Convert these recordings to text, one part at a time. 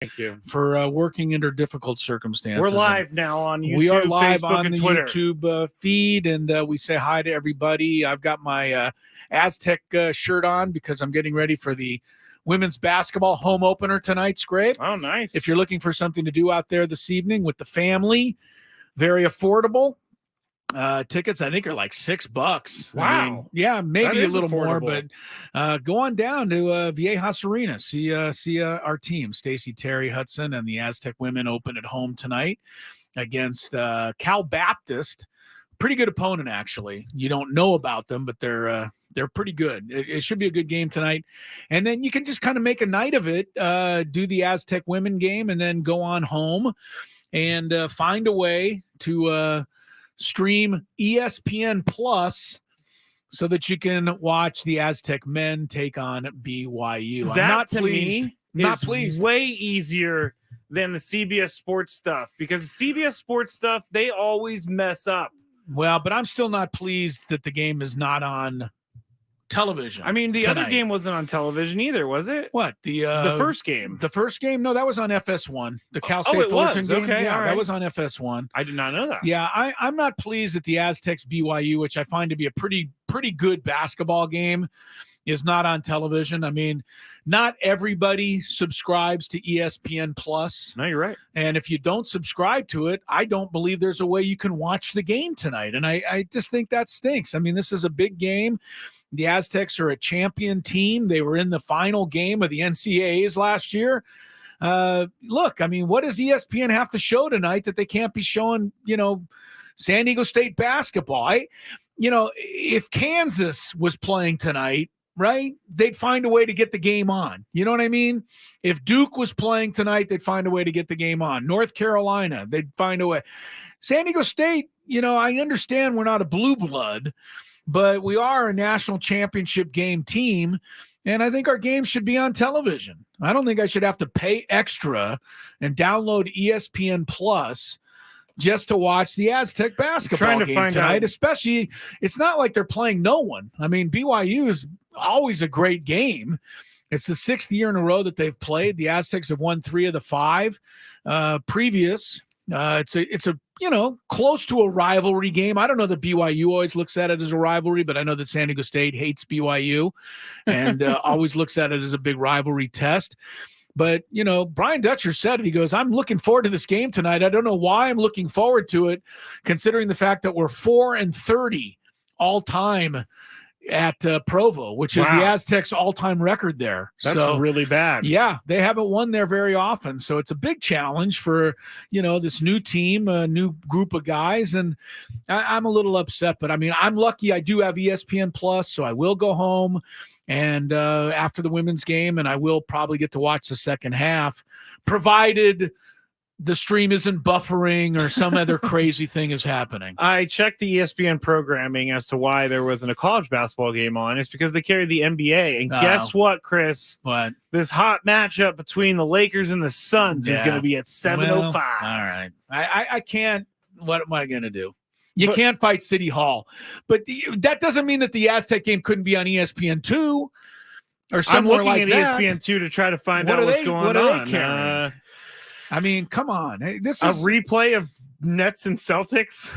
Thank you for working under difficult circumstances. We're live now on YouTube. We are live Facebook, on and the Twitter. YouTube feed, and we say hi to everybody. I've got my Aztec shirt on because I'm getting ready for the women's basketball home opener tonight, Skraby. Oh, nice. If you're looking for something to do out there this evening with the family, very affordable. Tickets, I think, are like $6. Wow. I mean, yeah, maybe a little affordable. more, but go on down to Viejas Arena. See our team, Stacy, Terry, Hudson, and the Aztec women open at home tonight against Cal Baptist. Pretty good opponent, actually. You don't know about them, but they're pretty good. It should be a good game tonight. And then you can just kind of make a night of it, do the Aztec women game, and then go on home and find a way to stream ESPN Plus so that you can watch the Aztec men take on BYU. That, I'm not to pleased. me, Not is pleased. way easier than the CBS Sports stuff, because the CBS Sports stuff, they always mess up. Well, but I'm still not pleased that the game is not on television. I mean, the tonight. other game wasn't on television either, was it? What? The first game. The first game? No, that was on FS1. The Cal State it Fullerton was. game. Okay, yeah, all right. that was on FS1. I did not know that. Yeah, I'm not pleased that the Aztecs BYU, which I find to be a pretty good basketball game, is not on television. I mean, not everybody subscribes to ESPN Plus. No, you're right. And if you don't subscribe to it, I don't believe there's a way you can watch the game tonight. And I just think that stinks. I mean, this is a big game. The Aztecs are a champion team. They were in the final game of the NCAAs last year. Look, I mean, what does ESPN have to show tonight that they can't be showing, San Diego State basketball? If Kansas was playing tonight, right, they'd find a way to get the game on. You know what I mean? If Duke was playing tonight, they'd find a way to get the game on. North Carolina, they'd find a way. San Diego State, I understand we're not a blue blood, but we are a national championship game team, and I think our games should be on television. I don't think I should have to pay extra and download ESPN Plus just to watch the Aztec basketball game tonight, especially it's not like they're playing no one. I mean, BYU is always a great game. It's the 6th year in a row that they've played. The Aztecs have won 3 of the 5 previous. It's a close to a rivalry game. I don't know that BYU always looks at it as a rivalry, but I know that San Diego State hates BYU and always looks at it as a big rivalry test. But, Brian Dutcher said it. He goes, I'm looking forward to this game tonight. I don't know why I'm looking forward to it, considering the fact that we're 4-30 all time at Provo, which is the Aztecs all-time record there. That's really bad. Yeah, they haven't won there very often. So it's a big challenge for, this new team, a new group of guys. And I'm a little upset, but I mean, I'm lucky I do have ESPN Plus, so I will go home and after the women's game, and I will probably get to watch the second half, provided the stream isn't buffering or some other crazy thing is happening. I checked the ESPN programming as to why there wasn't a college basketball game on. It's because they carry the NBA. And guess what, Chris? What? This hot matchup between the Lakers and the Suns is going to be at 7:05. All right. I can't. What am I going to do? You can't fight City Hall. But that doesn't mean that the Aztec game couldn't be on ESPN2 or somewhere like that. I'm looking at ESPN2 to try to find out what's going on. What are they carrying? I mean, come on. This is a replay of Nets and Celtics.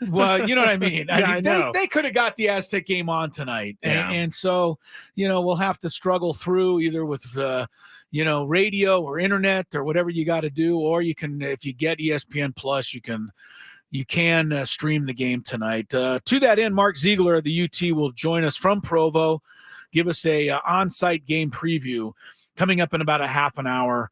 Well, you know what I mean. I know. They could have got the Aztec game on tonight. And so, you will have to struggle through either with, radio or internet or whatever you got to do. Or you can, if you get ESPN Plus, you can stream the game tonight. To that end, Mark Ziggler of the UT will join us from Provo, give us a on-site game preview coming up in about a half an hour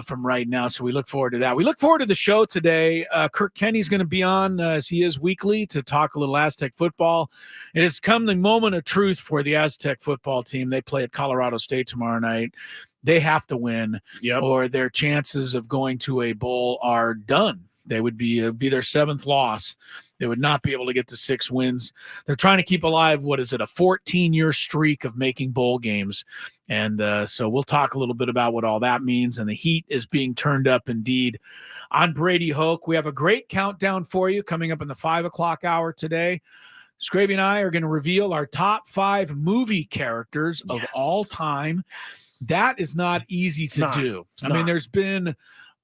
from right now. So we look forward to that. We look forward to the show today. Kirk Kenny is going to be on, as he is weekly, to talk a little Aztec football. It has come the moment of truth for the Aztec football team. They play at Colorado State tomorrow night. They have to win, or their chances of going to a bowl are done. They would be their 7th loss. They would not be able to get to 6 wins. They're trying to keep alive, a 14-year streak of making bowl games. And so we'll talk a little bit about what all that means. And the heat is being turned up indeed on Brady Hoke. We have a great countdown for you coming up in the 5 o'clock hour today. Skraby and I are going to reveal our top 5 movie characters of all time. That is not easy to do. It's I mean, not. there's been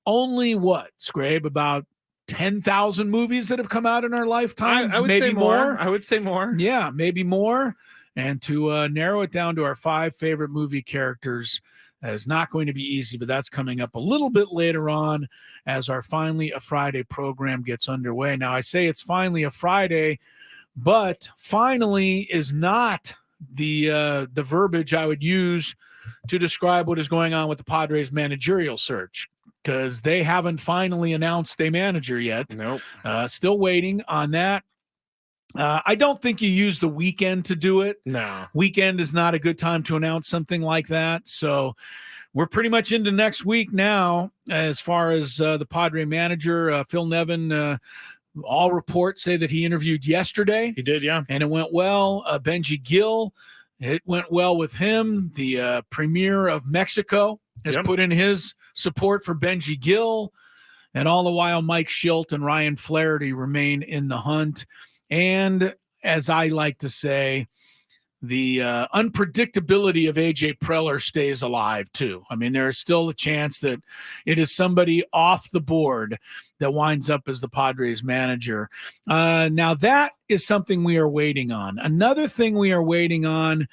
only Scrabe, about 10,000 movies that have come out in our lifetime. I would maybe say more. I would say more. Yeah, maybe more. And to narrow it down to our 5 favorite movie characters is not going to be easy, but that's coming up a little bit later on as our Finally a Friday program gets underway. Now, I say it's finally a Friday, but finally is not the verbiage I would use to describe what is going on with the Padres managerial search, because they haven't finally announced a manager yet. Nope. Still waiting on that. I don't think you use the weekend to do it. No. Weekend is not a good time to announce something like that. So we're pretty much into next week now as far as the Padre manager, Phil Nevin. All reports say that he interviewed yesterday. He did, yeah. And it went well. Benji Gill, it went well with him. The premier of Mexico has put in his support for Benji Gill. And all the while, Mike Schilt and Ryan Flaherty remain in the hunt. And as I like to say, the unpredictability of A.J. Preller stays alive, too. I mean, there is still a chance that it is somebody off the board that winds up as the Padres manager. Now, that is something we are waiting on. Another thing we are waiting on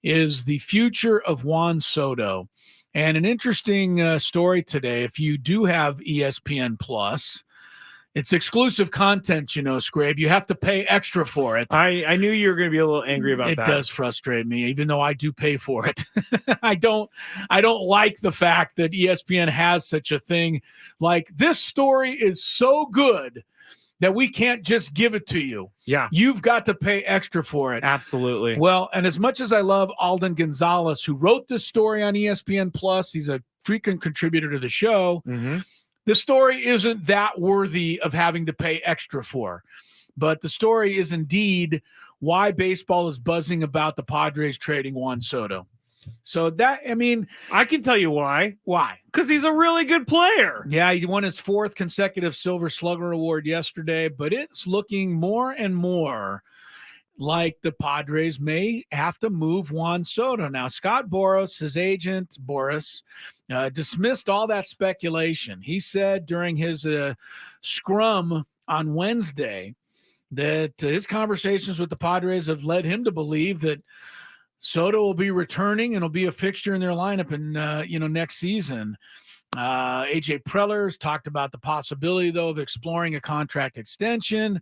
is the future of Juan Soto. And an interesting story today, if you do have ESPN Plus, it's exclusive content, Skrabe. You have to pay extra for it. I knew you were going to be a little angry about that. It does frustrate me, even though I do pay for it. I don't like the fact that ESPN has such a thing. Like, this story is so good that we can't just give it to you. Yeah. You've got to pay extra for it. Absolutely. Well, and as much as I love Alden Gonzalez, who wrote this story on ESPN Plus, he's a frequent contributor to the show. Mm-hmm. The story isn't that worthy of having to pay extra for, but the story is indeed why baseball is buzzing about the Padres trading Juan Soto. So that, I mean, I can tell you why. Why? Because he's a really good player. Yeah, he won his 4th consecutive Silver Slugger Award yesterday, but it's looking more and more like the Padres may have to move Juan Soto. Now, Scott Boras, his agent, dismissed all that speculation. He said during his scrum on Wednesday that his conversations with the Padres have led him to believe that Soto will be returning and will be a fixture in their lineup in next season. A.J. Preller's talked about the possibility, though, of exploring a contract extension.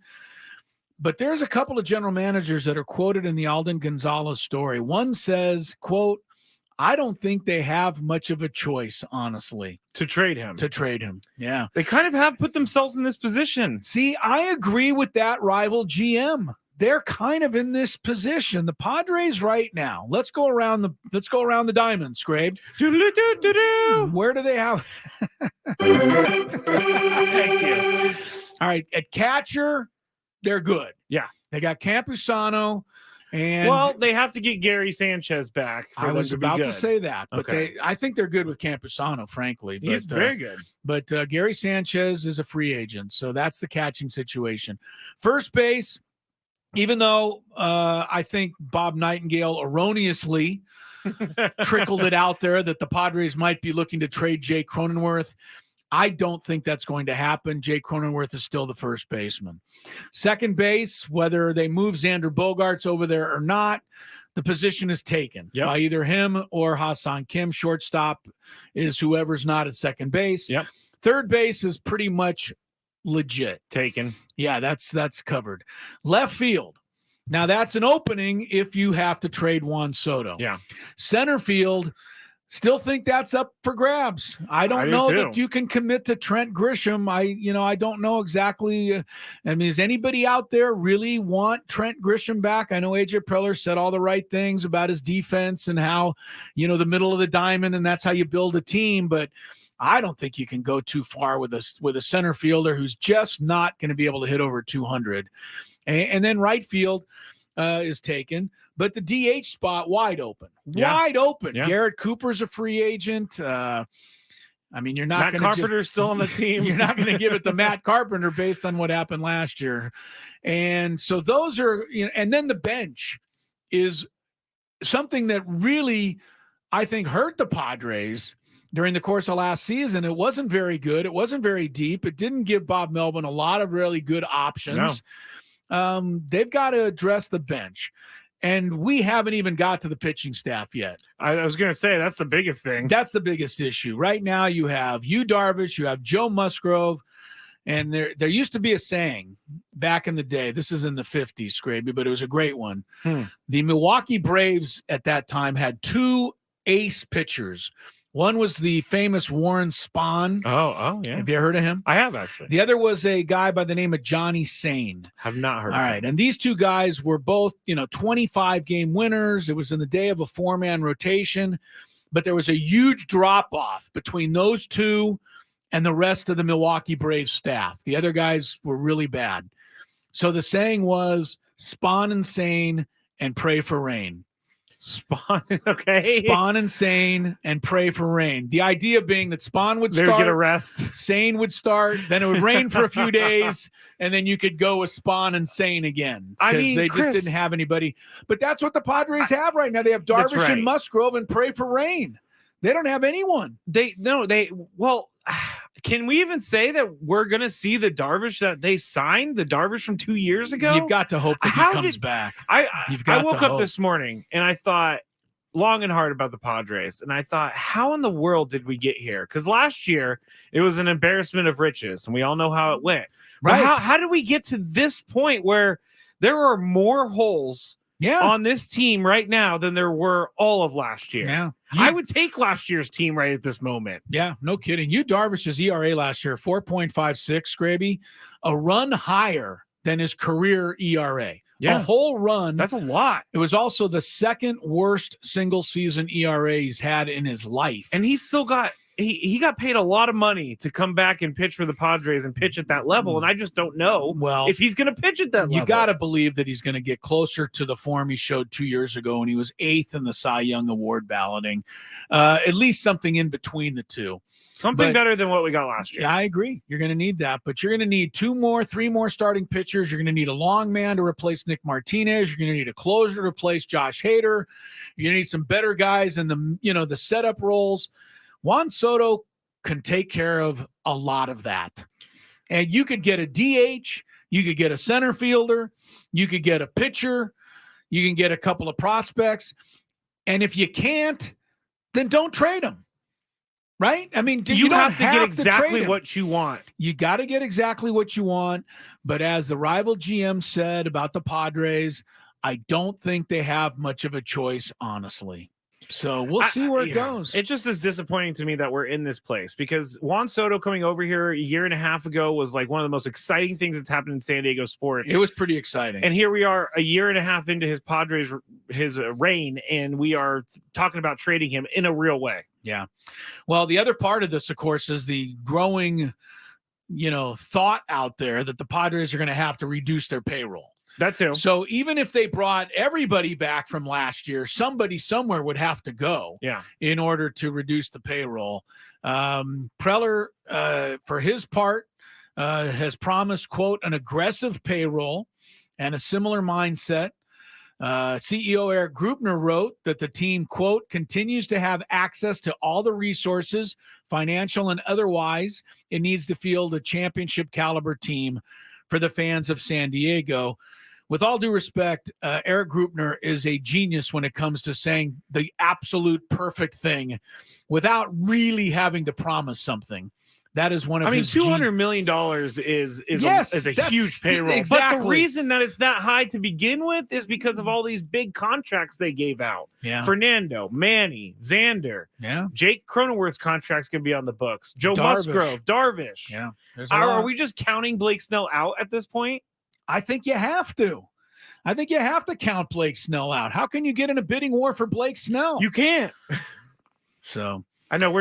But there's a couple of general managers that are quoted in the Alden Gonzalez story. One says, quote, I don't think they have much of a choice, honestly. To trade him. Yeah. They kind of have put themselves in this position. See, I agree with that rival GM. They're kind of in this position. The Padres right now. Let's go around the diamond, Skrabe. Where do they have? Thank you. All right. At catcher, they're good. Yeah. They got Campusano. And well, they have to get Gary Sanchez back. I was about to say that, but I think they're good with Campusano, frankly. He's very good. But Gary Sanchez is a free agent, so that's the catching situation. First base, even though I think Bob Nightingale erroneously trickled it out there that the Padres might be looking to trade Jay Cronenworth, I don't think that's going to happen. Jay Cronenworth is still the first baseman. Second base, whether they move Xander Bogaerts over there or not, the position is taken by either him or Hassan Kim. Shortstop is whoever's not at second base. Yep. Third base is pretty much legit. Taken. Yeah, that's covered. Left field. Now, that's an opening if you have to trade Juan Soto. Yeah. Center field, still think that's up for grabs. I don't know that you can commit to Trent Grisham. I don't know exactly. I mean, does anybody out there really want Trent Grisham back? I know A.J. Preller said all the right things about his defense and how, the middle of the diamond, and that's how you build a team. But I don't think you can go too far with a center fielder who's just not going to be able to hit over 200. And then right field is taken, but the DH spot wide open. Yeah. Garrett Cooper's a free agent. You're not going to. Matt Carpenter's still on the team. You're not going to give it to Matt Carpenter based on what happened last year. And so those are, and then the bench is something that really I think, hurt the Padres during the course of last season. It wasn't very good. It wasn't very deep. It didn't give Bob Melvin a lot of really good options. No. They've got to address the bench. And we haven't even got to the pitching staff yet. I was going to say, that's the biggest thing. That's the biggest issue. Right now, you have Darvish, you have Joe Musgrove, and there used to be a saying back in the day. This is in the 50s, Skraby, but it was a great one. The Milwaukee Braves at that time had 2 ace pitchers. One was the famous Warren Spahn. Oh, yeah. Have you heard of him? I have, actually. The other was a guy by the name of Johnny Sane. Have not heard of him. All right. And these 2 guys were both, 25-game winners. It was in the day of a 4-man rotation. But there was a huge drop-off between those 2 and the rest of the Milwaukee Braves staff. The other guys were really bad. So the saying was, Spahn and Sane and pray for rain. Spahn, okay. Spahn and Sane and pray for rain. The idea being that Spahn would start, they would get a rest. Sane would start, then it would rain for a few days, and then you could go with Spahn and Sane again. Because they just didn't have anybody. But that's what the Padres have right now. They have Darvish and Musgrove and pray for rain. They don't have anyone. Can we even say that we're going to see the Darvish that they signed, the Darvish from 2 years ago? You've got to hope that he comes back. I woke up this morning and I thought long and hard about the Padres. And I thought, how in the world did we get here? Because last year it was an embarrassment of riches and we all know how it went. Right. How did we get to this point where there are more holes on this team right now than there were all of last year? Yeah. I would take last year's team right at this moment. Yeah, no kidding. Darvish's ERA last year, 4.56, Skraby, a run higher than his career ERA. Yeah. A whole run. That's a lot. It was also the second worst single season ERA he's had in his life. And he's still got he got paid a lot of money to come back and pitch for the Padres and pitch at that level. And I just don't know if he's going to pitch at that level. You got to believe that he's going to get closer to the form he showed 2 years ago when he was 8th in the Cy Young Award balloting. At least something in between the two. Something better than what we got last year. Yeah, I agree. You're going to need that. But you're going to need 2 more, 3 more starting pitchers. You're going to need a long man to replace Nick Martinez. You're going to need a closer to replace Josh Hader. You're going to need some better guys in the setup roles. Juan Soto can take care of a lot of that. And you could get a DH. You could get a center fielder. You could get a pitcher. You can get a couple of prospects. And if you can't, then don't trade them. Right? I mean, you have to get exactly what you want. You got to get exactly what you want. But as the rival GM said about the Padres, I don't think they have much of a choice, honestly. So we'll see where it goes. It just is disappointing to me that we're in this place because Juan Soto coming over here a year and a half ago was like one of the most exciting things that's happened in San Diego sports. It was pretty exciting. And here we are a year and a half into his Padres, his reign, and we are talking about trading him in a real way. Yeah. Well, the other part of this, of course, is the growing, thought out there that the Padres are going to have to reduce their payroll. That too. So even if they brought everybody back from last year, somebody somewhere would have to go in order to reduce the payroll. Preller, for his part, has promised, quote, an aggressive payroll and a similar mindset. CEO Eric Grupner wrote that the team, quote, continues to have access to all the resources, financial and otherwise, it needs to field a championship caliber team for the fans of San Diego. With all due respect, Eric Grupner is a genius when it comes to saying the absolute perfect thing without really having to promise something. That is one of his $200 million is a huge payroll. Exactly. But the reason that it's that high to begin with is because of all these big contracts they gave out. Yeah. Fernando, Manny, Xander. Yeah. Jake Cronenworth's contract's going to be on the books. Joe Musgrove, Darvish. Yeah. Are we just counting Blake Snell out at this point? I think you have to. I think you have to count Blake Snell out. How can you get in a bidding war for Blake Snell? You can't. So I know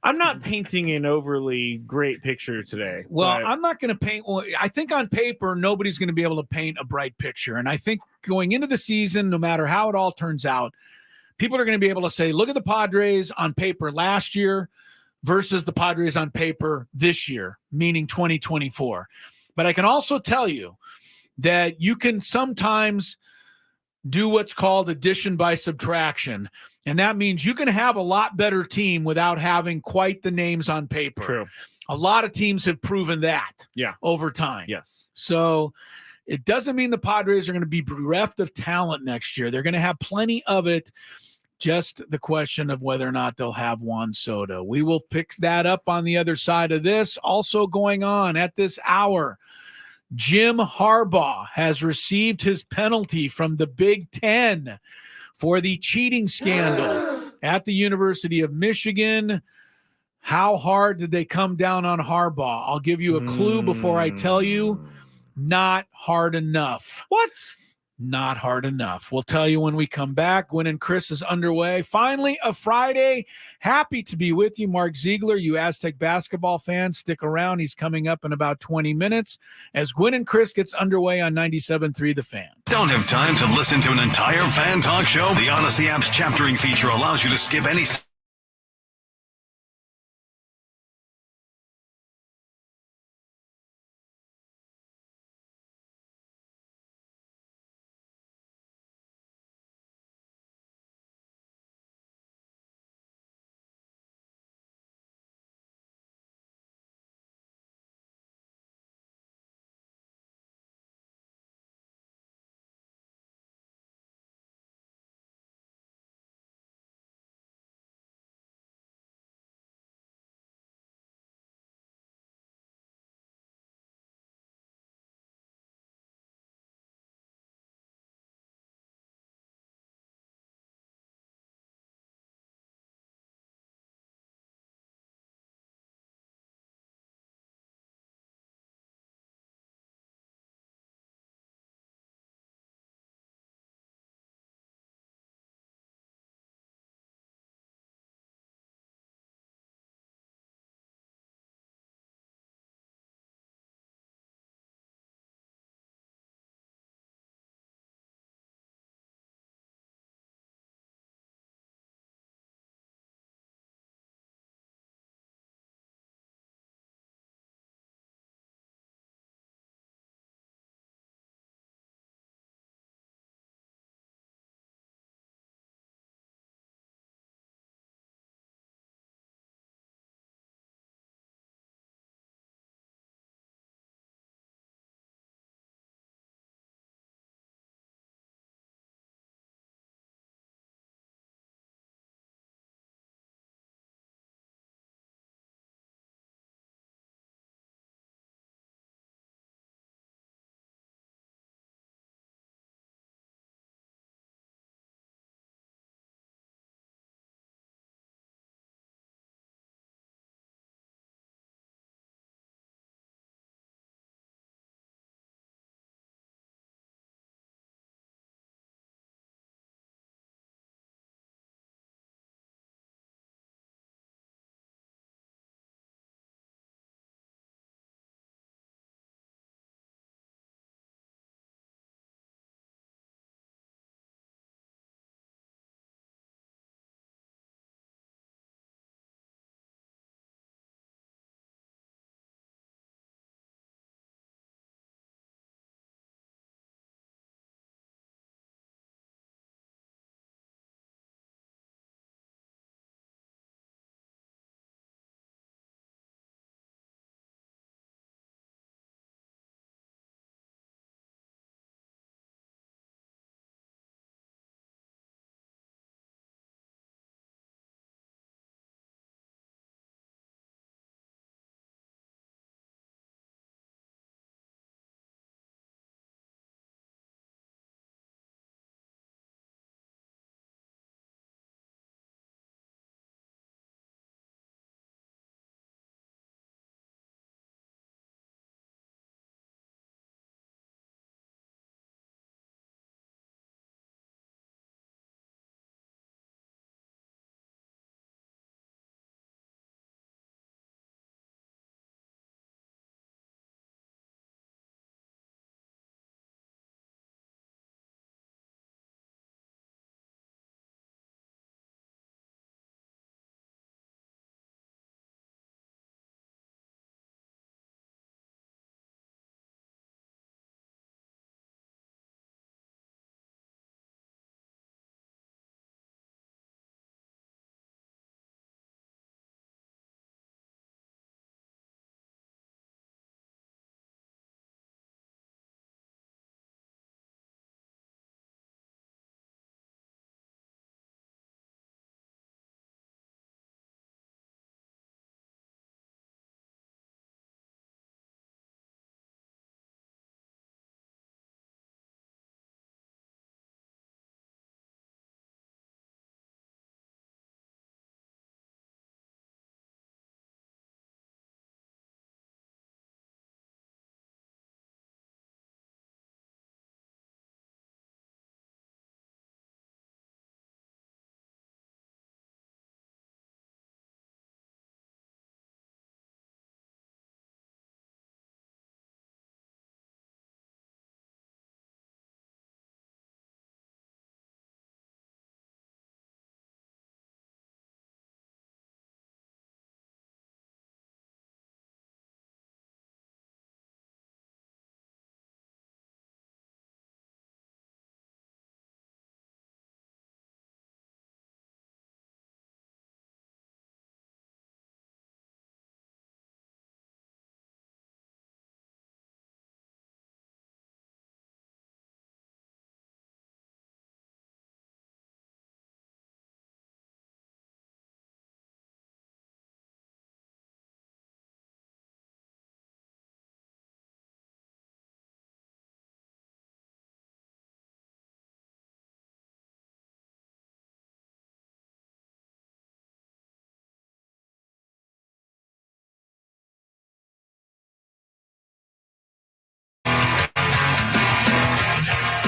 I'm not painting an overly great picture today. Well, I'm not going to paint. Well, I think on paper, nobody's going to be able to paint a bright picture. And I think going into the season, no matter how it all turns out, people are going to be able to say, look at the Padres on paper last year versus the Padres on paper this year, meaning 2024. But I can also tell you that you can sometimes do what's called addition by subtraction. And that means you can have a lot better team without having quite the names on paper. True. A lot of teams have proven that over time. Yes. So it doesn't mean the Padres are going to be bereft of talent next year. They're going to have plenty of it. Just the question of whether or not they'll have Juan Soto. We will pick that up on the other side of this. Also going on at this hour, Jim Harbaugh has received his penalty from the Big Ten for the cheating scandal at the University of Michigan. How hard did they come down on Harbaugh? I'll give you a clue before I tell you. Not hard enough. What? Not hard enough. We'll tell you when we come back. Gwynn and Chris is underway. Finally, a Friday. Happy to be with you, Mark Ziegler. You Aztec basketball fans, stick around. He's coming up in about 20 minutes as Gwynn and Chris gets underway on 97.3 The Fan. Don't have time to listen to an entire Fan Talk show? The Odyssey app's chaptering feature allows you to skip any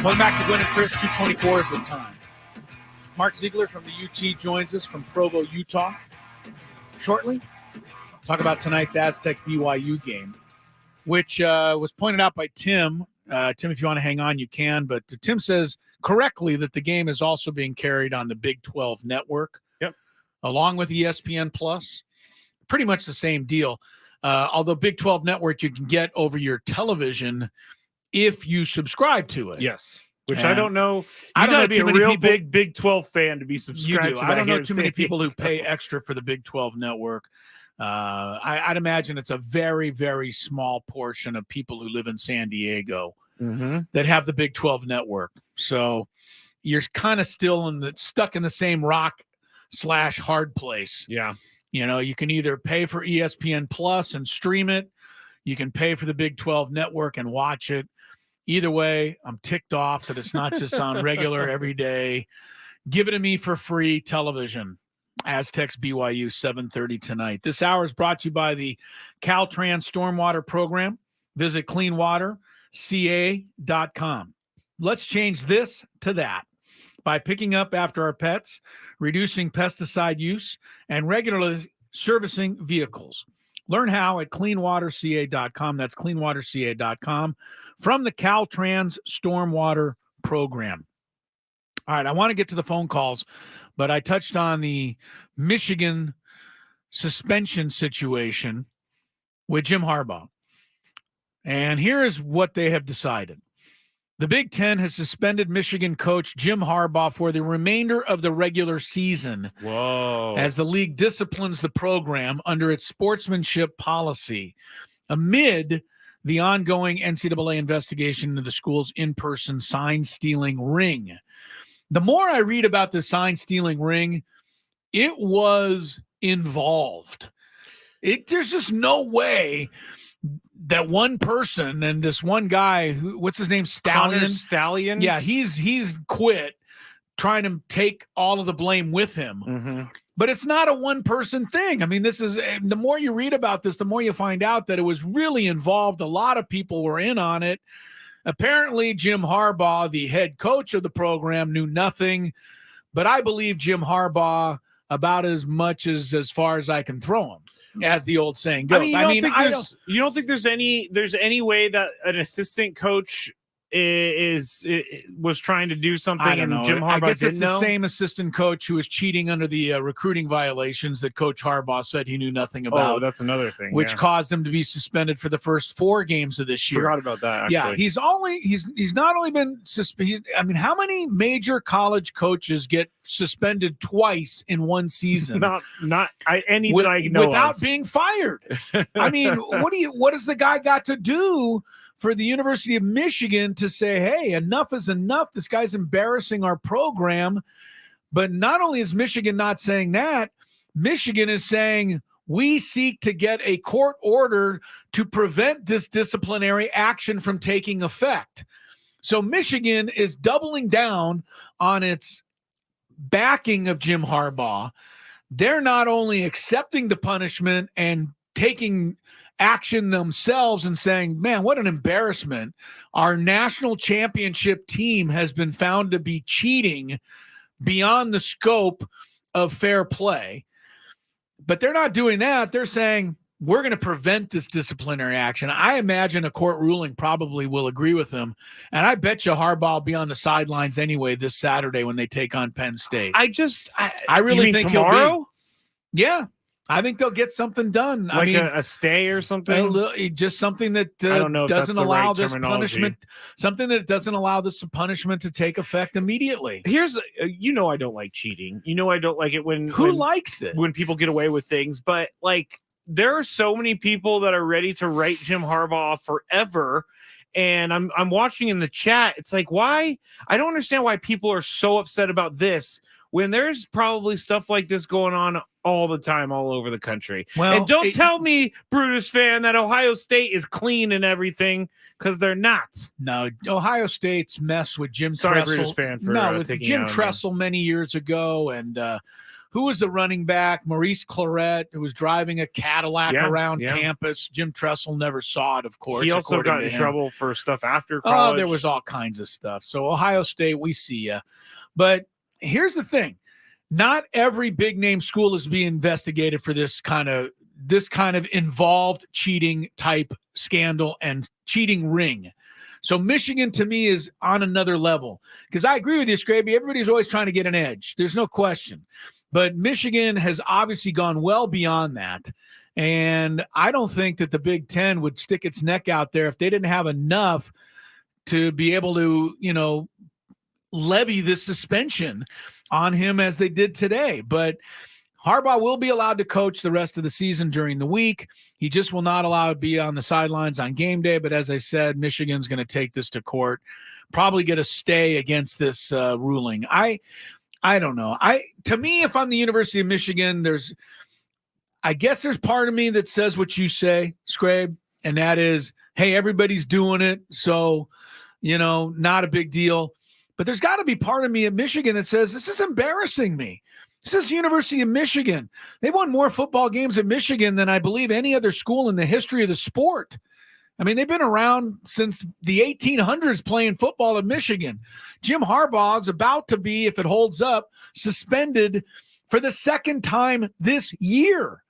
Welcome back to Gwynn and Chris. 2:24 is the time. Mark Ziggler from the UT joins us from Provo, Utah. Shortly, talk about tonight's Aztec BYU game, which was pointed out by Tim. Tim, if you want to hang on, you can. But Tim says correctly that the game is also being carried on the Big 12 network. Yep. Along with ESPN Plus. Pretty much the same deal. Although Big 12 network you can get over your television if you subscribe to it. Yes. Which I don't know. I don't know be a real big Big 12 fan to be subscribed to that. I don't know too many people who pay extra for the Big 12 network. I'd imagine it's a very, very small portion of people who live in San Diego that have the Big 12 network. So you're kind of still stuck in the same rock/hard place. Yeah. You know, you can either pay for ESPN Plus and stream it. You can pay for the Big 12 network and watch it. Either way, I'm ticked off that it's not just on regular every day. Give it to me for free television. Aztecs BYU 7:30 tonight. This hour is brought to you by the Caltrans Stormwater Program. Visit cleanwaterca.com. Let's change this to that by picking up after our pets, reducing pesticide use, and regularly servicing vehicles. Learn how at cleanwaterca.com. That's cleanwaterca.com from the Caltrans Stormwater Program. All right, I want to get to the phone calls, but I touched on the Michigan suspension situation with Jim Harbaugh. And here is what they have decided. The Big Ten has suspended Michigan coach Jim Harbaugh for the remainder of the regular season. Whoa. As the league disciplines the program under its sportsmanship policy amid the ongoing NCAA investigation into the school's in-person sign-stealing ring. The more I read about the sign-stealing ring, it was involved. There's just no way that one person and this one guy, what's his name? Stallion. Yeah, he's quit trying to take all of the blame with him. But it's not a one-person thing. I mean, this is the more you read about this, the more you find out that it was really involved. A lot of people were in on it. Apparently, Jim Harbaugh, the head coach of the program, knew nothing. But I believe Jim Harbaugh about as much as far as I can throw him, as the old saying goes. You don't think there's any way that an assistant coach was trying to do something? I don't know. Jim Harbaugh I guess it's didn't know? the same assistant coach who was cheating under the recruiting violations that Coach Harbaugh said he knew nothing about. Oh, that's another thing. Which caused him to be suspended for the first 4 games of this year. Forgot about that. Actually. Yeah, he's not only been suspended. I mean, how many major college coaches get suspended twice in one season? Any that I know without of. being fired. I mean, what has the guy got to do for the University of Michigan to say, hey, enough is enough. This guy's embarrassing our program. But not only is Michigan not saying that, Michigan is saying we seek to get a court order to prevent this disciplinary action from taking effect. So Michigan is doubling down on its backing of Jim Harbaugh. They're not only accepting the punishment and taking action themselves and saying, man, what an embarrassment. Our national championship team has been found to be cheating beyond the scope of fair play. But they're not doing that. They're saying, we're going to prevent this disciplinary action. I imagine a court ruling probably will agree with them. And I bet you Harbaugh will be on the sidelines anyway this Saturday when they take on Penn State. I really think tomorrow? he'll be. Yeah. I think they'll get something done. Like a stay or something? Just something that I don't know if doesn't allow this punishment. Something that doesn't allow this punishment to take effect immediately. Here's, I don't like cheating. I don't like it when likes it when people get away with things. But like, there are so many people that are ready to write Jim Harbaugh off forever. And I'm watching in the chat. It's like, why? I don't understand why people are so upset about this when there's probably stuff like this going on all the time, all over the country. Well, and don't tell me, Brutus fan, that Ohio State is clean and everything, because they're not. No, Ohio State's mess with Jim Sorry, Tressel. Brutus fan, for with Jim Tressel many years ago, and who was the running back? Maurice Claret, who was driving a Cadillac around yeah. campus. Jim Tressel never saw it, of course. He also got in trouble for stuff after Oh, college. there was all kinds of stuff. So Ohio State, we see you. But here's the thing. Not every big name school is being investigated for this kind of involved cheating type scandal and cheating ring. So Michigan to me is on another level, because I agree with you, Skraby. Everybody's always trying to get an edge. There's no question. But Michigan has obviously gone well beyond that. And I don't think that the Big Ten would stick its neck out there if they didn't have enough to be able to, levy this suspension on him as they did today. But Harbaugh will be allowed to coach the rest of the season during the week. He just will not allow to be on the sidelines on game day. But as I said, Michigan's going to take this to court, probably get a stay against this ruling. I don't know. To me, if I'm the University of Michigan, I guess there's part of me that says what you say, Scrabe, and that is, hey, everybody's doing it, so, not a big deal. But there's got to be part of me at Michigan that says, this is embarrassing me. This is University of Michigan. They've won more football games at Michigan than I believe any other school in the history of the sport. I mean, they've been around since the 1800s playing football at Michigan. Jim Harbaugh is about to be, if it holds up, suspended for the second time this year.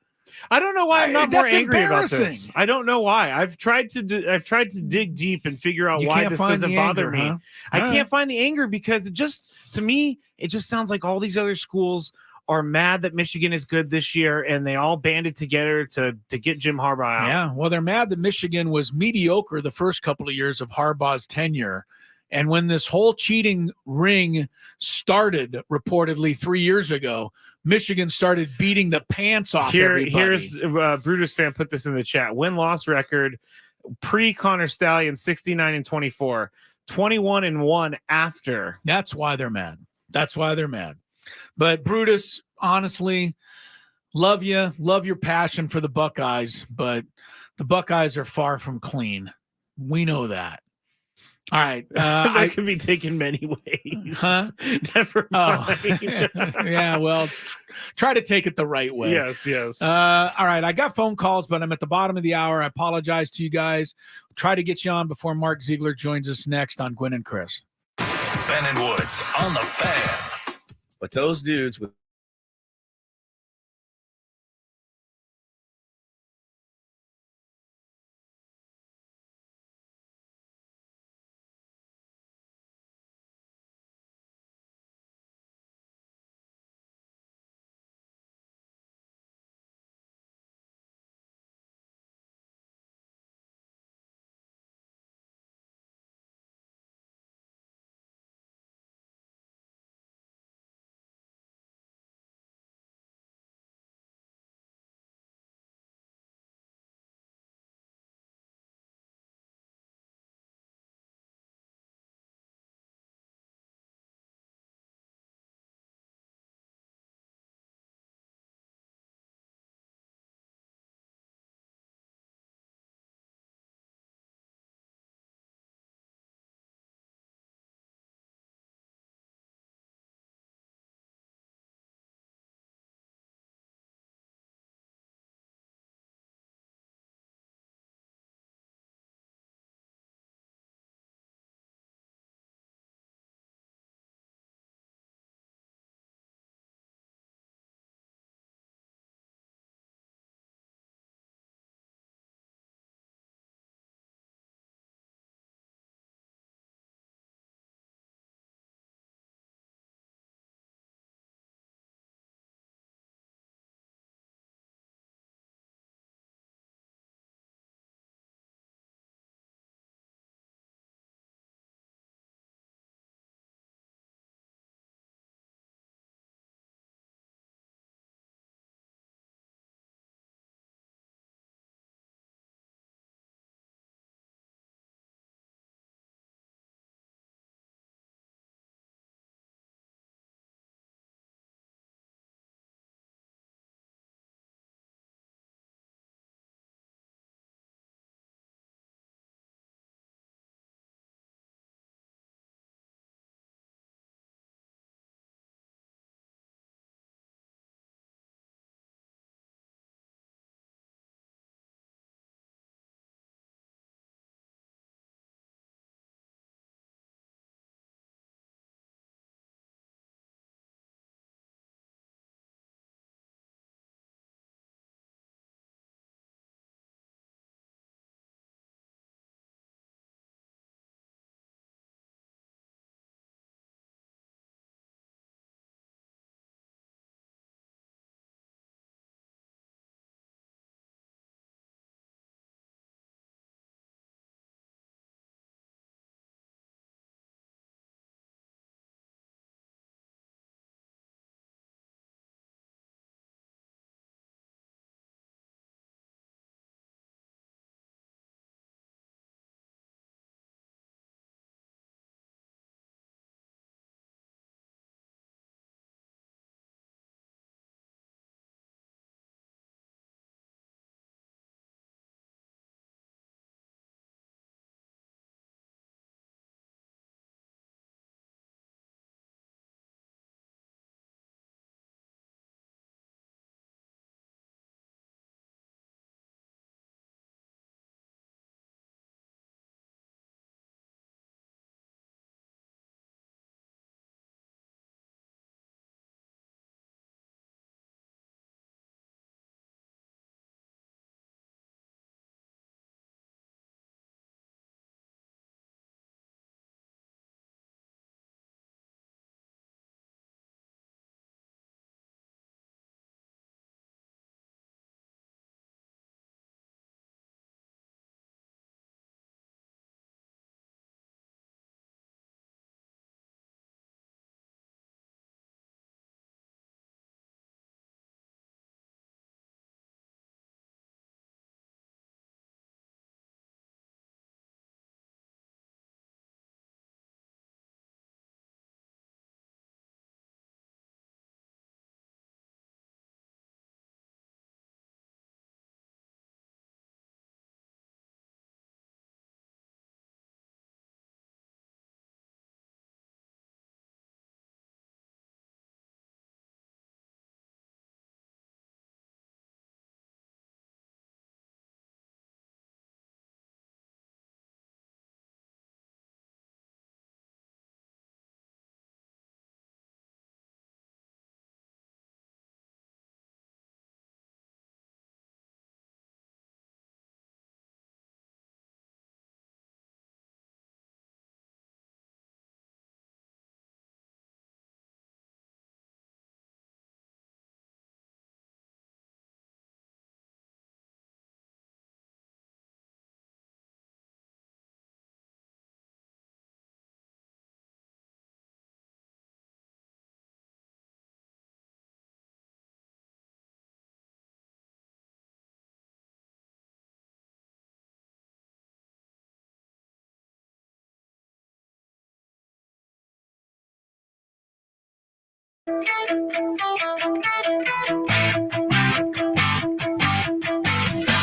I don't know why I'm not more angry about this. Embarrassing. I don't know why. I've tried to dig deep and figure out why this doesn't bother me. Huh? I can't find the anger because to me, it just sounds like all these other schools are mad that Michigan is good this year, and they all banded together to get Jim Harbaugh out. Yeah, well, they're mad that Michigan was mediocre the first couple of years of Harbaugh's tenure. And when this whole cheating ring started, reportedly 3 years ago, Michigan started beating the pants off everybody. Here's Brutus fan put this in the chat. Win-loss record pre-Connor Stallion 69-24, 21-1 after. That's why they're mad. But Brutus, honestly, love you, love your passion for the Buckeyes, but the Buckeyes are far from clean. We know that. All right. That could be taken many ways. Huh? Never mind. Yeah, well, try to take it the right way. Yes. All right. I got phone calls, but I'm at the bottom of the hour. I apologize to you guys. Try to get you on before Mark Ziegler joins us next on Gwynn and Chris. Ben and Woods on the Fan. But those dudes with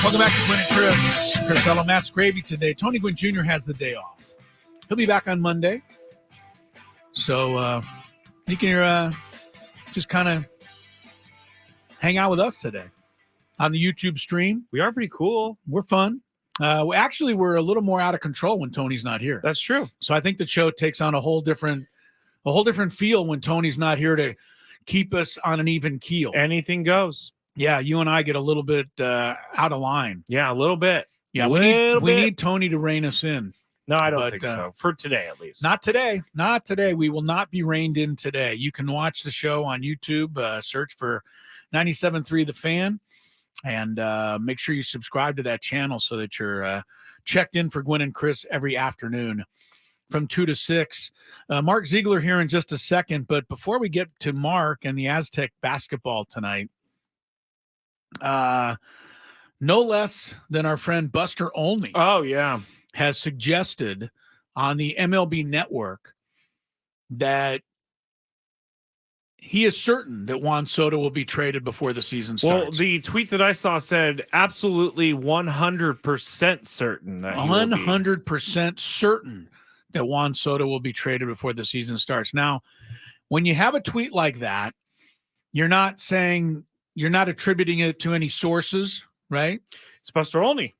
Welcome back to Gwynn and Chris Fellow Matt Skraby today. Tony Gwynn Jr. has the day off. He'll be back on Monday. So you can just kind of hang out with us today on the YouTube stream. We are pretty cool. We're fun. We're a little more out of control when Tony's not here. That's true. So I think the show takes on a whole different feel when Tony's not here to keep us on an even keel. Anything goes. Yeah, you and I get a little bit out of line. Yeah, a little bit. Yeah, we need Tony to rein us in. No, I don't think so. For today, at least. Not today. Not today. We will not be reined in today. You can watch the show on YouTube. Search for 97.3 The Fan. And make sure you subscribe to that channel so that you're checked in for Gwynn and Chris every afternoon from 2 to 6. Mark Ziggler here in just a second. But before we get to Mark and the Aztec basketball tonight, no less than our friend Buster Olney. Oh, yeah. Has suggested on the MLB Network that he is certain that Juan Soto will be traded before the season starts. Well, the tweet that I saw said absolutely 100% certain. That 100% certain that Juan Soto will be traded before the season starts. Now, when you have a tweet like that, you're not attributing it to any sources, right? It's Buster Olney.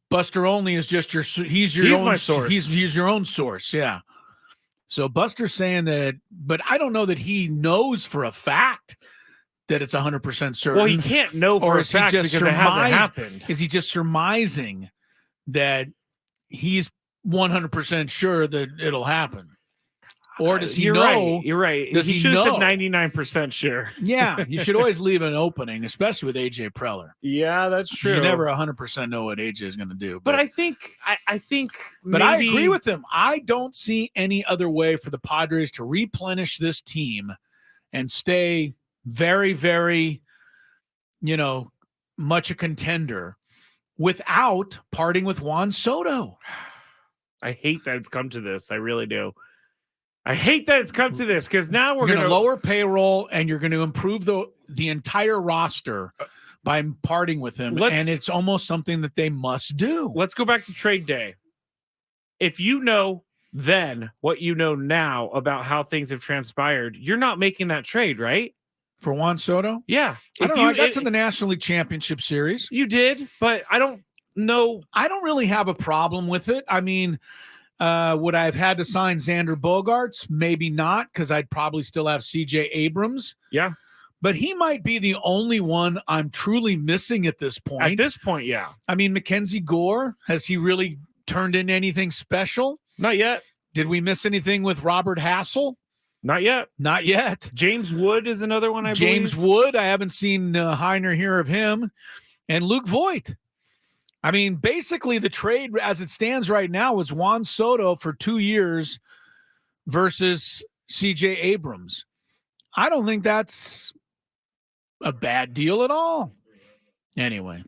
Buster Olney is just he's your own source. He's your own source. Yeah. So Buster's saying that, but I don't know that he knows for a fact that it's 100% certain. Well, he can't know for a fact because it hasn't happened. Is he just surmising that he's 100% sure that it'll happen? Or does he know? Right. You're right. Does he he should have know? said 99% sure. Yeah, you should always leave an opening, especially with AJ Preller. Yeah, that's true. You never 100% know what AJ is going to do. But I think But I agree with him. I don't see any other way for the Padres to replenish this team and stay very, very, much a contender without parting with Juan Soto. I hate that it's come to this. I really do. I hate that it's come to this because now we're going to lower payroll and you're going to improve the entire roster by parting with him. And it's almost something that they must do. Let's go back to trade day. If you know then what you know now about how things have transpired, you're not making that trade, right? For Juan Soto? Yeah. I got to the National League Championship Series. You did, but I don't know. I don't really have a problem with it. I mean, would I have had to sign Xander Bogaerts? Maybe not, because I'd probably still have CJ Abrams. Yeah. But he might be the only one I'm truly missing at this point. At this point, yeah. I mean, Mackenzie Gore, has he really turned into anything special? Not yet. Did we miss anything with Robert Hassel? Not yet. Not yet. James Wood is another one, I believe. James Wood, I haven't seen Heiner hear of him. And Luke Voigt. I mean, basically the trade as it stands right now is Juan Soto for 2 years versus CJ Abrams. I don't think that's a bad deal at all. Anyway,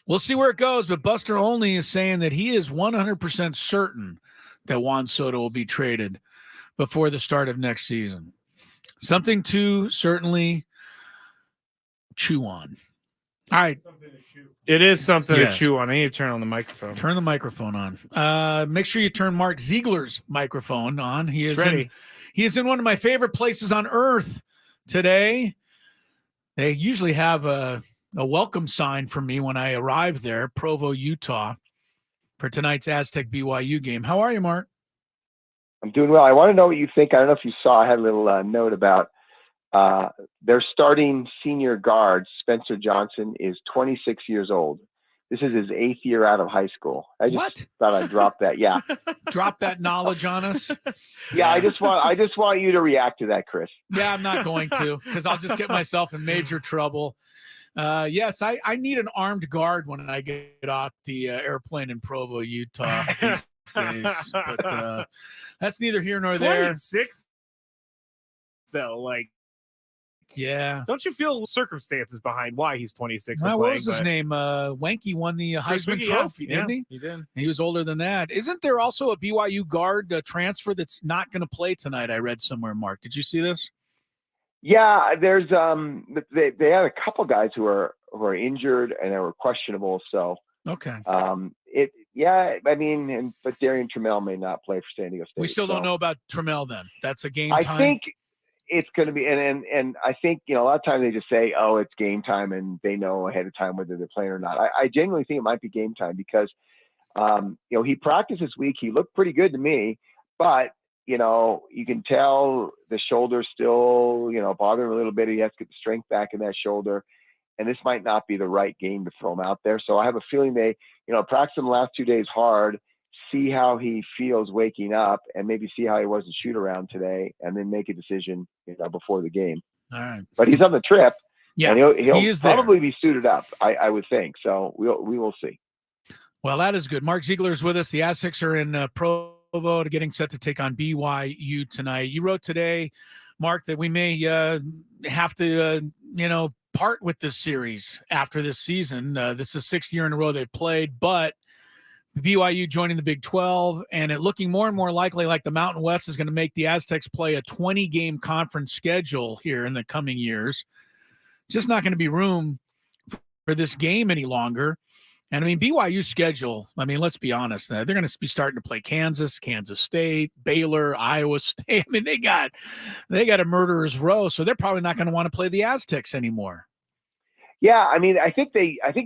we'll see where it goes. But Buster Olney is saying that he is 100% certain that Juan Soto will be traded before the start of next season. Something to certainly chew on. All right. It is something to chew on. I need to turn on the microphone. Turn the microphone on. Make sure you turn Mark Ziegler's microphone on. He is ready. He is in one of my favorite places on earth today. They usually have a welcome sign for me when I arrive there, Provo, Utah, for tonight's Aztec BYU game. How are you, Mark? I'm doing well. I want to know what you think. I don't know if you saw, I had a little note about their starting senior guard, Spencer Johnson, is 26 years old. This is his 8th year out of high school. I just thought I'd drop that. Yeah. Drop that knowledge on us. Yeah. I just want you to react to that, Chris. Yeah, I'm not going to, because I'll just get myself in major trouble. Yes, I need an armed guard when I get off the airplane in Provo, Utah. These days. But that's neither here nor there. 26, though, like. Yeah. Don't you feel circumstances behind why he's 26? What was his name? Wenke won the Heisman Trophy, didn't he? He did. He was older than that. Isn't there also a BYU guard transfer that's not going to play tonight? I read somewhere, Mark. Did you see this? Yeah, there's they had a couple guys who are injured and they were questionable. So Okay. but Darian Trammell may not play for San Diego State. We still don't know about Trammell then. That's a game time. I think it's going to be, and I think, a lot of times they just say, oh, it's game time, and they know ahead of time whether they're playing or not. I genuinely think it might be game time because, he practiced this week. He looked pretty good to me, but, you can tell the shoulder's still, bothering a little bit. He has to get the strength back in that shoulder. And this might not be the right game to throw him out there. So I have a feeling they, practice him the last 2 days hard, see how he feels waking up, and maybe see how he was in shoot around today, and then make a decision, before the game. All right. But he's on the trip. Yeah, and he'll he is probably be suited up, I would think. So we will see. Well, that is good. Mark Ziggler is with us. The Aztecs are in Provo, getting set to take on BYU tonight. You wrote today, Mark, that we may have to, part with this series after this season. This is the 6th year in a row they've played, but BYU joining the Big 12, and it looking more and more likely like the Mountain West is going to make the Aztecs play a 20-game conference schedule here in the coming years. Just not going to be room for this game any longer. And BYU's schedule, let's be honest, they're going to be starting to play Kansas, Kansas State, Baylor, Iowa State. They got a murderer's row, so they're probably not going to want to play the Aztecs anymore. Yeah, I think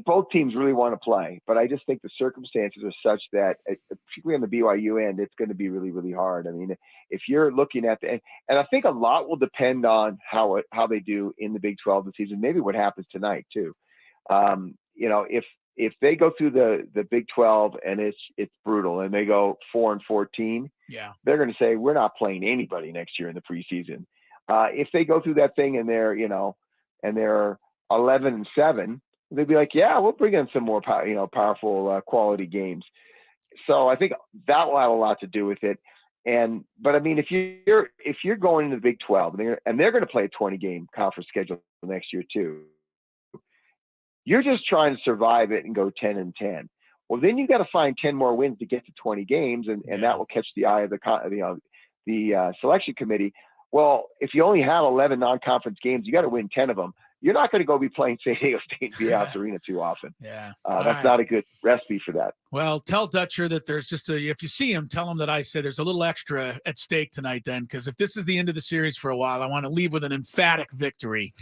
both teams really want to play, but I just think the circumstances are such that, particularly on the BYU end, it's going to be really, really hard. If you're looking at and I think a lot will depend on how they do in the Big 12 this season, maybe what happens tonight too. If they go through the Big 12 and it's brutal and they go 4-14, yeah, they're going to say we're not playing anybody next year in the preseason. If they go through that thing and they're 11-7, they'd be like, yeah, we'll bring in some more powerful quality games. So I think that will have a lot to do with it. But if you're going into the Big 12 and they're going to play a 20-game conference schedule next year too, you're just trying to survive it and go 10-10. Well, then you got to find 10 more wins to get to 20 games, and that will catch the eye of the selection committee. Well, if you only have 11 non-conference games, you got to win 10 of them. You're not going to go be playing San Diego State in Viejas Arena too often. Yeah, that's not a good recipe for that. Well, tell Dutcher that there's if you see him, tell him that I said there's a little extra at stake tonight then, because if this is the end of the series for a while, I want to leave with an emphatic victory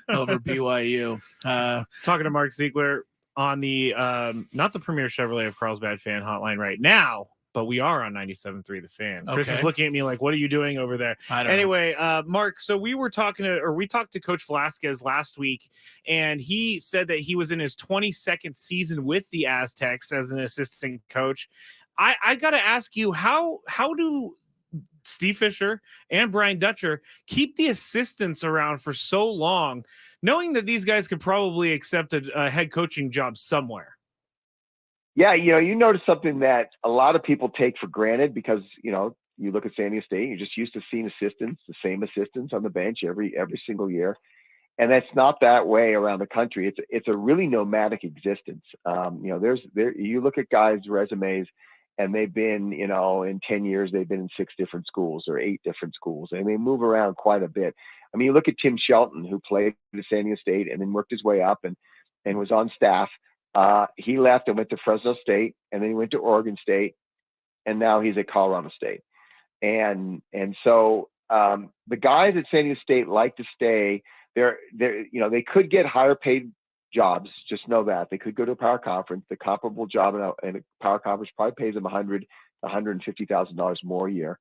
over BYU. Talking to Mark Ziggler on the not the Premier Chevrolet of Carlsbad fan hotline right now, but we are on 97.3 The Fan. Chris is looking at me like, what are you doing over there? Anyway, Mark, so we talked to Coach Velasquez last week, and he said that he was in his 22nd season with the Aztecs as an assistant coach. I got to ask you, how do Steve Fisher and Brian Dutcher keep the assistants around for so long, knowing that these guys could probably accept a head coaching job somewhere? Yeah, you notice something that a lot of people take for granted because, you look at San Diego State, you're just used to seeing assistants, the same assistants on the bench every single year. And that's not that way around the country. It's a really nomadic existence. You look at guys' resumes and they've been, in 10 years, they've been in 6 different schools or 8 different schools, and they move around quite a bit. You look at Tim Shelton, who played at San Diego State and then worked his way up and was on staff. He left and went to Fresno State, and then he went to Oregon State, and now he's at Colorado State. And so the guys at San Diego State like to stay. They could get higher paid jobs. Just know that they could go to a power conference. The comparable job in a power conference probably pays them $100,000 to $150,000 more a year.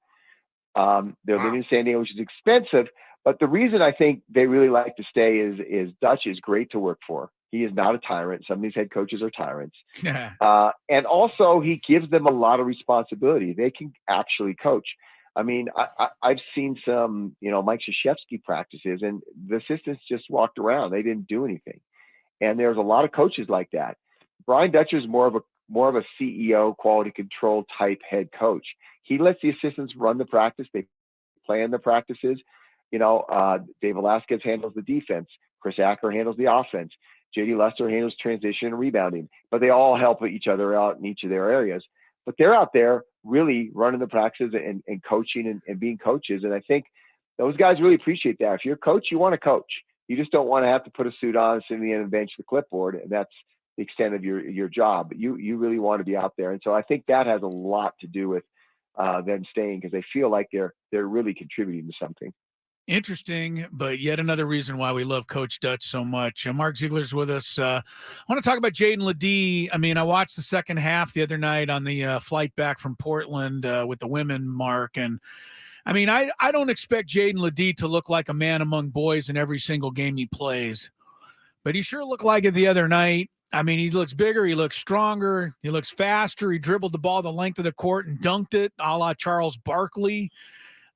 They're living in San Diego, which is expensive. But the reason I think they really like to stay is Dutch is great to work for. He is not a tyrant. Some of these head coaches are tyrants. Yeah. And also he gives them a lot of responsibility. They can actually coach. I've seen some, Mike Krzyzewski practices, and the assistants just walked around. They didn't do anything. And there's a lot of coaches like that. Brian Dutcher is more of a CEO, quality control type head coach. He lets the assistants run the practice. They plan the practices. Dave Velasquez handles the defense. Chris Acker handles the offense. J.D. Lester handles transition and rebounding, but they all help each other out in each of their areas. But they're out there really running the practices and coaching and being coaches. And I think those guys really appreciate that. If you're a coach, you want to coach. You just don't want to have to put a suit on, sit in the end of the bench, the clipboard, and that's the extent of your job. But you really want to be out there, and so I think that has a lot to do with them staying, because they feel like they're really contributing to something. Interesting, but yet another reason why we love Coach Dutch so much. Mark Ziegler's with us. I want to talk about Jaden Ledee. I mean, I watched the second half the other night on the flight back from Portland with the women, Mark, and I mean, I don't expect Jaden Ledee to look like a man among boys in every single game he plays, but he sure looked like it the other night. I mean, he looks bigger, he looks stronger, he looks faster. He dribbled the ball the length of the court and dunked it, a la Charles Barkley.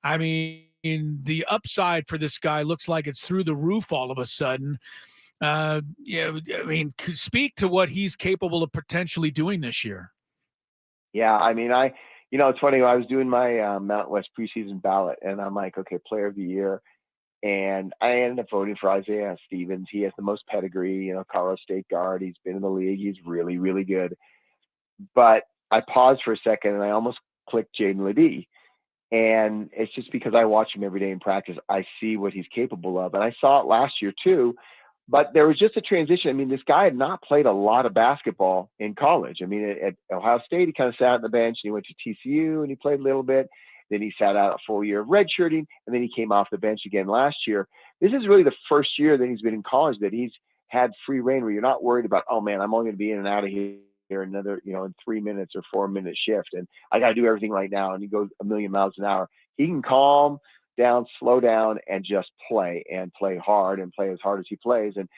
I mean, the upside for this guy looks like it's through the roof all of a sudden. I mean, speak to what he's capable of potentially doing this year. Yeah, I mean, it's funny. I was doing my Mountain West preseason ballot, and I'm like, okay, player of the year. And I ended up voting for Isaiah Stevens. He has the most pedigree, Colorado State guard. He's been in the league. He's really, really good. But I paused for a second, and I almost clicked Jaden Ledee. And it's just because I watch him every day in practice. I see what he's capable of. And I saw it last year too. But there was just a transition. I mean, this guy had not played a lot of basketball in college. I mean, at Ohio State, he kind of sat on the bench, and he went to TCU and he played a little bit. Then he sat out a full year of redshirting, and then he came off the bench again last year. This is really the first year that he's been in college that he's had free reign, where you're not worried about, oh man, I'm only going to be in and out of here another, in 3 minutes or 4 minute shift, and I got to do everything right now. And he goes a million miles an hour. He can calm down, slow down, and just play hard and play as hard as he plays. And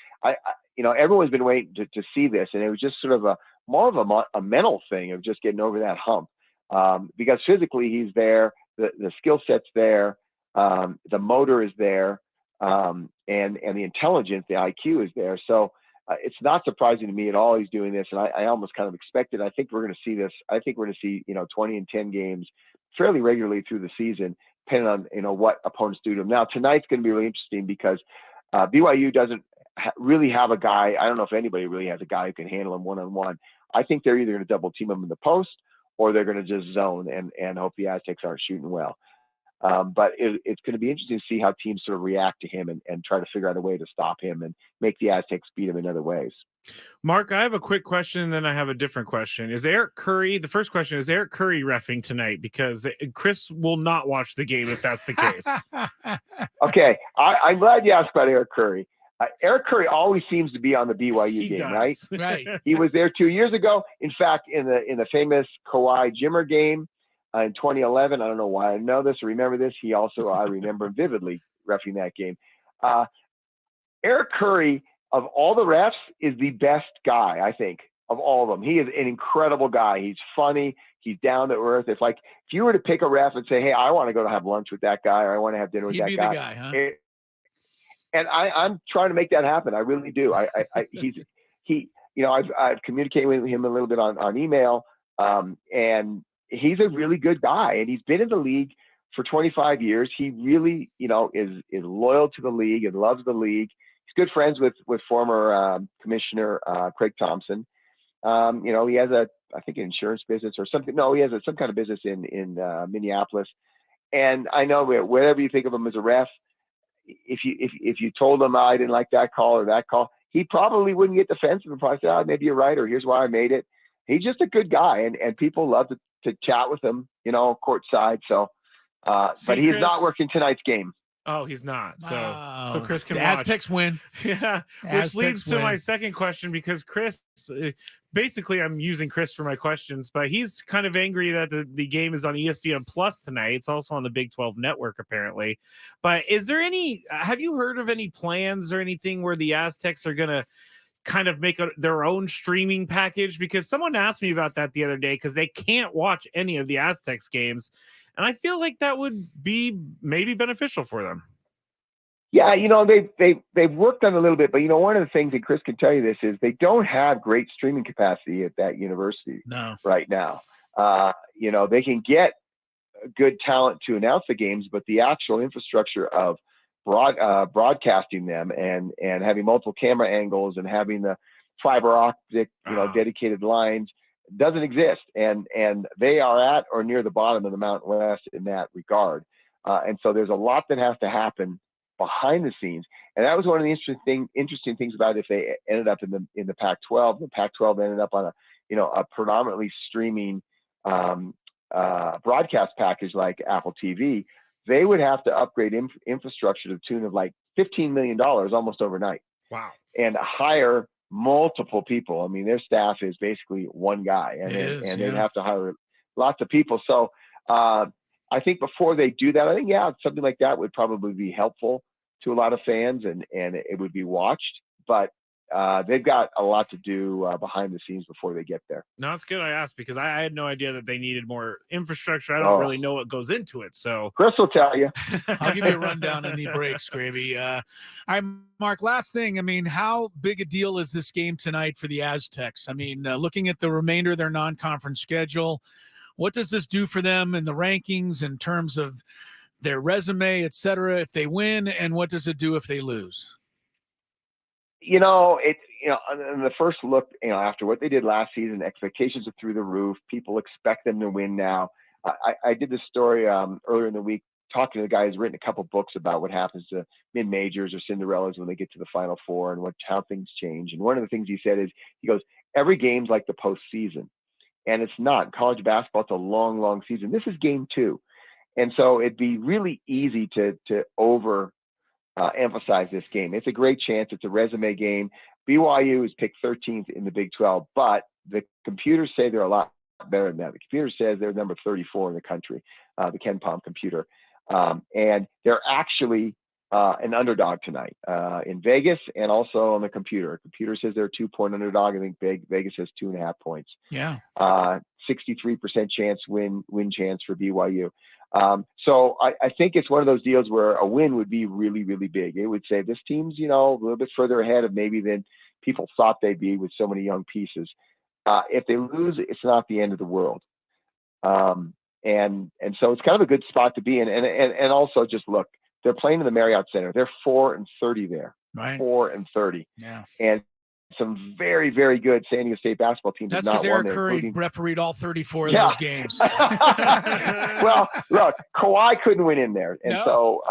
everyone's been waiting to see this, and it was just sort of more of a mental thing of just getting over that hump, because physically he's there, the skill set's there, the motor is there, and the intelligence, the IQ is there. So it's not surprising to me at all he's doing this, and I almost kind of expected. I think we're going to see this. I think we're going to see 20 and 10 games fairly regularly through the season, depending on what opponents do to him. Now tonight's going to be really interesting because BYU doesn't really have a guy. I don't know if anybody really has a guy who can handle him one-on-one. I think they're either going to double team him in the post, or they're going to just zone and hope the Aztecs aren't shooting well. But it's going to be interesting to see how teams sort of react to him and try to figure out a way to stop him and make the Aztecs beat him in other ways. Mark, I have a quick question, and then I have a different question. The first question is Eric Curry reffing tonight? Because Chris will not watch the game if that's the case. Okay, I'm glad you asked about Eric Curry. Eric Curry always seems to be on the BYU game, right? Right. He was there 2 years ago. In fact, in the famous Kawhi Jimmer game in 2011, I don't know why I know this or remember this. He also, I remember vividly reffing that game. Eric Curry, of all the refs, is the best guy, I think, of all of them. He is an incredible guy. He's funny. He's down to earth. If you were to pick a ref and say, hey, I want to go to have lunch with that guy, or I want to have dinner with He'd that be guy. the guy, huh? And I'm trying to make that happen. I really do. I've communicated with him a little bit on email, and he's a really good guy, and he's been in the league for 25 years. He really, is loyal to the league and loves the league. He's good friends with former Commissioner Craig Thompson. He has I think an insurance business or something. No, he has some kind of business in Minneapolis. And I know whatever you think of him as a ref, if you told him I didn't like that call or that call, he probably wouldn't get defensive and probably say, oh, maybe you're right, or here's why I made it. He's just a good guy, and people love to chat with him, courtside. So, but he's not working tonight's game. Oh, he's not. So Chris can the watch. Aztecs win. Yeah, which leads to my second question, because Chris, basically I'm using Chris for my questions, but he's kind of angry that the game is on ESPN Plus tonight. It's also on the Big 12 network, apparently. But have you heard of any plans or anything where the Aztecs are going to kind of make their own streaming package? Because someone asked me about that the other day, because they can't watch any of the Aztecs games. And I feel like that would be maybe beneficial for them. Yeah, they've worked on it a little bit, but one of the things, and Chris can tell you this, is they don't have great streaming capacity at that university right now. They can get good talent to announce the games, but the actual infrastructure of broadcasting them and having multiple camera angles and having the fiber optic, dedicated lines doesn't exist. And they are at or near the bottom of the Mountain West in that regard. And so there's a lot that has to happen behind the scenes. And that was one of the interesting things about it. If they ended up in the Pac-12, the Pac-12 ended up on a predominantly streaming broadcast package like Apple TV, they would have to upgrade infrastructure to the tune of like $15 million almost overnight. Wow. And hire multiple people. I mean, their staff is basically one guy, and they'd have to hire lots of people. So I think before they do that, I think, something like that would probably be helpful to a lot of fans, and it would be watched. But they've got a lot to do behind the scenes before they get there. No, it's good I asked, because I had no idea that they needed more infrastructure. I don't really know what goes into it. So Chris will tell you. I'll give you a rundown in the break, Skraby. All right, Mark, last thing. I mean, how big a deal is this game tonight for the Aztecs? I mean, looking at the remainder of their non-conference schedule, what does this do for them in the rankings in terms of their resume, et cetera, if they win, and what does it do if they lose? In the first look, after what they did last season, expectations are through the roof. People expect them to win now. I did this story earlier in the week, talking to the guy who's written a couple books about what happens to mid-majors or Cinderellas when they get to the Final Four and how things change. And one of the things he said is, he goes, every game's like the postseason. And it's not. College basketball, it's a long, long season. This is game 2. And so it'd be really easy to emphasize this game. It's a great chance. It's a resume game. BYU is picked 13th in the Big 12, but the computers say they're a lot better than that. The computer says they're number 34 in the country, the Ken Palm computer. And they're actually an underdog tonight in Vegas and also on the computer. Computer says they're a 2-point underdog. I think Vegas has 2.5 points. Yeah. 63% chance win chance for BYU. So I think it's one of those deals where a win would be really, really big. It would say this team's, a little bit further ahead of maybe than people thought they'd be with so many young pieces. If they lose, it's not the end of the world. And so it's kind of a good spot to be in. And also just look, they're playing in the Marriott Center. They're 4-30 there. Right. 4-30. Yeah. And some very, very good San Diego State basketball teams. That's because Eric Curry refereed all 34 of those games. Well, look, Kawhi couldn't win in there. And so,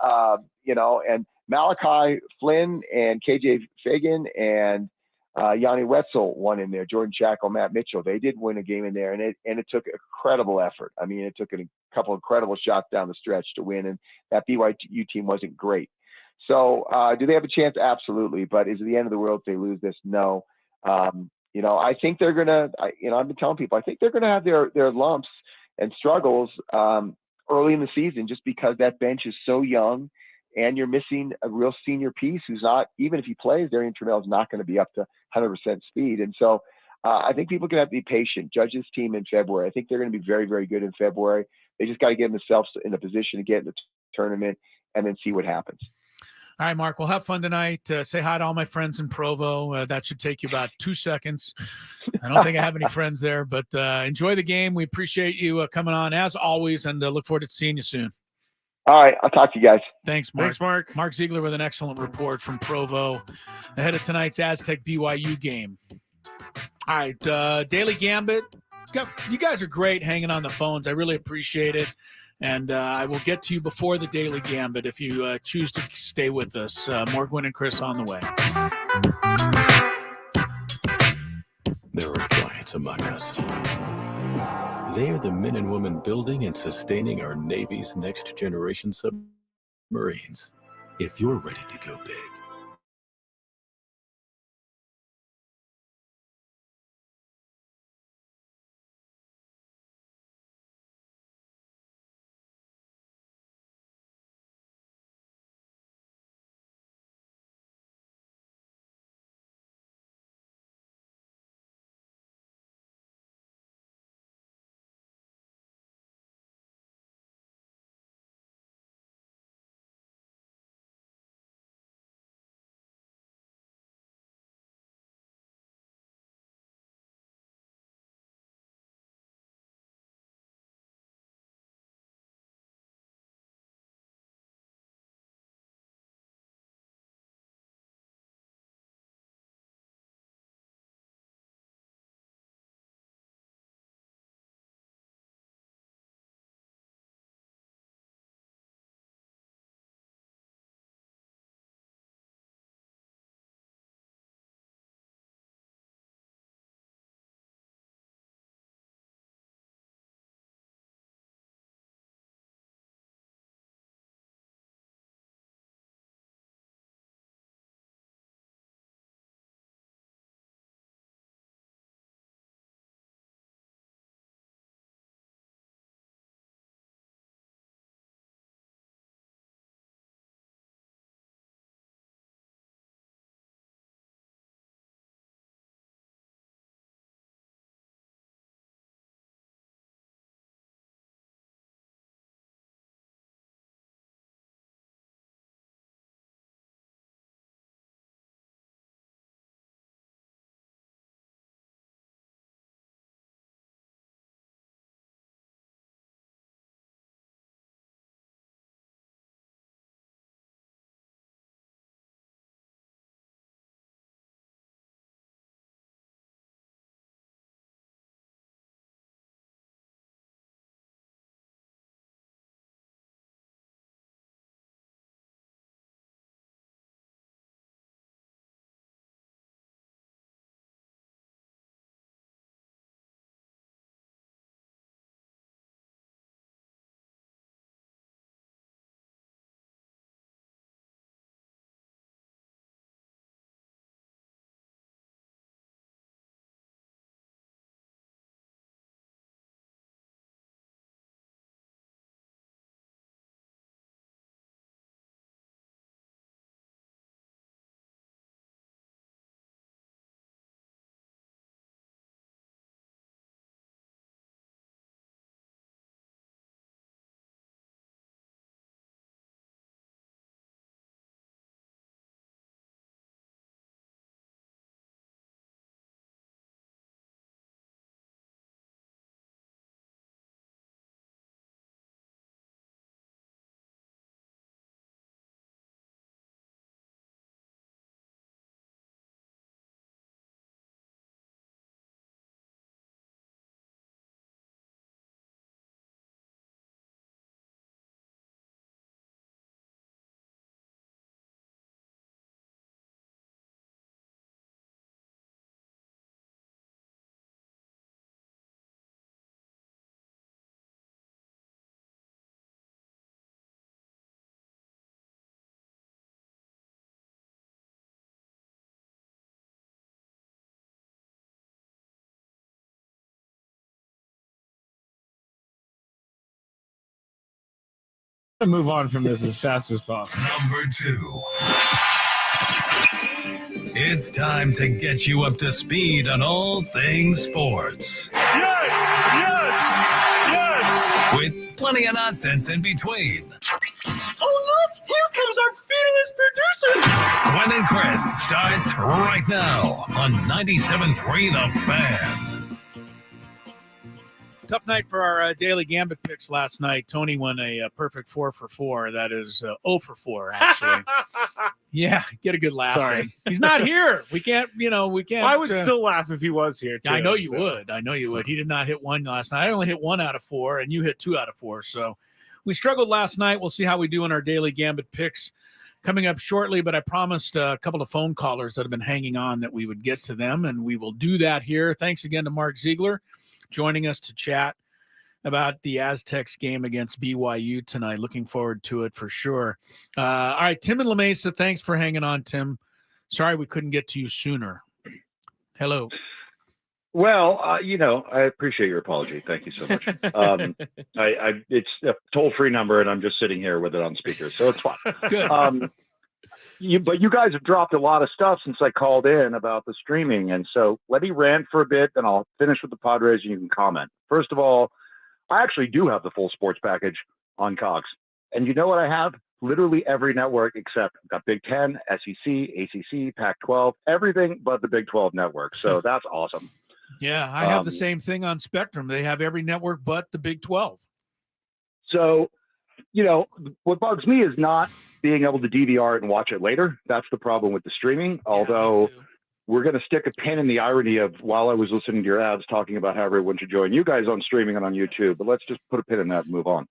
and Malachi Flynn and KJ Fagan and Yanni Wetzel won in there. Jordan Shackle, Matt Mitchell, they did win a game in there. And it took incredible effort. I mean, it took a couple of incredible shots down the stretch to win. And that BYU team wasn't great. So do they have a chance? Absolutely. But is it the end of the world if they lose this? No. I think they're going to, I've been telling people, I think they're going to have their lumps and struggles early in the season, just because that bench is so young and you're missing a real senior piece who's not, even if he plays, Darian Trammell is not going to be up to 100% speed. And so I think people are going to have to be patient, judge this team in February. I think they're going to be very, very good in February. They just got to get themselves in a position to get in the tournament and then see what happens. All right, Mark, we'll have fun tonight. Say hi to all my friends in Provo. That should take you about 2 seconds. I don't think I have any friends there, but enjoy the game. We appreciate you coming on as always, and look forward to seeing you soon. All right, I'll talk to you guys. Thanks, Mark. Thanks, Mark. Mark Ziegler with an excellent report from Provo ahead of tonight's Aztec BYU game. All right, Daily Gambit. You guys are great hanging on the phones. I really appreciate it. And I will get to you before the Daily Gambit if you choose to stay with us. More Gwynn and Chris on the way. There are giants among us. They are the men and women building and sustaining our Navy's next generation submarines. If you're ready to go big, move on from this as fast as possible. Number 2. It's time to get you up to speed on all things sports. Yes! With plenty of nonsense in between. Oh, look! Here comes our fearless producer! Gwynn and Chris starts right now on 97.3 The Fan. Tough night for our daily Gambit picks last night. Tony won a perfect 4 for 4. That is 0 for 4, actually. Yeah, get a good laugh. Sorry. He's not here. We can't. I would still laugh if he was here, too. I know you would. He did not hit 1 last night. I only hit 1 out of 4, and you hit 2 out of 4. So we struggled last night. We'll see how we do in our daily Gambit picks coming up shortly, but I promised a couple of phone callers that have been hanging on that we would get to them, and we will do that here. Thanks again to Mark Ziggler joining us to chat about the Aztecs game against BYU tonight. Looking forward to it for sure. All right, Tim in La Mesa, thanks for hanging on, Tim. Sorry we couldn't get to you sooner. Hello. Well, I appreciate your apology. Thank you so much. It's a toll-free number, and I'm just sitting here with it on speaker, so it's fine. Good. But you guys have dropped a lot of stuff since I called in about the streaming, and so let me rant for a bit, then I'll finish with the Padres, and you can comment. First of all, I actually do have the full sports package on Cox, and you know what I have? Literally every network except I've got Big Ten, SEC, ACC, Pac-12, everything but the Big 12 network. So that's awesome. Yeah, I have the same thing on Spectrum. They have every network but the Big 12. So, what bugs me is not being able to DVR it and watch it later. That's the problem with the streaming. Although we're going to stick a pin in the irony of while I was listening to your ads talking about how everyone should join you guys on streaming and on YouTube, but let's just put a pin in that and move on.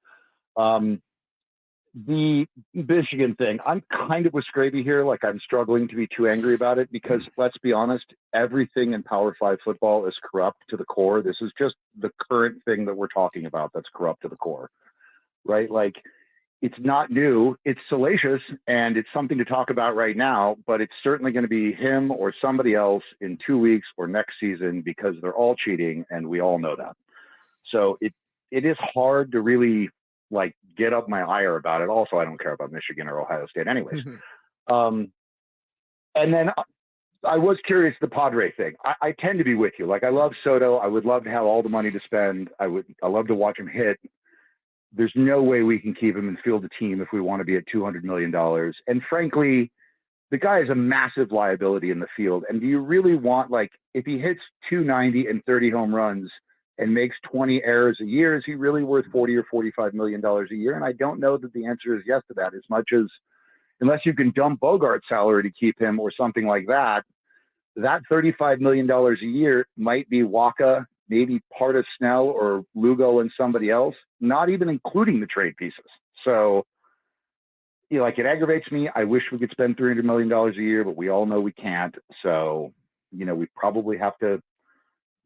The Michigan thing, I'm kind of with Skraby here. Like, I'm struggling to be too angry about it because let's be honest, everything in Power 5 football is corrupt to the core. This is just the current thing that we're talking about that's corrupt to the core, right? Like, it's not new. It's salacious, and it's something to talk about right now, but it's certainly going to be him or somebody else in 2 weeks or next season because they're all cheating, and we all know that. So it is hard to really get up my ire about it. Also, I don't care about Michigan or Ohio State anyways. And then I was curious, the Padre thing. I tend to be with you. Like, I love Soto. I would love to have all the money to spend. I love to watch him hit. There's no way we can keep him and field a team if we want to be at $200 million. And frankly, the guy is a massive liability in the field. And do you really want, if he hits 290 and 30 home runs and makes 20 errors a year, is he really worth $40 or $45 million a year? And I don't know that the answer is yes to that, as much as unless you can dump Bogart's salary to keep him or something like that, that $35 million a year might be Waka, maybe part of Snell or Lugo and somebody else, not even including the trade pieces. So, it aggravates me. I wish we could spend $300 million a year, but we all know we can't. So, we probably have to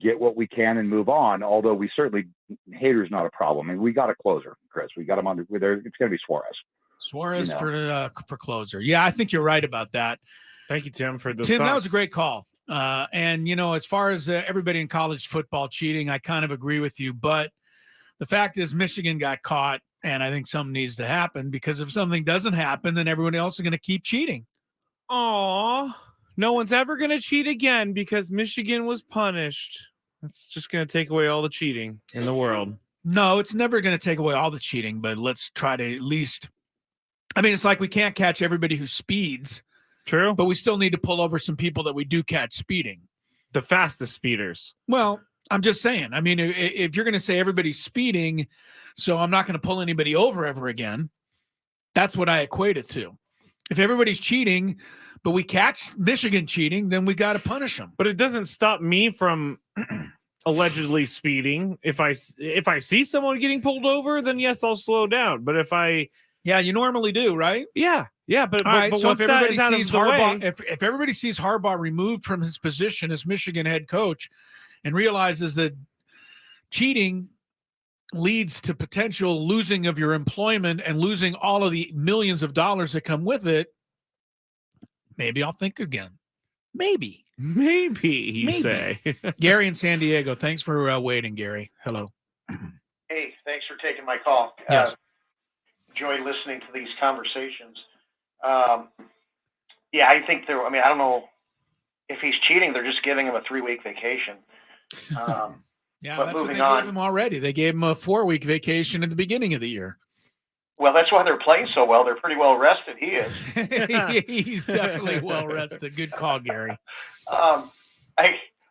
get what we can and move on. Although we certainly, Hader's not a problem. I mean, we got a closer, Chris. We got him under there. It's going to be Suarez. Suarez for closer. Yeah, I think you're right about that. Thank you, Tim, for the Tim, thoughts. that was a great call. And, as far as everybody in college football cheating, I kind of agree with you. But the fact is Michigan got caught, and I think something needs to happen because if something doesn't happen, then everyone else is going to keep cheating. Aw, no one's ever going to cheat again because Michigan was punished. That's just going to take away all the cheating in the world. No, it's never going to take away all the cheating, but let's try to at least – I mean, it's like we can't catch everybody who speeds. True. But we still need to pull over some people that we do catch speeding. The fastest speeders. Well, I'm just saying. I mean, if you're going to say everybody's speeding, so I'm not going to pull anybody over ever again, that's what I equate it to. If everybody's cheating, but we catch Michigan cheating, then we got to punish them. But it doesn't stop me from allegedly speeding. If I see someone getting pulled over, then yes, I'll slow down. But if yeah, you normally do, right? Yeah, but So if everybody sees Harbaugh, way, if everybody sees Harbaugh removed from his position as Michigan head coach, and realizes that cheating leads to potential losing of your employment and losing all of the millions of dollars that come with it, maybe I'll think again. Maybe you say. Gary in San Diego, thanks for waiting, Gary. Hello. Hey, thanks for taking my call. Yes. enjoy listening to these conversations. Yeah, I think I don't know if he's cheating. They're just giving him a 3-week vacation. Yeah, but that's what moving they on. gave him already. They gave him a 4-week vacation at the beginning of the year. Well, that's why they're playing so well. They're pretty well rested. He is. He's definitely well rested. Good call, Gary.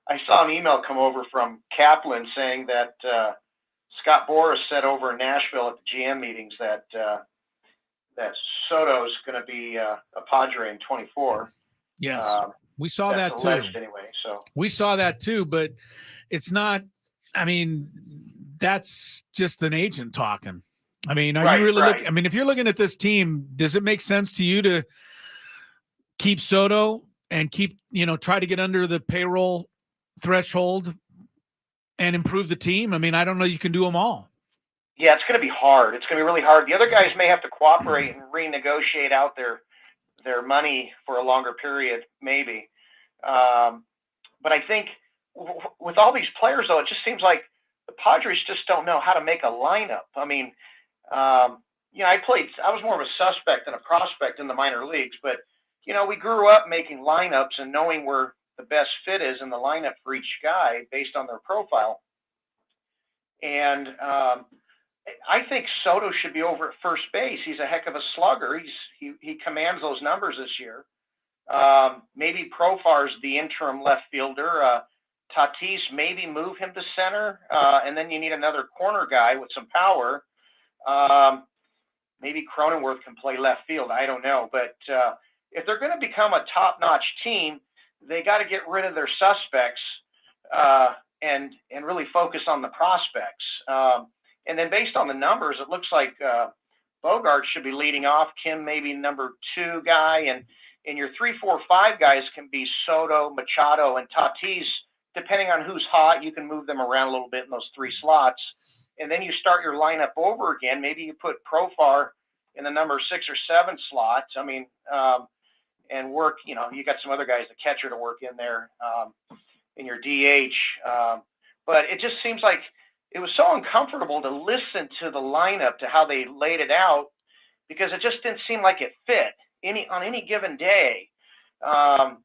I saw an email come over from Kaplan saying that Scott Boras said over in Nashville at the GM meetings that Soto's going to be a Padre in 24. Yes, we saw that too. Anyway, so we saw that too, but it's not. I mean, that's just an agent talking. I mean, are you really looking? I mean, if you're looking at this team, does it make sense to you to keep Soto and keep, try to get under the payroll threshold and improve the team? I mean, I don't know. You can do them all. Yeah, it's going to be hard. It's going to be really hard. The other guys may have to cooperate and renegotiate out their money for a longer period, maybe. But I think with all these players, though, it just seems like the Padres just don't know how to make a lineup. I mean, I was more of a suspect than a prospect in the minor leagues, but, we grew up making lineups and knowing where the best fit is in the lineup for each guy based on their profile. And I think Soto should be over at first base. He's a heck of a slugger. He commands those numbers this year. Maybe Profar's the interim left fielder. Tatis, maybe move him to center, and then you need another corner guy with some power. Maybe Cronenworth can play left field. I don't know. But if they're going to become a top-notch team, they got to get rid of their suspects and really focus on the prospects. And then based on the numbers, it looks like Bogart should be leading off. Kim maybe number 2 guy. And your 3, 4, 5 guys can be Soto, Machado, and Tatis. Depending on who's hot, you can move them around a little bit in those 3 slots. And then you start your lineup over again. Maybe you put Profar in the number 6 or 7 slot. I mean, and work, you got some other guys, the catcher, to work in there in your DH. But it just seems like it was so uncomfortable to listen to the lineup, to how they laid it out, because it just didn't seem like it fit on any given day. Because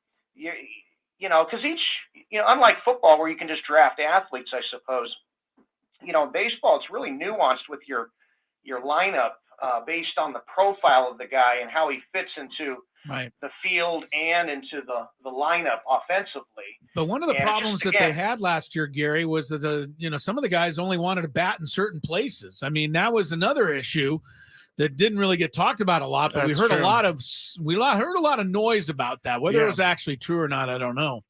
unlike football where you can just draft athletes, I suppose, in baseball, it's really nuanced with your lineup based on the profile of the guy and how he fits into the field and into the lineup offensively. But one of the problems that they had last year, Gary, was that some of the guys only wanted to bat in certain places. I mean, that was another issue that didn't really get talked about a lot, but we heard a lot of noise about that. Whether it was actually true or not, I don't know.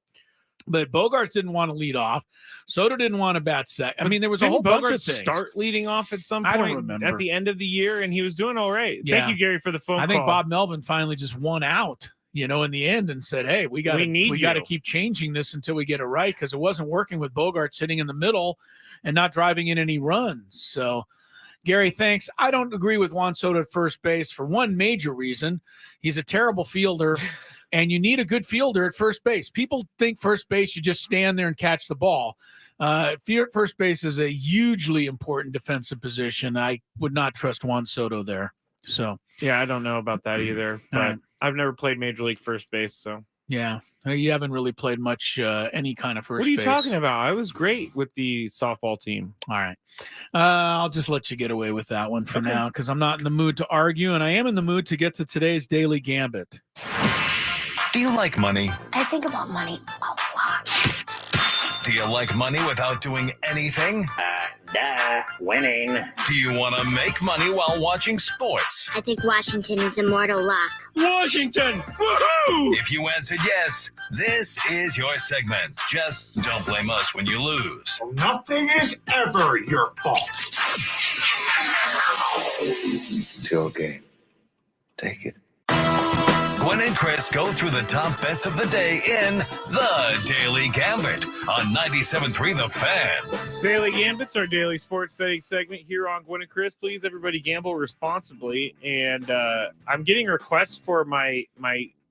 But Bogarts didn't want to lead off. Soto didn't want to bat second. I mean, there was a whole bunch of things. Start leading off at some point. I don't remember. At the end of the year, and he was doing all right. Yeah. Thank you, Gary, for the phone call. I think Bob Melvin finally just won out, in the end, and said, "Hey, we got to keep changing this until we get it right," because it wasn't working with Bogarts sitting in the middle and not driving in any runs. So, Gary, thanks. I don't agree with Juan Soto at first base for one major reason. He's a terrible fielder. And you need a good fielder at first base. People think first base, you just stand there and catch the ball. First base is a hugely important defensive position. I would not trust Juan Soto there. So yeah, I don't know about that either. But I've never played Major League first base, so yeah, you haven't really played much any kind of first base. What are you talking about? I was great with the softball team. All right, I'll just let you get away with that one for now because I'm not in the mood to argue, and I am in the mood to get to today's Daily Gambit. Do you like money? I think about money a lot. Do you like money without doing anything? Winning. Do you want to make money while watching sports? I think Washington is immortal luck. Washington! Woohoo! If you answered yes, this is your segment. Just don't blame us when you lose. Nothing is ever your fault. It's your game. Take it. Gwynn and Chris go through the top bets of the day in the Daily Gambit on 97.3 The Fan. Daily Gambit's our daily sports betting segment here on Gwynn and Chris. Please, everybody, gamble responsibly. And I'm getting requests for my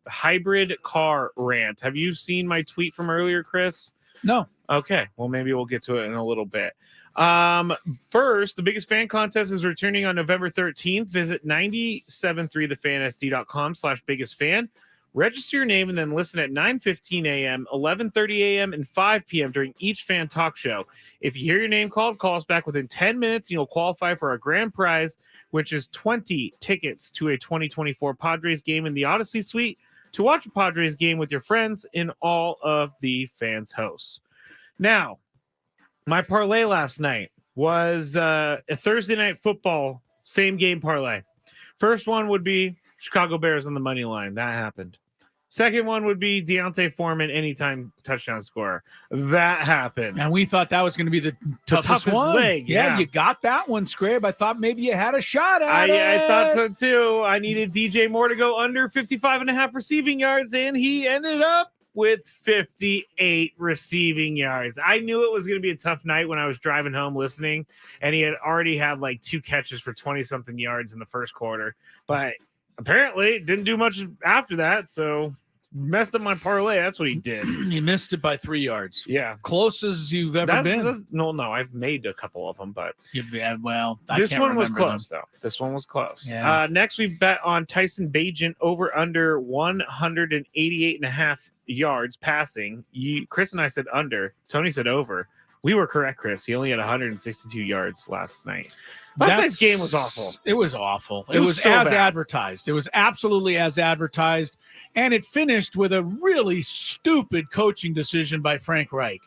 hybrid car rant. Have you seen my tweet from earlier, Chris? No. Okay. Well, maybe we'll get to it in a little bit. First, the biggest fan contest is returning on November 13th. Visit 973thefansd.com/biggest fan. Register your name and then listen at 9:15 a.m., 11:30 a.m., and 5 p.m. during each fan talk show. If you hear your name called, call us back within 10 minutes and you'll qualify for our grand prize, which is 20 tickets to a 2024 Padres game in the Odyssey Suite to watch a Padres game with your friends in all of the fans' hosts. Now, my parlay last night was a Thursday night football same game parlay. First one would be Chicago Bears on the money line. That happened. Second one would be Deontay Foreman anytime touchdown scorer. That happened. And we thought that was going to be the toughest one. Leg. Yeah, you got that one, Skraby. I thought maybe you had a shot at it. I thought so too. I needed DJ Moore to go under 55.5 receiving yards, and he ended up with 58 receiving yards. I knew it was going to be a tough night when I was driving home listening, and he had already had like 2 catches for 20-something yards in the first quarter. But apparently didn't do much after that, so messed up my parlay. That's what he did. You missed it by 3 yards. Yeah. Close as you've ever been. No, I've made a couple of them, but this one was close, though. This one was close. Yeah. Next, we bet on Tyson Bagent over under 188.5 yards passing. Chris and I said under. Tony said over. We were correct, Chris. He only had 162 yards last night. Last night's game was awful. It was awful. It was so as bad. advertised. It was absolutely as advertised. And it finished with a really stupid coaching decision by Frank Reich.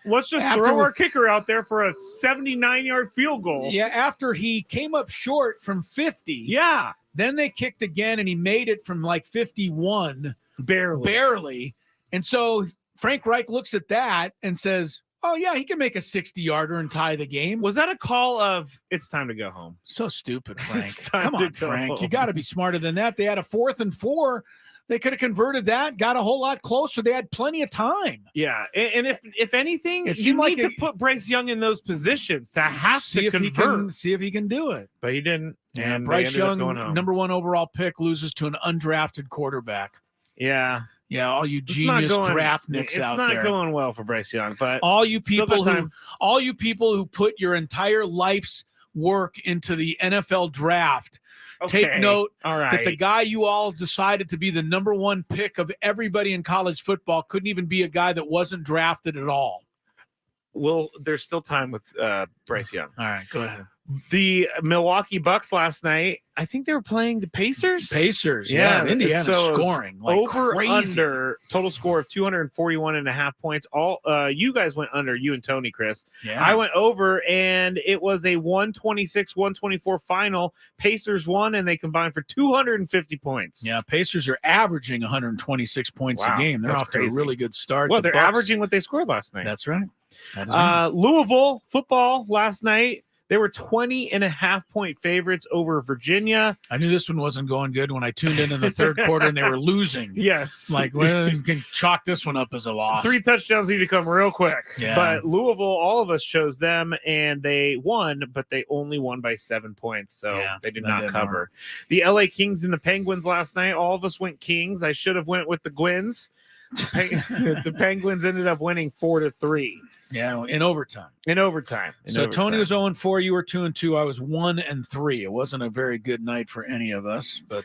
Let's just throw our kicker out there for a 79-yard field goal. Yeah, after he came up short from 50. Yeah. Then they kicked again, and he made it from like 51. Barely. And so Frank Reich looks at that and says, oh, yeah, he can make a 60-yarder and tie the game. Was that a call of it's time to go home? So stupid, Frank. It's time Come on, to go Frank. home. You got to be smarter than that. They had a 4th and 4. They could have converted that, got a whole lot closer. They had plenty of time. Yeah, and if anything, It you seemed need like to put Bryce Young in those positions to have to convert. See if he can do it. But he didn't. And And Bryce they ended up Young, going home. number 1 overall pick, loses to an undrafted quarterback. Yeah. Yeah, all you It's genius not going- draft nicks out there. It's not going well for Bryce Young, but all you still people got who time. all you people who put your entire life's work into the NFL draft, take Okay. note All that the right. guy you all decided to be the number 1 pick of everybody in college football couldn't even be a guy that wasn't drafted at all. Well, there's still time with Bryce Young. All right, go ahead. The Milwaukee Bucks last night, I think they were playing the Pacers. Yeah, Indiana so it was scoring like over crazy. under total score of 241.5 points. All you guys went under, you and Tony, Chris. Yeah. I went over, and it was a 126-124 final. Pacers won, and they combined for 250 points. Yeah, Pacers are averaging 126 points Wow, a game. They're that's off to crazy. a really good start. Well, The they're Bucks- averaging what they scored last night. That's right. That is right. Louisville football last night. They were 20.5-point favorites over Virginia. I knew this one wasn't going good when I tuned in the third quarter and they were losing. Yes. Like, well, you can chalk this one up as a loss. 3 touchdowns need to come real quick. Yeah. But Louisville, all of us chose them, and they won, but they only won by 7 points, so Yeah, they did that not didn't cover. work. The LA Kings and the Penguins last night, all of us went Kings. I should have went with the Gwynns. The Penguins ended up winning 4-3 Yeah, in overtime. in overtime. Tony was 0-4. You were 2-2. I was 1-3. It wasn't a very good night for any of us, but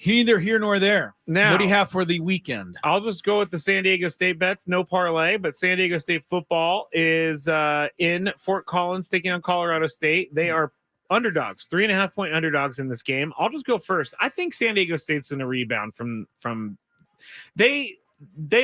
neither here nor there. Now, What do you have for the weekend? I'll just go with the San Diego State bets. No parlay, but San Diego State football is in Fort Collins taking on Colorado State. They are underdogs, 3.5-point underdogs in this game. I'll just go first. I think San Diego State's in a rebound from they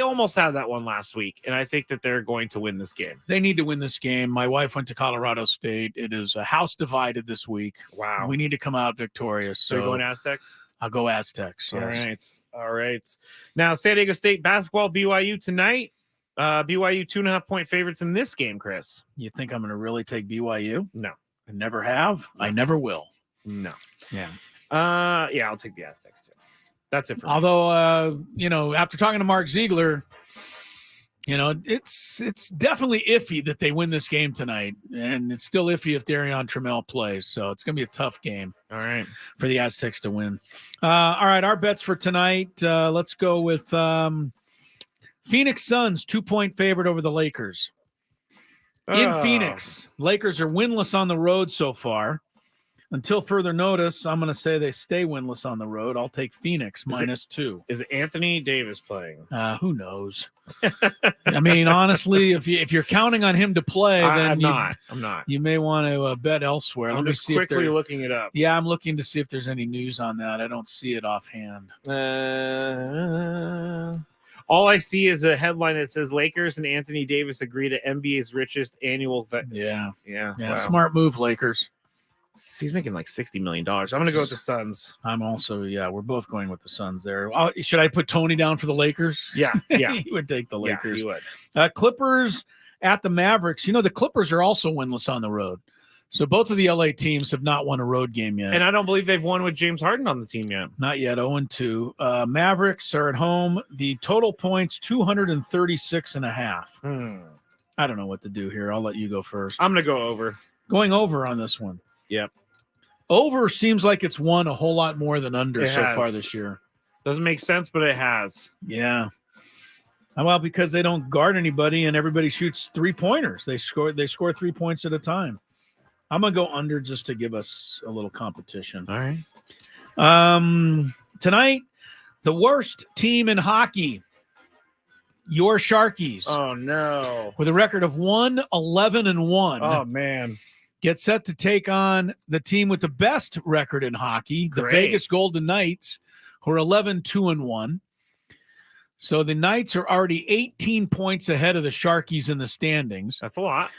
almost had that one last week, and I think that they're going to win this game. They need to win this game. My wife went to Colorado State. It is a house divided this week. Wow. We need to come out victorious. So you're going Aztecs? I'll go Aztecs. Yes. All right. Now, San Diego State basketball, BYU tonight. BYU 2.5-point favorites in this game, Chris. You think I'm going to really take BYU? No. I never have. I never will. No. Yeah. Yeah, I'll take the Aztecs too. That's it for me. Although, after talking to Mark Ziegler, it's definitely iffy that they win this game tonight. And it's still iffy if Darion Trammell plays. So it's going to be a tough game. All right. For the Aztecs to win. All right. Our bets for tonight. Let's go with Phoenix Suns, 2-point favorite over the Lakers. In Phoenix, Lakers are winless on the road so far. Until further notice, I'm going to say they stay winless on the road. I'll take Phoenix -2. Is Anthony Davis playing? Who knows? I mean, honestly, if you're counting on him to play, then I'm not. You may want to bet elsewhere. I'm just quickly looking it up. Yeah, I'm looking to see if there's any news on that. I don't see it offhand. All I see is a headline that says Lakers and Anthony Davis agree to NBA's richest annual. Yeah. Wow. Smart move, Lakers. He's making like $60 million. I'm going to go with the Suns. I'm also, we're both going with the Suns there. Should I put Tony down for the Lakers? Yeah. He would take the Lakers. Yeah, he would. Clippers at the Mavericks. The Clippers are also winless on the road. So both of the LA teams have not won a road game yet. And I don't believe they've won with James Harden on the team yet. Not yet, 0-2. Mavericks are at home. The total points, 236.5. I don't know what to do here. I'll let you go first. I'm going to go over. Going over on this one. Yep. Over seems like it's won a whole lot more than under It so has. far this year. Doesn't make sense, but it has. Yeah. Well, because they don't guard anybody and everybody shoots 3-pointers. They score 3 points at a time. I'm going to go under just to give us a little competition. All right. Tonight, the worst team in hockey, your Sharkies. Oh, no. With a record of 1-11-1. Oh, man. Get set to take on the team with the best record in hockey, the Vegas Golden Knights, who are 11-2-1. So the Knights are already 18 points ahead of the Sharkies in the standings. That's a lot.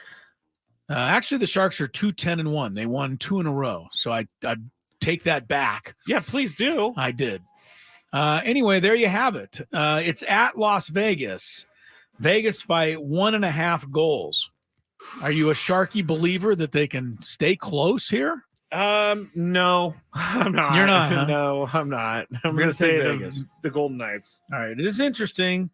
Actually, the Sharks are 2-10-1. They won 2 in a row. So I take that back. Yeah, please do. I did. Anyway, there you have it. It's at Las Vegas. Vegas by 1.5 goals. Are you a Sharky believer that they can stay close here? No, I'm not. You're not, huh? No, I'm not. I'm We're going to say Vegas. the Golden Knights. All right. It is interesting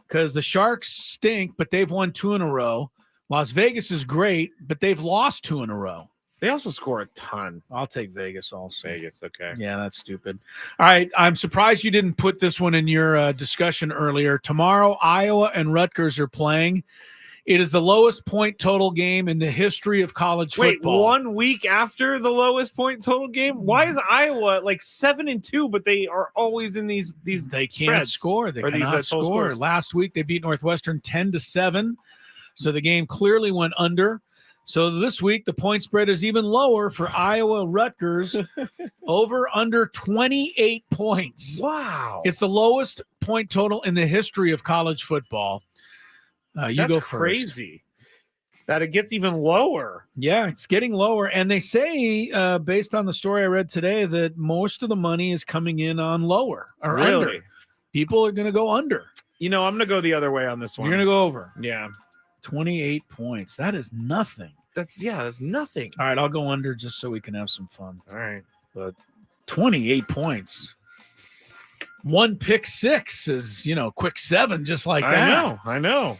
because the Sharks stink, but they've won 2 in a row. Las Vegas is great, but they've lost 2 in a row. They also score a ton. I'll take Vegas also. Vegas, okay. Yeah, that's stupid. All right. I'm surprised you didn't put this one in your discussion earlier. Tomorrow, Iowa and Rutgers are playing. It is the lowest point total game in the history of college football. Wait, 1 week after the lowest point total game? Why is Iowa like 7-2, but they are always in these They can't spreads? score. They Or these, cannot total score. scores? Last week they beat Northwestern 10-7. So the game clearly went under. So this week the point spread is even lower for Iowa Rutgers, over under 28 points. Wow. It's the lowest point total in the history of college football. You That's go first. crazy that it gets even lower. Yeah, it's getting lower. And they say, based on the story I read today, that most of the money is coming in on lower or under. Really? People are going to go under. I'm going to go the other way on this one. You're going to go over. Yeah. 28 points. That is nothing. That's nothing. All right, I'll go under just so we can have some fun. All right. But 28 points. 1 pick 6 is, quick 7 just like that. I know.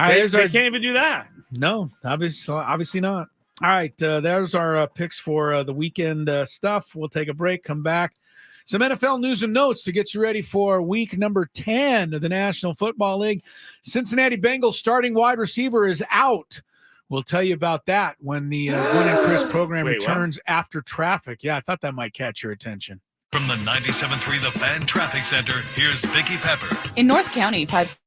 All right, They can't even do that. No, obviously not. All right, there's our picks for the weekend stuff. We'll take a break, come back. Some NFL news and notes to get you ready for week number 10 of the National Football League. Cincinnati Bengals starting wide receiver is out. We'll tell you about that when the Gwynn Chris program returns after traffic. Yeah, I thought that might catch your attention. From the 97.3 The Fan Traffic Center, here's Vicki Pepper. In North County, 5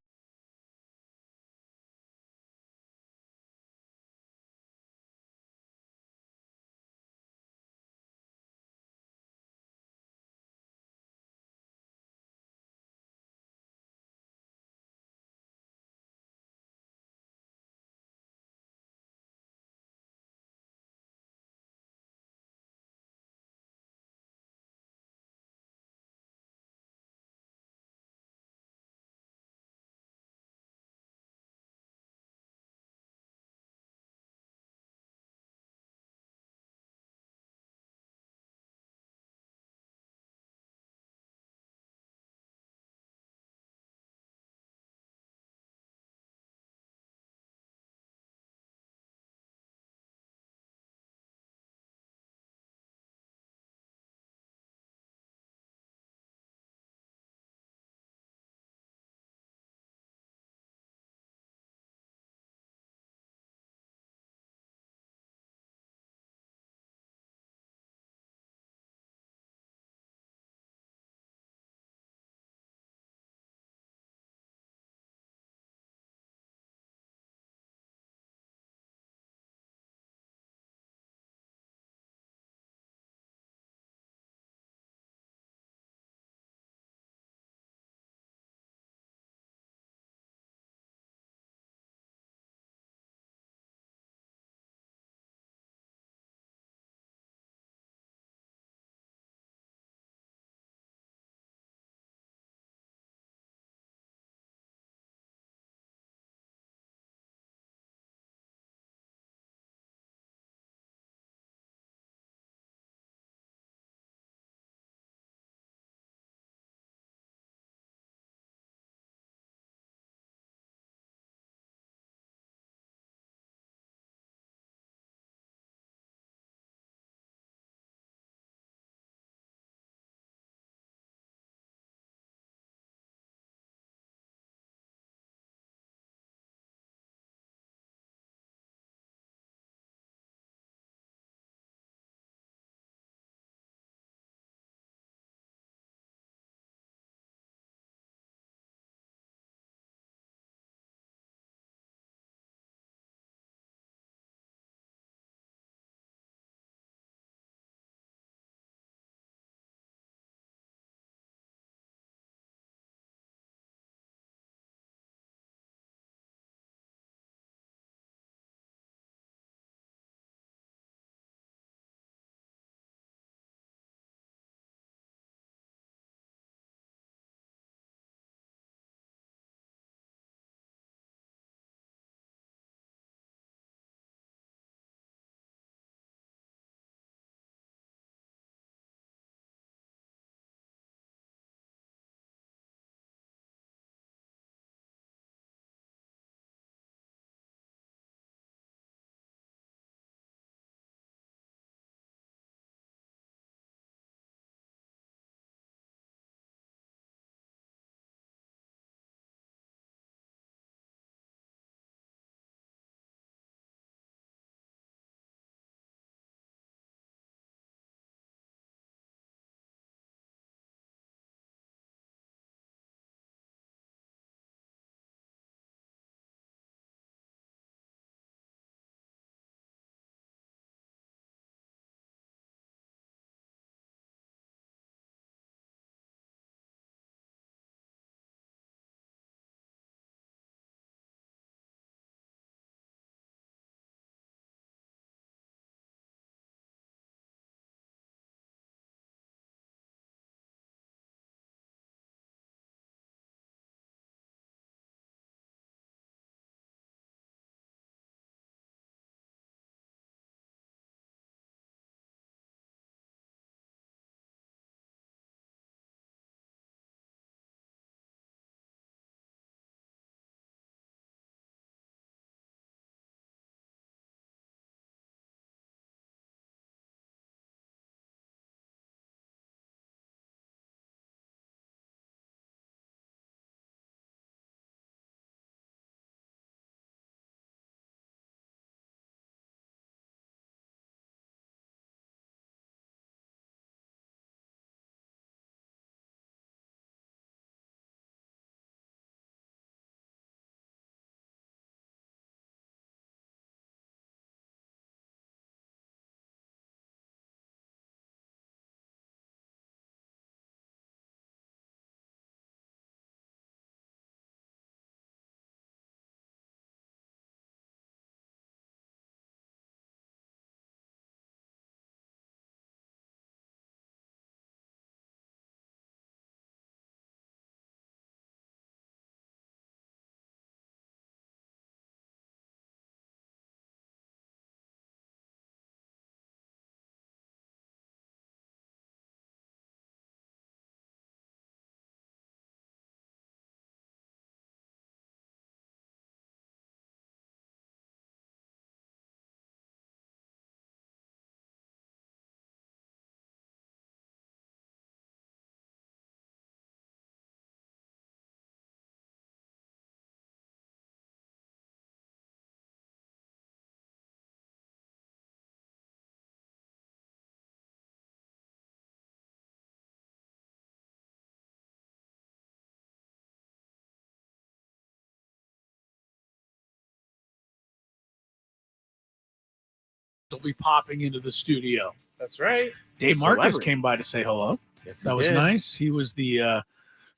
will be popping into the studio. That's right. Dave Marcus Celebrity. came by to say hello. Yes, That was nice. He was the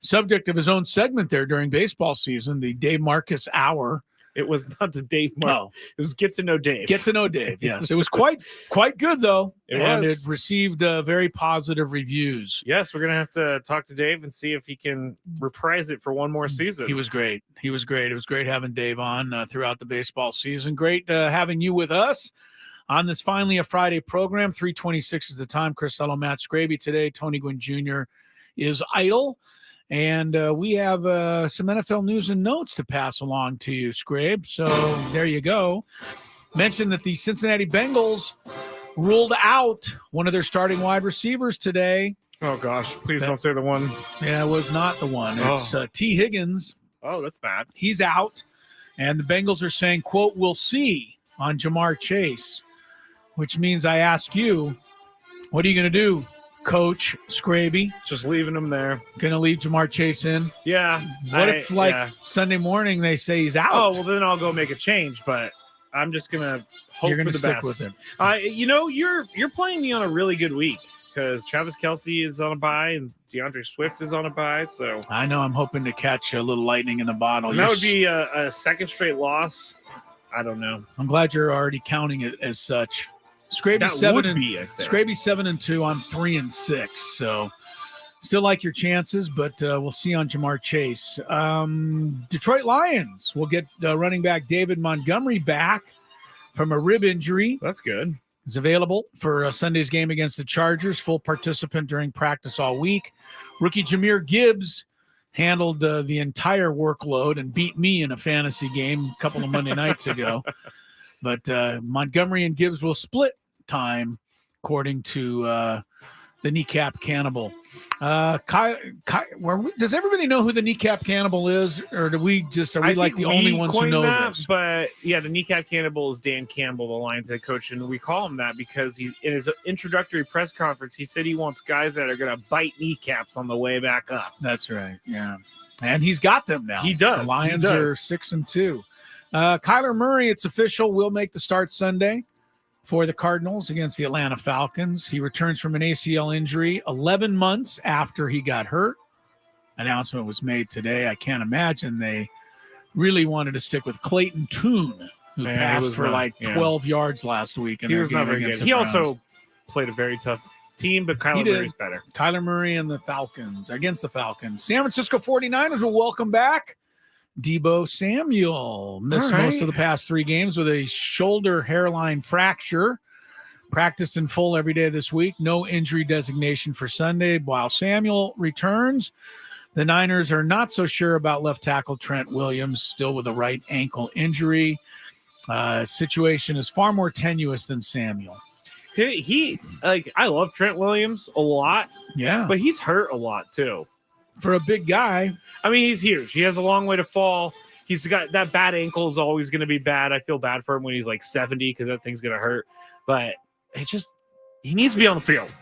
subject of his own segment there during baseball season, the Dave Marcus Hour. It was not the Dave Marcus. No. It was Get to Know Dave. Get to Know Dave, yes. It was quite good, though. It and was. it received very positive reviews. Yes, we're going to have to talk to Dave and see if he can reprise it for one more season. He was great. It was great having Dave on throughout the baseball season. Great having you with us on this Finally a Friday program. 3:26 is the time. Chris Suttle, Matt Skraby today. Tony Gwynn Jr. is idle. And we have some NFL news and notes to pass along to you, Scrabe. So there you go. Mentioned that the Cincinnati Bengals ruled out one of their starting wide receivers today. Oh, gosh. Please don't say the one. Yeah, it was not the one. It's T. Higgins. Oh, that's bad. He's out. And the Bengals are saying, quote, "we'll see" on Jamar Chase, which means I ask you, what are you going to do, Coach Skraby? Just leaving him there. Gonna leave Jamar Chase in? Yeah. What if Sunday morning they say he's out? Oh, well, then I'll go make a change, but I'm just gonna hope You're gonna for the stick best. with him. You're playing me on a really good week because Travis Kelce is on a bye and DeAndre Swift is on a bye. So I know I'm hoping to catch a little lightning in the bottle. And that would be a second straight loss. I don't know. I'm glad you're already counting it as such. Skraby's That would be, I think. 7-2. I'm 3-6. So still like your chances, but we'll see on Jamar Chase. Detroit Lions will get running back David Montgomery back from a rib injury. That's good. He's available for Sunday's game against the Chargers. Full participant during practice all week. Rookie Jahmyr Gibbs handled the entire workload and beat me in a fantasy game a couple of Monday nights ago. But Montgomery and Gibbs will split time, according to the Kneecap Cannibal. Does everybody know who the Kneecap Cannibal is, or are we like the only ones who know this? But yeah, the Kneecap Cannibal is Dan Campbell, the Lions head coach, and we call him that because he, in his introductory press conference, he said he wants guys that are going to bite kneecaps on the way back up. That's right. Yeah, and he's got them now. He does. The Lions are 6-2. Kyler Murray, it's official, will make the start Sunday for the Cardinals against the Atlanta Falcons. He returns from an ACL injury 11 months after he got hurt. Announcement was made today. I can't imagine they really wanted to stick with Clayton Tune, who passed for 12 yards last week. He was not very good. He also played a very tough team, but Kyler Murray's better. Kyler Murray and the Falcons, against the Falcons. San Francisco 49ers will welcome back Deebo Samuel. Missed most of the past 3 games with a shoulder hairline fracture. Practiced in full every day this week. No injury designation for Sunday. While Samuel returns, the Niners are not so sure about left tackle Trent Williams, still with a right ankle injury. Situation is far more tenuous than Samuel. I love Trent Williams a lot. Yeah. But he's hurt a lot too. For a big guy. I mean, he's huge. He has a long way to fall. He's got that bad ankle is always going to be bad. I feel bad for him when he's like 70 because that thing's going to hurt. But he needs to be on the field.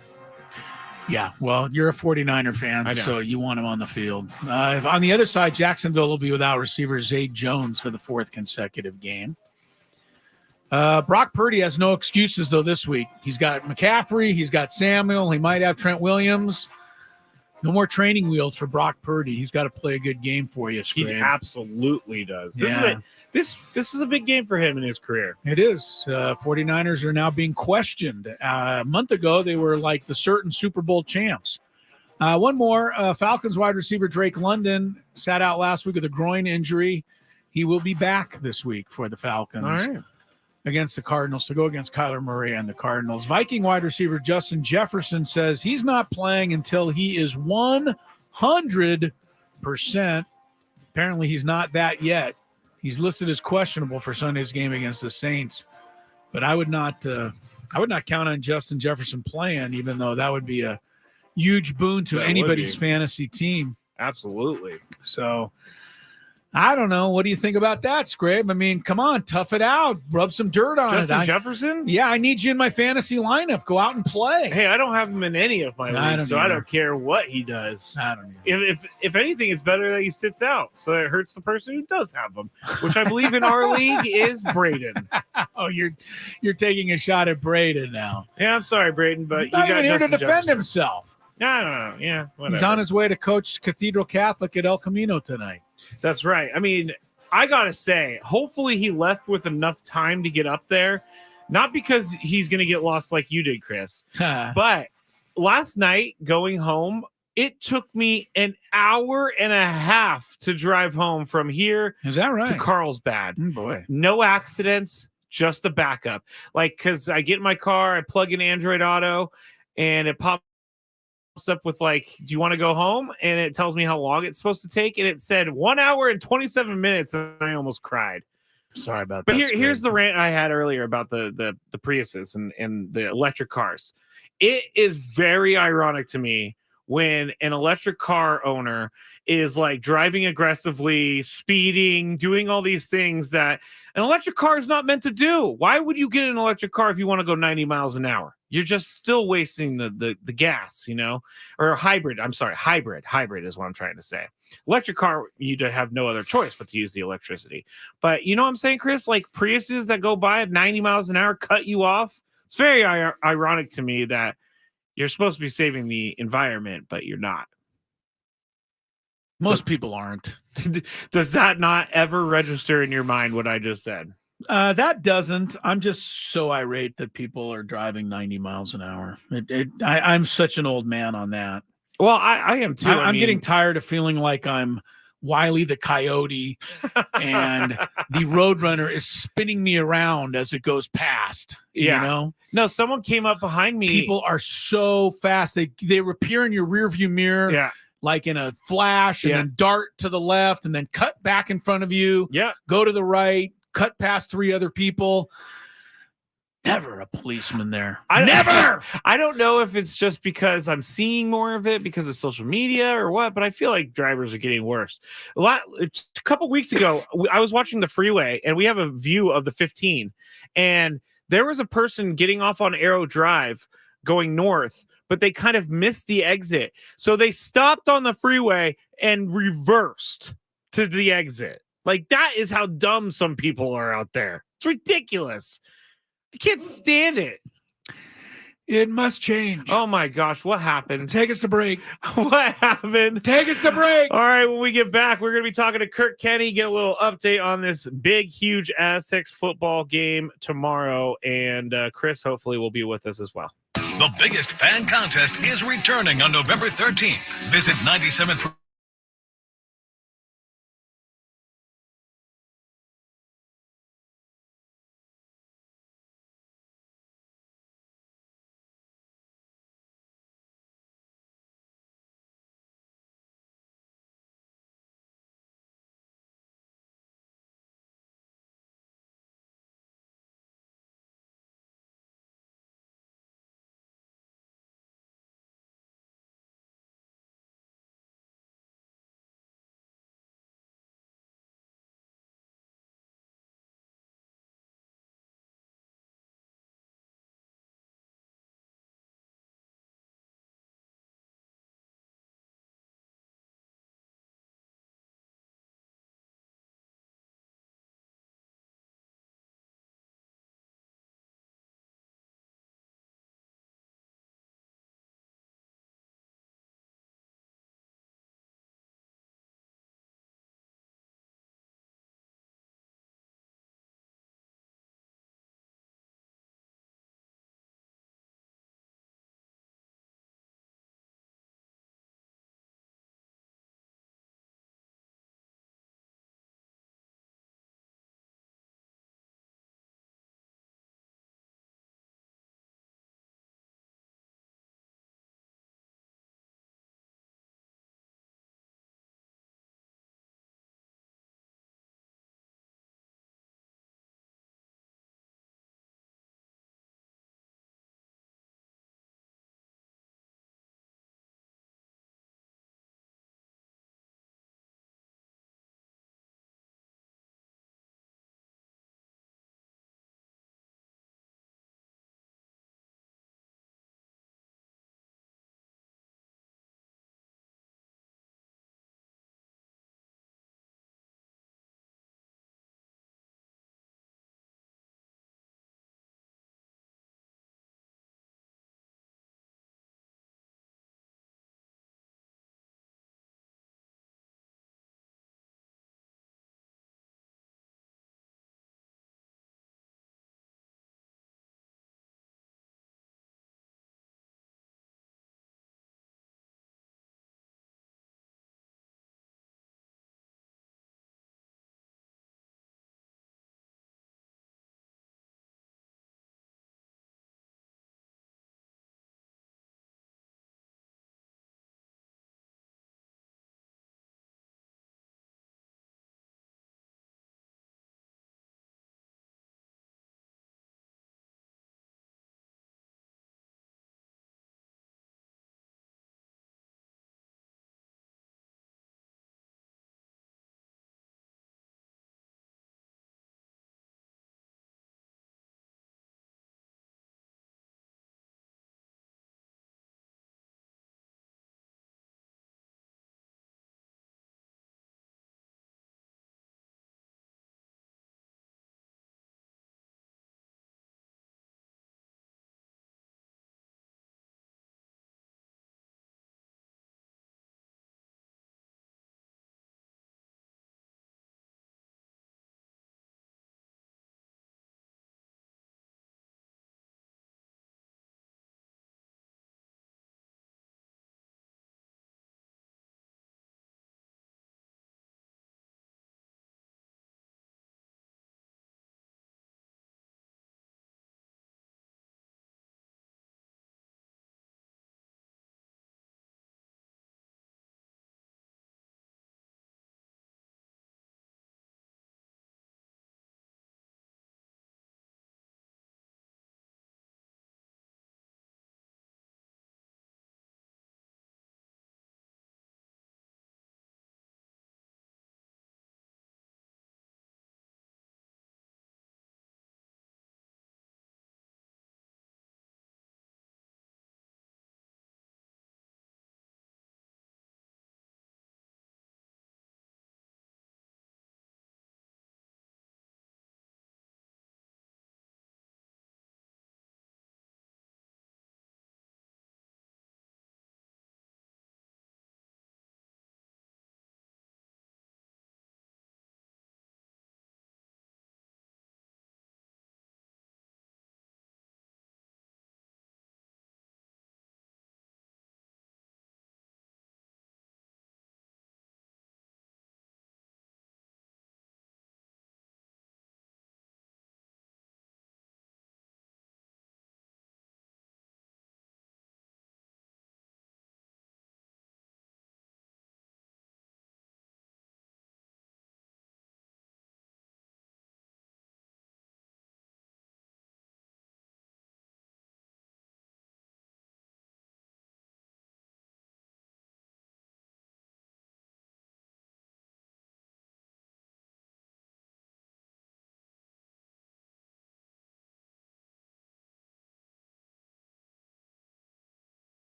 Yeah, well, you're a 49er fan, so you want him on the field. On the other side, Jacksonville will be without receiver Zay Jones for the 4th consecutive game. Brock Purdy has no excuses, though, this week. He's got McCaffrey. He's got Samuel. He might have Trent Williams. No more training wheels for Brock Purdy. He's got to play a good game for you, Scrape. He absolutely does. Yeah. This is a big game for him in his career. It is. 49ers are now being questioned. A month ago, they were like the certain Super Bowl champs. One more. Falcons wide receiver Drake London sat out last week with a groin injury. He will be back this week for the Falcons. All right. Against the Cardinals to go against Kyler Murray and the Cardinals. Viking wide receiver Justin Jefferson says he's not playing until he is 100%. Apparently he's not that yet. He's listed as questionable for Sunday's game against the Saints. But I would not count on Justin Jefferson playing, even though that would be a huge boon to anybody's fantasy team. Absolutely. So I don't know. What do you think about that, Skrabe? I mean, come on, tough it out. Rub some dirt on Justin it. Jefferson? Yeah, I need you in my fantasy lineup. Go out and play. Hey, I don't have him in any of my leagues, so I don't care what he does. I don't either. If anything, it's better that he sits out, so it hurts the person who does have him, which I believe in our league is Braden. Oh, you're taking a shot at Braden now. Yeah, I'm sorry, Braden, but He's not you got even here to Justin defend Jefferson. himself. I don't know. Yeah, whatever. He's on his way to coach Cathedral Catholic at El Camino tonight. That's right. I mean, I gotta say, hopefully he left with enough time to get up there. Not because he's going to get lost like you did, Chris. But last night going home, it took me an hour and a half to drive home from here Is that right? to Carlsbad. Oh, boy. No accidents, just a backup. Like, because I get in my car, I plug in Android Auto, and it pops up with like, do you want to go home? And it tells me how long it's supposed to take. And it said 1 hour and 27 minutes. And I almost cried. Sorry about But that. here's the rant I had earlier about the Priuses and the electric cars. It is very ironic to me when an electric car owner is like driving aggressively, speeding, doing all these things that an electric car is not meant to do. Why would you get an electric car if you want to go 90 miles an hour? You're just still wasting the gas, you know, or hybrid. I'm sorry, hybrid is what I'm trying to say. Electric car, you have no other choice but to use the electricity. But you know what I'm saying, Chris? Like Priuses that go by at 90 miles an hour cut you off. It's very ironic to me that you're supposed to be saving the environment, but you're not. Most people aren't. Does that not ever register in your mind what I just said? That doesn't. I'm just so irate that people are driving 90 miles an hour. I'm such an old man on that. Well, I am too. I'm getting tired of feeling like I'm Wile the Coyote and the Roadrunner is spinning me around as it goes past. Yeah. You know? No, someone came up behind me. People are so fast. They appear in your rearview mirror. Yeah. Like in a flash, and then dart to the left, and then cut back in front of you. Yeah. Go to the right, cut past 3 other people. Never a policeman there. Never. I don't know if it's just because I'm seeing more of it because of social media or what, but I feel like drivers are getting worse. A couple weeks ago, I was watching the freeway, and we have a view of the 15, and there was a person getting off on Arrow Drive going north, but they kind of missed the exit. So they stopped on the freeway and reversed to the exit. Like, that is how dumb some people are out there. It's ridiculous. I can't stand it. It must change. Oh my gosh, what happened? Take us to break. What happened? Take us to break. All right, when we get back, we're going to be talking to Kirk Kenny, get a little update on this big, huge Aztecs football game tomorrow. And Chris, hopefully, will be with us as well. The biggest fan contest is returning on November 13th. Visit 97.3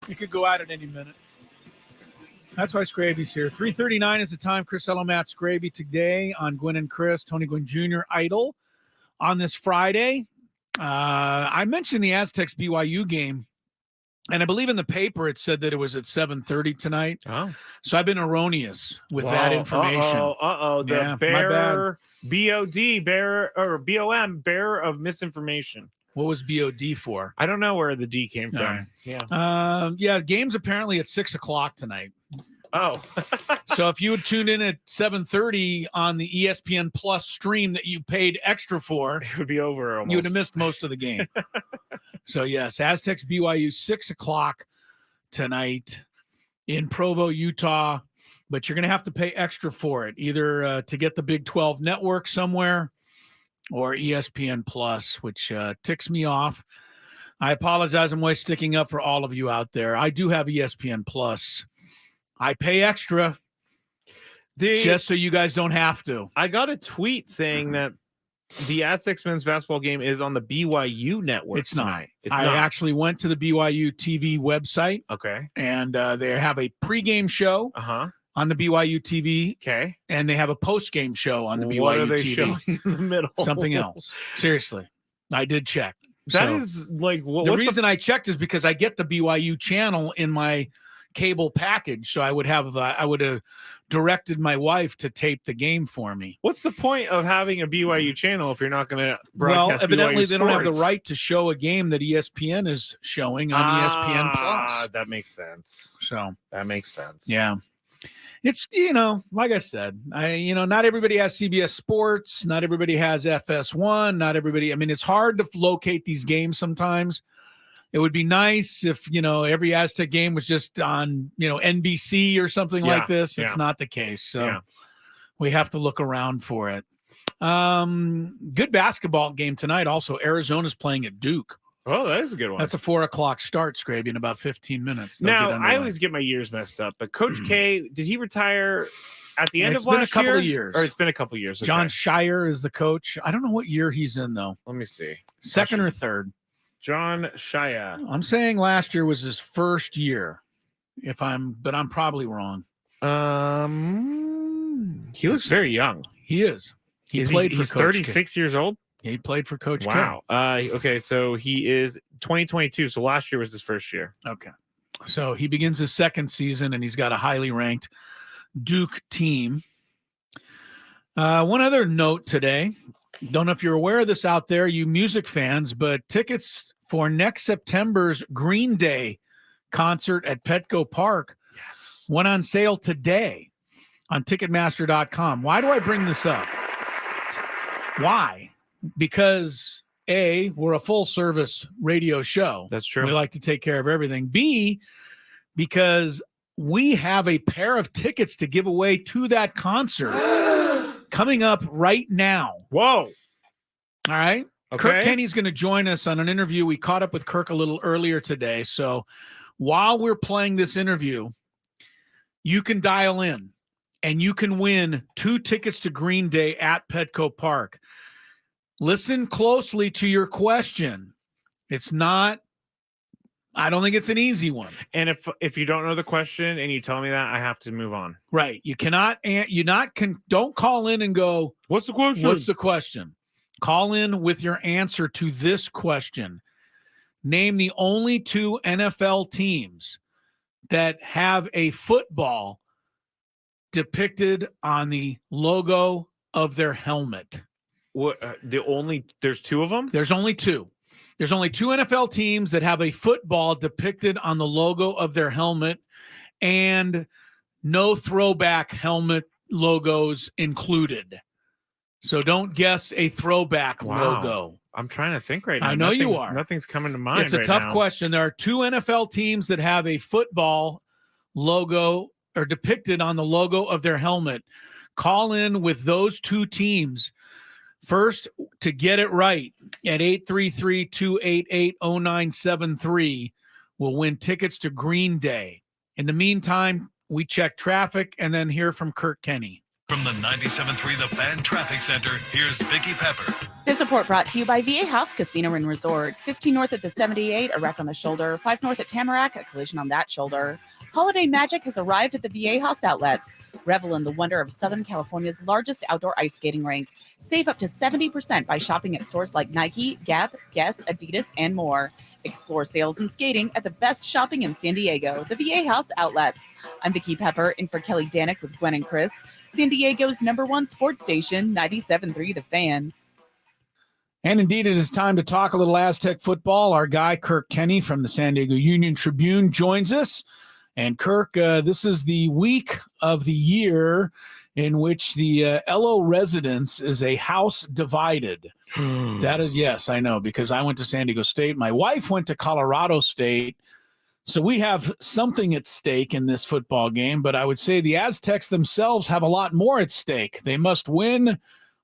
It could go out at any minute. That's why Skraby's here. 3:39 is the time. Chris Matt Skraby today on Gwynn and Chris. Tony Gwynn Jr. idle on this Friday. I mentioned the Aztecs BYU game, and I believe in the paper it said that it was at 7:30 tonight. Oh, so I've been erroneous with that information. The bearer, BOD, bearer, or BOM, bearer of misinformation. What was BOD for? I don't know where the D came from. Right. Yeah. Game's apparently at 6:00 tonight. Oh. So if you had tuned in at 7:30 on the ESPN Plus stream that you paid extra for, it would be over almost. You would have missed most of the game. So, yes, Aztecs BYU 6:00 tonight in Provo, Utah. But you're going to have to pay extra for it, either to get the Big 12 network somewhere or ESPN Plus, which ticks me off. I apologize. I'm always sticking up for all of you out there. I do have ESPN Plus. I pay extra just so you guys don't have to. I got a tweet saying that the Aztecs men's basketball game is on the BYU network. It's not. I actually went to the BYU TV website. Okay. And they have a pregame show on the BYU TV. Okay. And they have a postgame show on the BYU TV. What are they showing in the middle? Something else. Seriously. I did check. That is like the reason I checked is because I get the BYU channel in my cable package, so I would have directed my wife to tape the game for me. What's the point of having a BYU channel if you're not going to broadcast? Well, evidently BYU they don't have the right to show a game that ESPN is showing on ESPN Plus. That makes sense. So that makes sense. Yeah. It's, like I said, not everybody has CBS Sports. Not everybody has FS1. Not everybody. I mean, it's hard to locate these games sometimes. It would be nice if, every Aztec game was just on, NBC or something like this. It's not the case. So we have to look around for it. Good basketball game tonight. Also, Arizona's playing at Duke. Oh, that is a good one. That's a 4:00 start, Skraby, in about 15 minutes. Now, I always get my years messed up, but Coach K, did he retire at the end of last year? It's been a couple of years. Or it's been a couple of years. Okay. John Shire is the coach. I don't know what year he's in, though. Let me see. Second or third? John Shire. I'm saying last year was his first year, but I'm probably wrong. He looks very young. He is. He played for he's Coach 36 K. years old? He played for Coach K. Wow. Okay, so he is 2022. So last year was his first year. Okay. So he begins his second season, and he's got a highly ranked Duke team. One other note today. Don't know if you're aware of this out there, you music fans, but tickets for next September's Green Day concert at Petco Park went on sale today on Ticketmaster.com. Why do I bring this up? Why? Because A, we're a full-service radio show. That's true. We like to take care of everything. B, because we have a pair of tickets to give away to that concert coming up right now. Whoa. All right. Okay. Kirk Kenny's going to join us on an interview. We caught up with Kirk a little earlier today. So while we're playing this interview, you can dial in and you can win 2 tickets to Green Day at Petco Park. Listen closely to your question. I don't think it's an easy one. And if you don't know the question and you tell me that, I have to move on. Right. You cannot, don't call in and go, what's the question? What's the question? Call in with your answer to this question. Name the only 2 NFL teams that have a football depicted on the logo of their helmet. What? There's 2 of them? There's only 2. There's only 2 NFL teams that have a football depicted on the logo of their helmet, and no throwback helmet logos included. So don't guess a throwback logo. I'm trying to think right now. I know you are. Nothing's coming to mind. It's a tough question. There are 2 NFL teams that have a football logo or depicted on the logo of their helmet. Call in with those 2 teams. First, to get it right at 833-288-0973, we'll win tickets to Green Day. In the meantime, we check traffic and then hear from Kirk Kenny. From the 97.3 The Fan Traffic Center, here's Vicki Pepper. This report brought to you by VA House Casino and Resort. 15 north at the 78, a wreck on the shoulder. 5 north at Tamarack, a collision on that shoulder. Holiday magic has arrived at the VA House outlets. Revel in the wonder of Southern California's largest outdoor ice skating rink. Save up to 70% by shopping at stores like Nike, Gap, Guess, Adidas, and more. Explore sales and skating at the best shopping in San Diego, the VA House outlets. I'm Vicki Pepper, in for Kelly Danick with Gwen and Chris, San Diego's #1 sports station, 97.3 The Fan. And indeed, it is time to talk a little Aztec football. Our guy, Kirk Kenny from the San Diego Union Tribune, joins us. And Kirk, this is the week of the year in which the LO residence is a house divided. That is, yes, I know, because I went to San Diego State. My wife went to Colorado State. So we have something at stake in this football game, but I would say the Aztecs themselves have a lot more at stake. They must win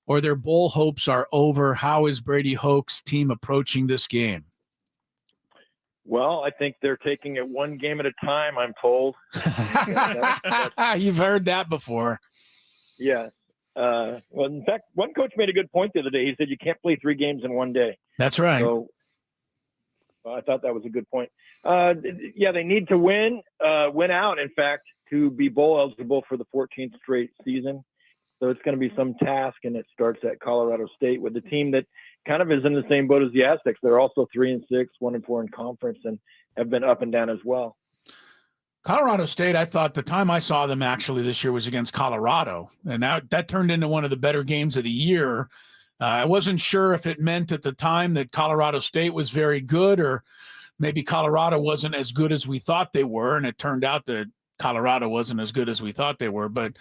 or their bowl hopes are over. How is Brady Hoke's team approaching this game? Well, I think they're taking it one game at a time, I'm told. You've heard that before. Yeah. Well, in fact, one coach made a good point the other day. He said you can't play 3 games in one day. That's right. So I thought that was a good point. Yeah, they need to win out, in fact, to be bowl eligible for the 14th straight season. So it's going to be some task, and it starts at Colorado State with the team that kind of is in the same boat as the Aztecs. They're also 3-6, 1-4 in conference, and have been up and down as well. Colorado State, I thought the time I saw them actually this year was against Colorado, and that turned into one of the better games of the year. I wasn't sure if it meant at the time that Colorado State was very good, or maybe Colorado wasn't as good as we thought they were, and it turned out that Colorado wasn't as good as we thought they were. But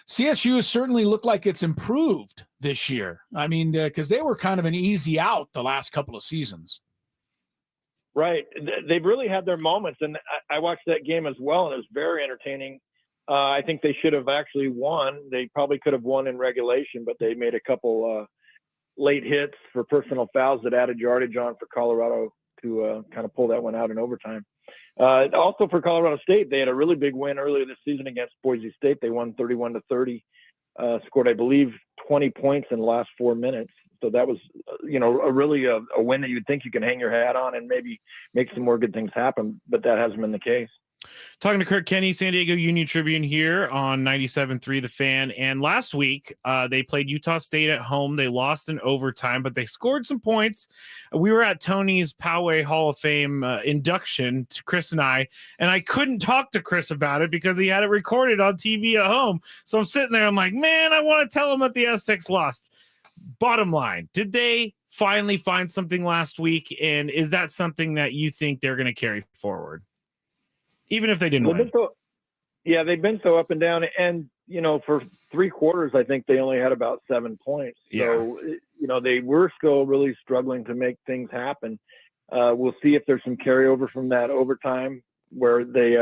CSU has certainly looked like it's improved this year. I mean, because they were kind of an easy out the last couple of seasons. Right. They've really had their moments, and I watched that game as well, and it was very entertaining. I think they should have actually won. They probably could have won in regulation, but they made a couple late hits for personal fouls that added yardage on for Colorado to kind of pull that one out in overtime. Also for Colorado State, they had a really big win earlier this season against Boise State. They won 31-30, scored, I believe, 20 points in the last 4 minutes. So that was, really a win that you'd think you can hang your hat on and maybe make some more good things happen, but that hasn't been the case. Talking to Kirk Kenny, San Diego Union Tribune here on 97.3 The Fan. And last week, they played Utah State at home. They lost in overtime, but they scored some points. We were at Tony's Poway Hall of Fame induction, to Chris and I couldn't talk to Chris about it because he had it recorded on TV at home. So I'm sitting there, I'm like, man, I want to tell him that the Aztecs lost. Bottom line, did they finally find something last week? And is that something that you think they're going to carry forward? Even if they didn't win. They've been so up and down. And, for 3 quarters, I think they only had about 7 points. Yeah. So, they were still really struggling to make things happen. We'll see if there's some carryover from that overtime where they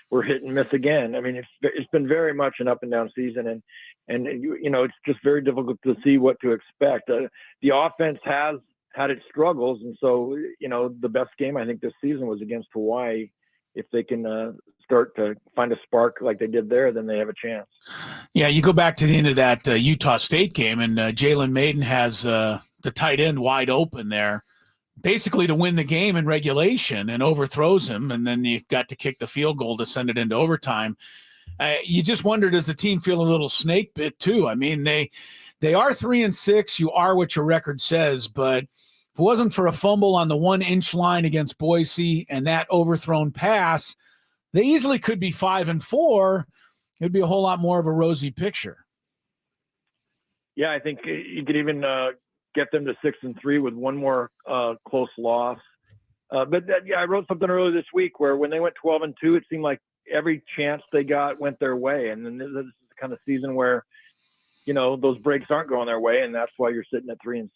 were hit and miss again. I mean, it's been very much an up and down season. And it's just very difficult to see what to expect. The offense has had its struggles. And so, the best game I think this season was against Hawaii. If they can start to find a spark like they did there, then they have a chance. Yeah, you go back to the end of that Utah State game, and Jalen Maiden has the tight end wide open there, basically to win the game in regulation, and overthrows him, and then you've got to kick the field goal to send it into overtime. You just wonder, does the team feel a little snake bit too? I mean, they are 3-6. You are what your record says, but if it wasn't for a fumble on the 1-inch line against Boise and that overthrown pass, they easily could be 5-4. It'd be a whole lot more of a rosy picture. Yeah, I think you could even get them to 6-3 with one more close loss. But I wrote something earlier this week where when they went 12-2, it seemed like every chance they got went their way. And then this is the kind of season where, those breaks aren't going their way, and that's why you're sitting at 3-6.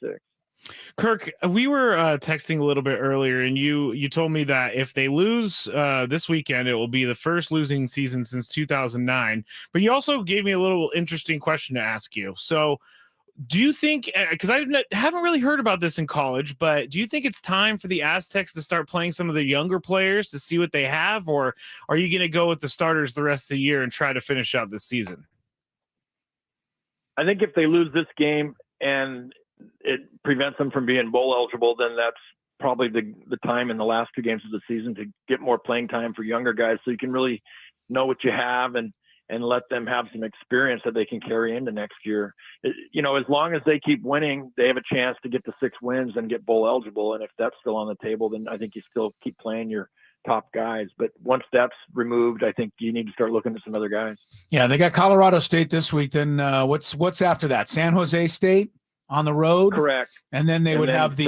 Kirk, we were texting a little bit earlier, and you told me that if they lose this weekend, it will be the first losing season since 2009. But you also gave me a little interesting question to ask you. So do you think, because I haven't really heard about this in college, but do you think it's time for the Aztecs to start playing some of the younger players to see what they have, or are you going to go with the starters the rest of the year and try to finish out this season? I think if they lose this game and it prevents them from being bowl eligible, then that's probably the time in the last 2 games of the season to get more playing time for younger guys, so you can really know what you have and let them have some experience that they can carry into next year. You know, as long as they keep winning, they have a chance to get to 6 wins and get bowl eligible. And if that's still on the table, then I think you still keep playing your top guys. But once that's removed, I think you need to start looking at some other guys. Yeah, they got Colorado State this week. Then what's after that? San Jose State on the road? Correct. And then they would have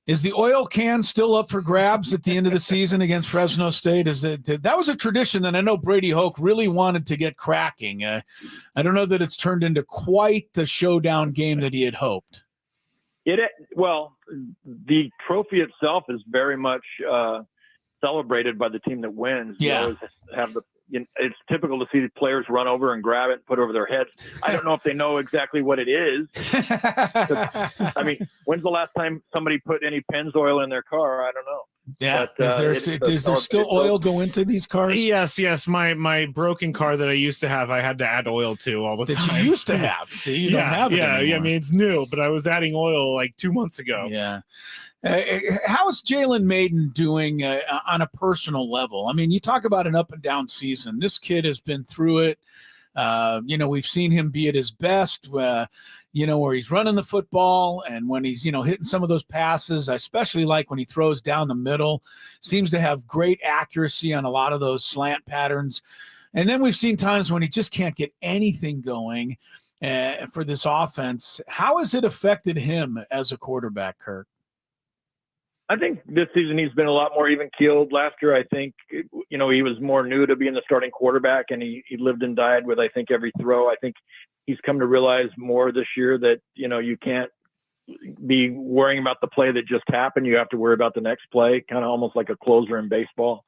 is the oil can still up for grabs at the end of the season against Fresno State? That was a tradition that I know Brady Hoke really wanted to get cracking. I don't know that it's turned into quite the showdown game that he had hoped. Well, the trophy itself is very much celebrated by the team that wins. Yeah. You always have it's typical to see the players run over and grab it and put it over their heads. I don't know if they know exactly what it is. I mean, when's the last time somebody put any Pennzoil in their car? I don't know. Yeah. But, is there still oil go into these cars? Yes. My broken car that I used to have, I had to add oil to all the time. That you used to have. See, you don't have it anymore. Yeah. I mean, it's new, but I was adding oil like 2 months ago. Yeah. How is Jalen Maiden doing on a personal level? I mean, you talk about an up and down season. This kid has been through it. We've seen him be at his best, where he's running the football and when he's, hitting some of those passes. I especially like when he throws down the middle. Seems to have great accuracy on a lot of those slant patterns. And then we've seen times when he just can't get anything going for this offense. How has it affected him as a quarterback, Kirk? I think this season he's been a lot more even-keeled. Last year, I think, he was more new to being the starting quarterback, and he lived and died with, I think, every throw. I think he's come to realize more this year that, you can't be worrying about the play that just happened. You have to worry about the next play, kind of almost like a closer in baseball.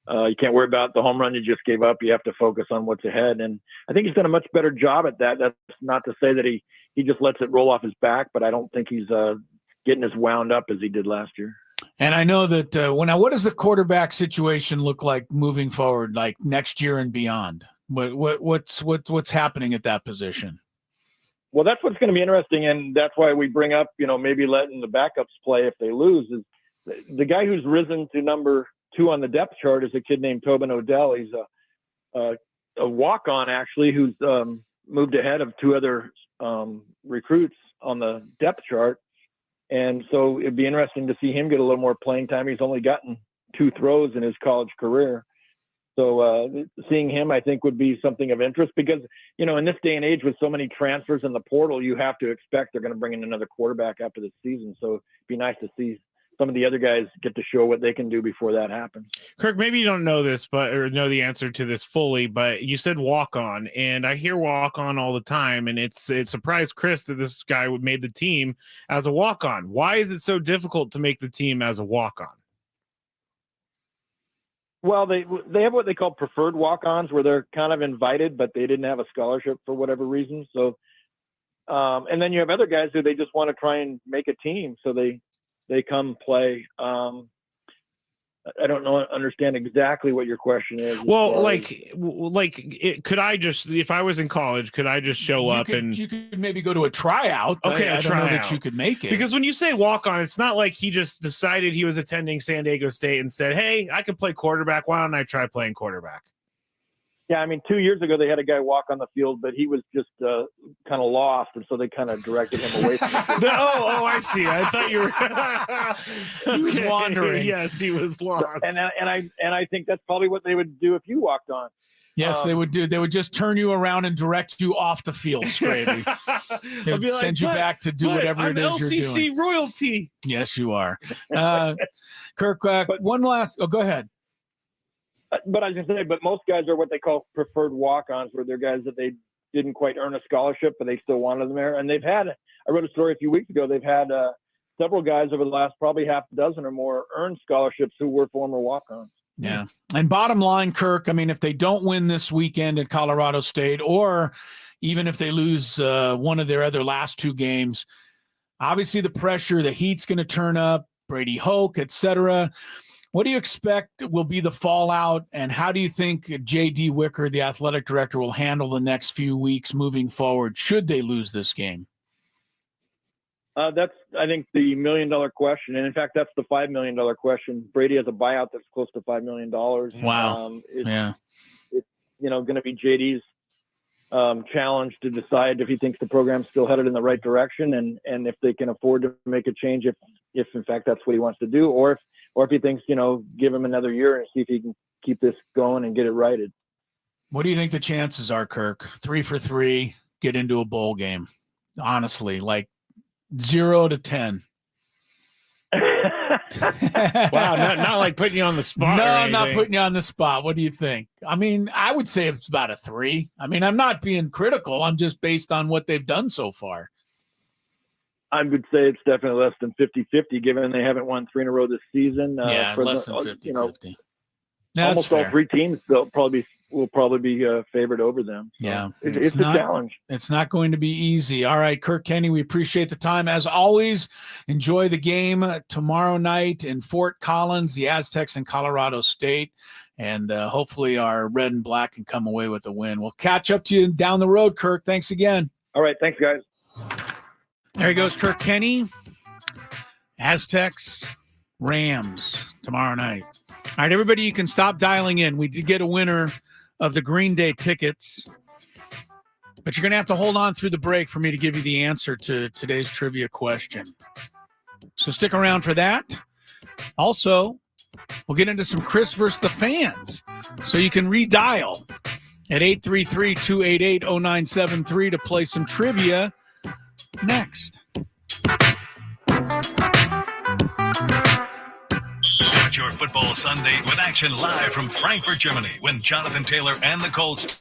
You can't worry about the home run you just gave up. You have to focus on what's ahead. And I think he's done a much better job at that. That's not to say that he just lets it roll off his back, but I don't think he's getting as wound up as he did last year. And I know that what does the quarterback situation look like moving forward, like next year and beyond? What's happening at that position? Well, that's what's going to be interesting, and that's why we bring up, maybe letting the backups play if they lose. Is the guy who's risen to number 2 on the depth chart is a kid named Tobin Odell. He's a walk-on actually, who's moved ahead of 2 other recruits on the depth chart. And so it'd be interesting to see him get a little more playing time. He's only gotten 2 throws in his college career. So seeing him, I think, would be something of interest because, in this day and age with so many transfers in the portal, you have to expect they're going to bring in another quarterback after the season. So it'd be nice to see some of the other guys get to show what they can do before that happens. Kirk, maybe you don't know this, or know the answer to this fully, but you said walk on, and I hear walk on all the time, and it surprised Chris that this guy made the team as a walk on. Why is it so difficult to make the team as a walk on? Well, they have what they call preferred walk-ons, where they're kind of invited, but they didn't have a scholarship for whatever reason. So, and then you have other guys who they just want to try and make a team, so they come play. I don't understand exactly what your question is. Well, could I just, if I was in college, could I just show up and you could maybe go to a tryout? Okay, I don't know that you could make it, because when you say walk on, it's not like he just decided he was attending San Diego State and said, "Hey, I can play quarterback. Why don't I try playing quarterback?" Yeah, I mean, 2 years ago they had a guy walk on the field, but he was just kind of lost, and so they kind of directed him away from the Oh, I see. I thought you were. He was wandering. Yes, he was lost. And I think that's probably what they would do if you walked on. Yes, they would do. They would just turn you around and direct you off the field, Skraby. They would send you back to do whatever it is you're doing. LCC royalty. Yes, you are. Kirk, one last. Oh, go ahead. But I was going to say, but most guys are what they call preferred walk-ons, where they're guys that they didn't quite earn a scholarship, but they still wanted them there. And they've had, I wrote a story a few weeks ago, they've had several guys over the last probably half a dozen or more earned scholarships who were former walk-ons. Yeah. And bottom line, Kirk, I mean, if they don't win this weekend at Colorado State, or even if they lose one of their other last 2 games, obviously the pressure, the heat's going to turn up, Brady Hoke, etc. What do you expect will be the fallout, and how do you think J.D. Wicker, the athletic director, will handle the next few weeks moving forward should they lose this game? That's, I think, the $1 million question. And in fact, that's the $5 million question. Brady has a buyout that's close to $5 million. Wow. It's going to be JD's challenge to decide if he thinks the program's still headed in the right direction and if they can afford to make a change if in fact that's what he wants to do, or if he thinks, give him another year and see if he can keep this going and get it righted. What do you think the chances are, Kirk? 3 for 3, get into a bowl game. Honestly, like 0 to 10. Wow, not like putting you on the spot. No, not putting you on the spot. What do you think? I mean, I would say it's about a 3. I mean, I'm not being critical. I'm just based on what they've done so far. I would say it's definitely less than 50-50, given they haven't won 3 in a row this season. Less than 50-50. Almost all 3 teams will probably be favored over them. So yeah, it's a challenge. It's not going to be easy. All right, Kirk Kenny, we appreciate the time. As always, enjoy the game tomorrow night in Fort Collins, the Aztecs in Colorado State, and hopefully our red and black can come away with a win. We'll catch up to you down the road, Kirk. Thanks again. All right, thanks, guys. There he goes, Kirk Kenny. Aztecs, Rams tomorrow night. All right, everybody, you can stop dialing in. We did get a winner of the Green Day tickets, but you're going to have to hold on through the break for me to give you the answer to today's trivia question. So stick around for that. Also, we'll get into some Chris versus the fans, so you can redial at 833-288-0973 to play some trivia next. Start your football Sunday with action live from Frankfurt, Germany, when Jonathan Taylor and the Colts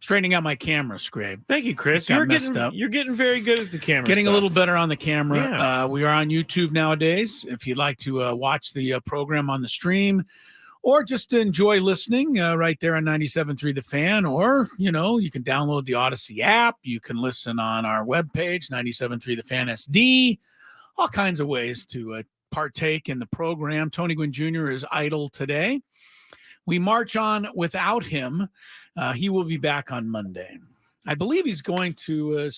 straightening out my camera, Skrabe. Thank you, Chris. You're getting very good at the camera. Getting stuff. a little better on the camera. Yeah. We are on YouTube nowadays. If you'd like to watch the program on the stream, or just to enjoy listening right there on 97.3 The Fan, or, you can download the Odyssey app. You can listen on our webpage, 97.3 The Fan SD. All kinds of ways to partake in the program. Tony Gwynn Jr. is idle today. We march on without him. He will be back on Monday. I believe he's going to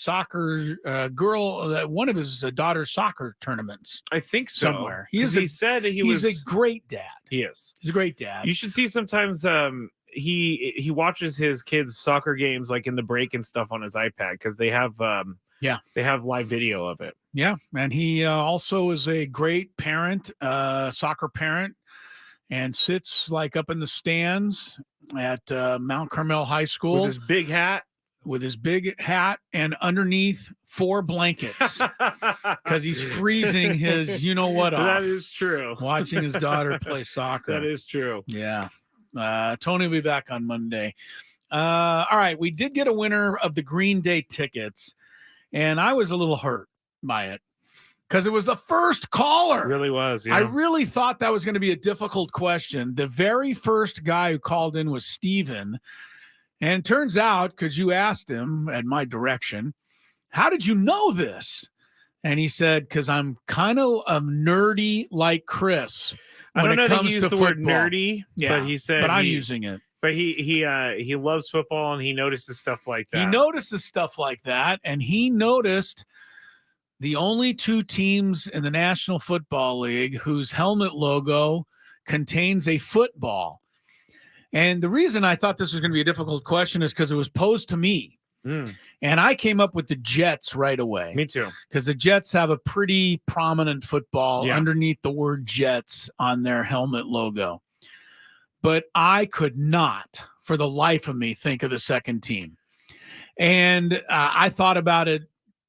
one of his daughter's soccer tournaments. I think so. Somewhere. He said he's a great dad. He is. He's a great dad. You should see sometimes he watches his kids' soccer games like in the break and stuff on his iPad because they have they have live video of it. Yeah, and he also is a great parent, soccer parent, and sits like up in the stands at Mount Carmel High School with his big hat. And underneath 4 blankets because he's freezing his off. That is true. Watching his daughter play soccer. That is true. Yeah. Tony will be back on Monday. All right. We did get a winner of the Green Day tickets, and I was a little hurt by it because it was the first caller. It really was. Yeah. I really thought that was going to be a difficult question. The very first guy who called in was Steven. And it turns out, because you asked him at my direction, how did you know this? And he said, because I'm kind of nerdy like Chris. I don't know that he used the football. word nerdy, yeah, but he said, but I'm using it. But he loves football and he notices stuff like that. He notices stuff like that, and he noticed the only 2 teams in the National Football League whose helmet logo contains a football. And the reason I thought this was going to be a difficult question is because it was posed to me. And I came up with the Jets right away. Me too. Because the Jets have a pretty prominent football underneath the word Jets on their helmet logo. But I could not, for the life of me, think of the second team. And I thought about it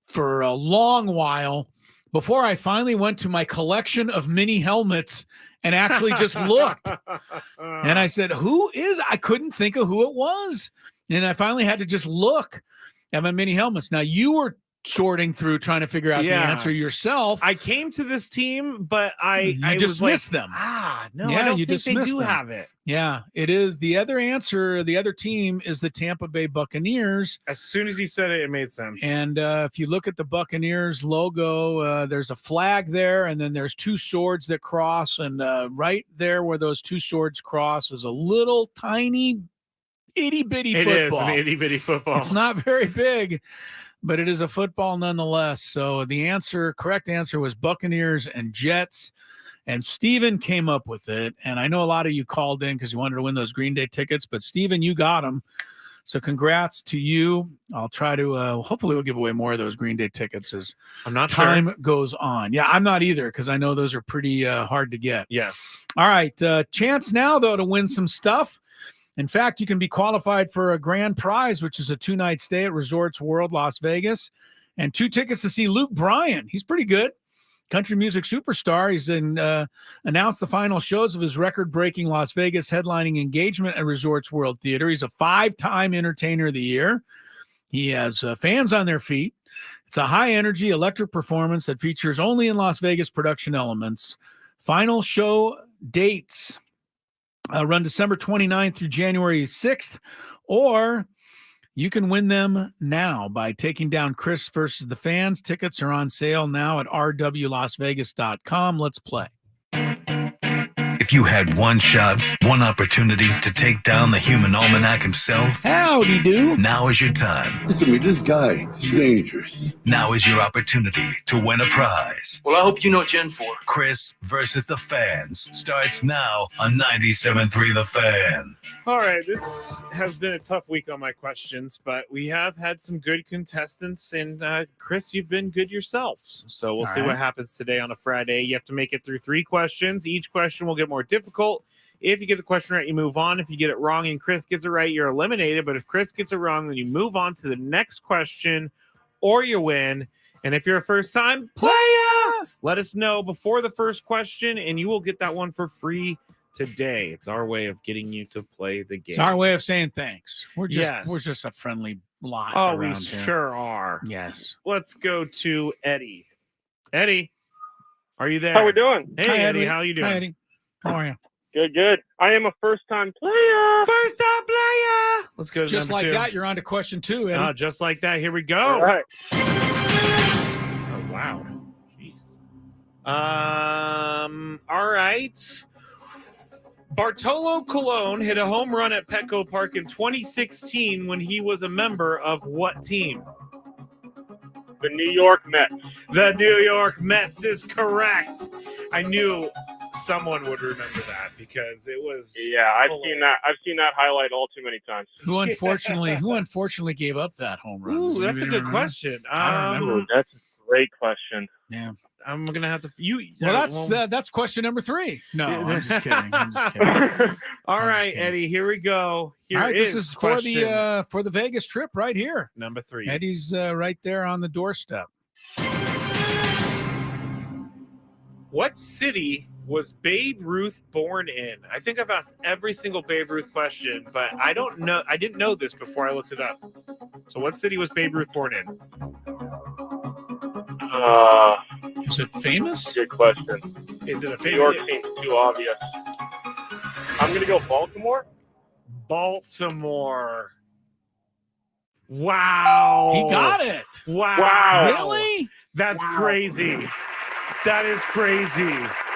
for a long while before I finally went to my collection of mini helmets and actually just looked. And I said, I couldn't think of who it was. And I finally had to just look at my mini helmets. Now, you were sorting through trying to figure out the answer yourself. I came to this team, but I dismissed them. No, I don't think they do have it. Yeah, it is. The other answer, the other team is the Tampa Bay Buccaneers. As soon as he said it, it made sense. And if you look at the Buccaneers logo, there's a flag there, and then there's 2 swords that cross. And right there where those 2 swords cross is a little tiny itty-bitty football. It is an itty-bitty football. It's not very big, but it is a football nonetheless. So the correct answer was Buccaneers and Jets. And Steven came up with it. And I know a lot of you called in because you wanted to win those Green Day tickets. But, Steven, you got them. So congrats to you. I'll try to hopefully we'll give away more of those Green Day tickets as time goes on. Yeah, I'm not either because I know those are pretty hard to get. Yes. All right. Chance now, though, to win some stuff. In fact, you can be qualified for a grand prize, which is a 2-night stay at Resorts World Las Vegas and 2 tickets to see Luke Bryan. He's pretty good. Country music superstar. He's announced the final shows of his record-breaking Las Vegas headlining engagement at Resorts World Theater. He's a 5-time Entertainer of the Year. He has fans on their feet. It's a high-energy electric performance that features only in Las Vegas production elements. Final show dates run December 29th through January 6th, or you can win them now by taking down Chris versus the Fans. Tickets are on sale now at rwlasvegas.com. Let's play. If you had one shot, one opportunity to take down the human almanac himself, howdy do. Now is your time. Listen to me, this guy is dangerous. Now is your opportunity to win a prize. Well, I hope you know Gen 4. Chris versus the Fans starts now on 97.3 The Fan. All right, this has been a tough week on my questions, but we have had some good contestants, and Chris, you've been good yourself. So we'll see what happens today on a Friday. You have to make it through 3 questions. Each question will get more difficult. If you get the question right, you move on. If you get it wrong and Chris gets it right, you're eliminated. But if Chris gets it wrong, then you move on to the next question or you win. And if you're a first-time player, let us know before the first question, and you will get that one for free today. It's our way of getting you to play the game. It's our way of saying thanks. We're Yes. just a friendly lot. Oh, we around here. sure are. Yes. Let's go to Eddie. Eddie, are you there? How we doing? Hey, Hi, Eddie. How you doing? Hi, Eddie. How are you? Good, good. I am a first-time player. First-time player. Let's go to Just number like 2. that, you're on to question 2, Eddie. Just like that. Here we go. All right. That was loud. Jeez. All right. Bartolo Colon hit a home run at Petco Park in 2016 when he was a member of what team? The New York Mets. The New York Mets is correct. I knew someone would remember that because it was. Yeah, I've seen that. I've seen that highlight all too many times. Who unfortunately gave up that home run? Ooh, Does that's a anybody good remember? question. I don't remember. That's a great question. Yeah. I'm gonna have to. That's question number 3. No, I'm just kidding. I'm just kidding. All right, Eddie. Here we go. Here All right, this is for question the Vegas trip right here. number 3. Eddie's right there on the doorstep. What city was Babe Ruth born in? I think I've asked every single Babe Ruth question, but I don't know. I didn't know this before I looked it up. So, what city was Babe Ruth born in? Is it famous? Good question. Is it a New famous? York seems too obvious. I'm gonna go Baltimore. Baltimore. Wow. He got it. Wow. Really? That's crazy. That is crazy.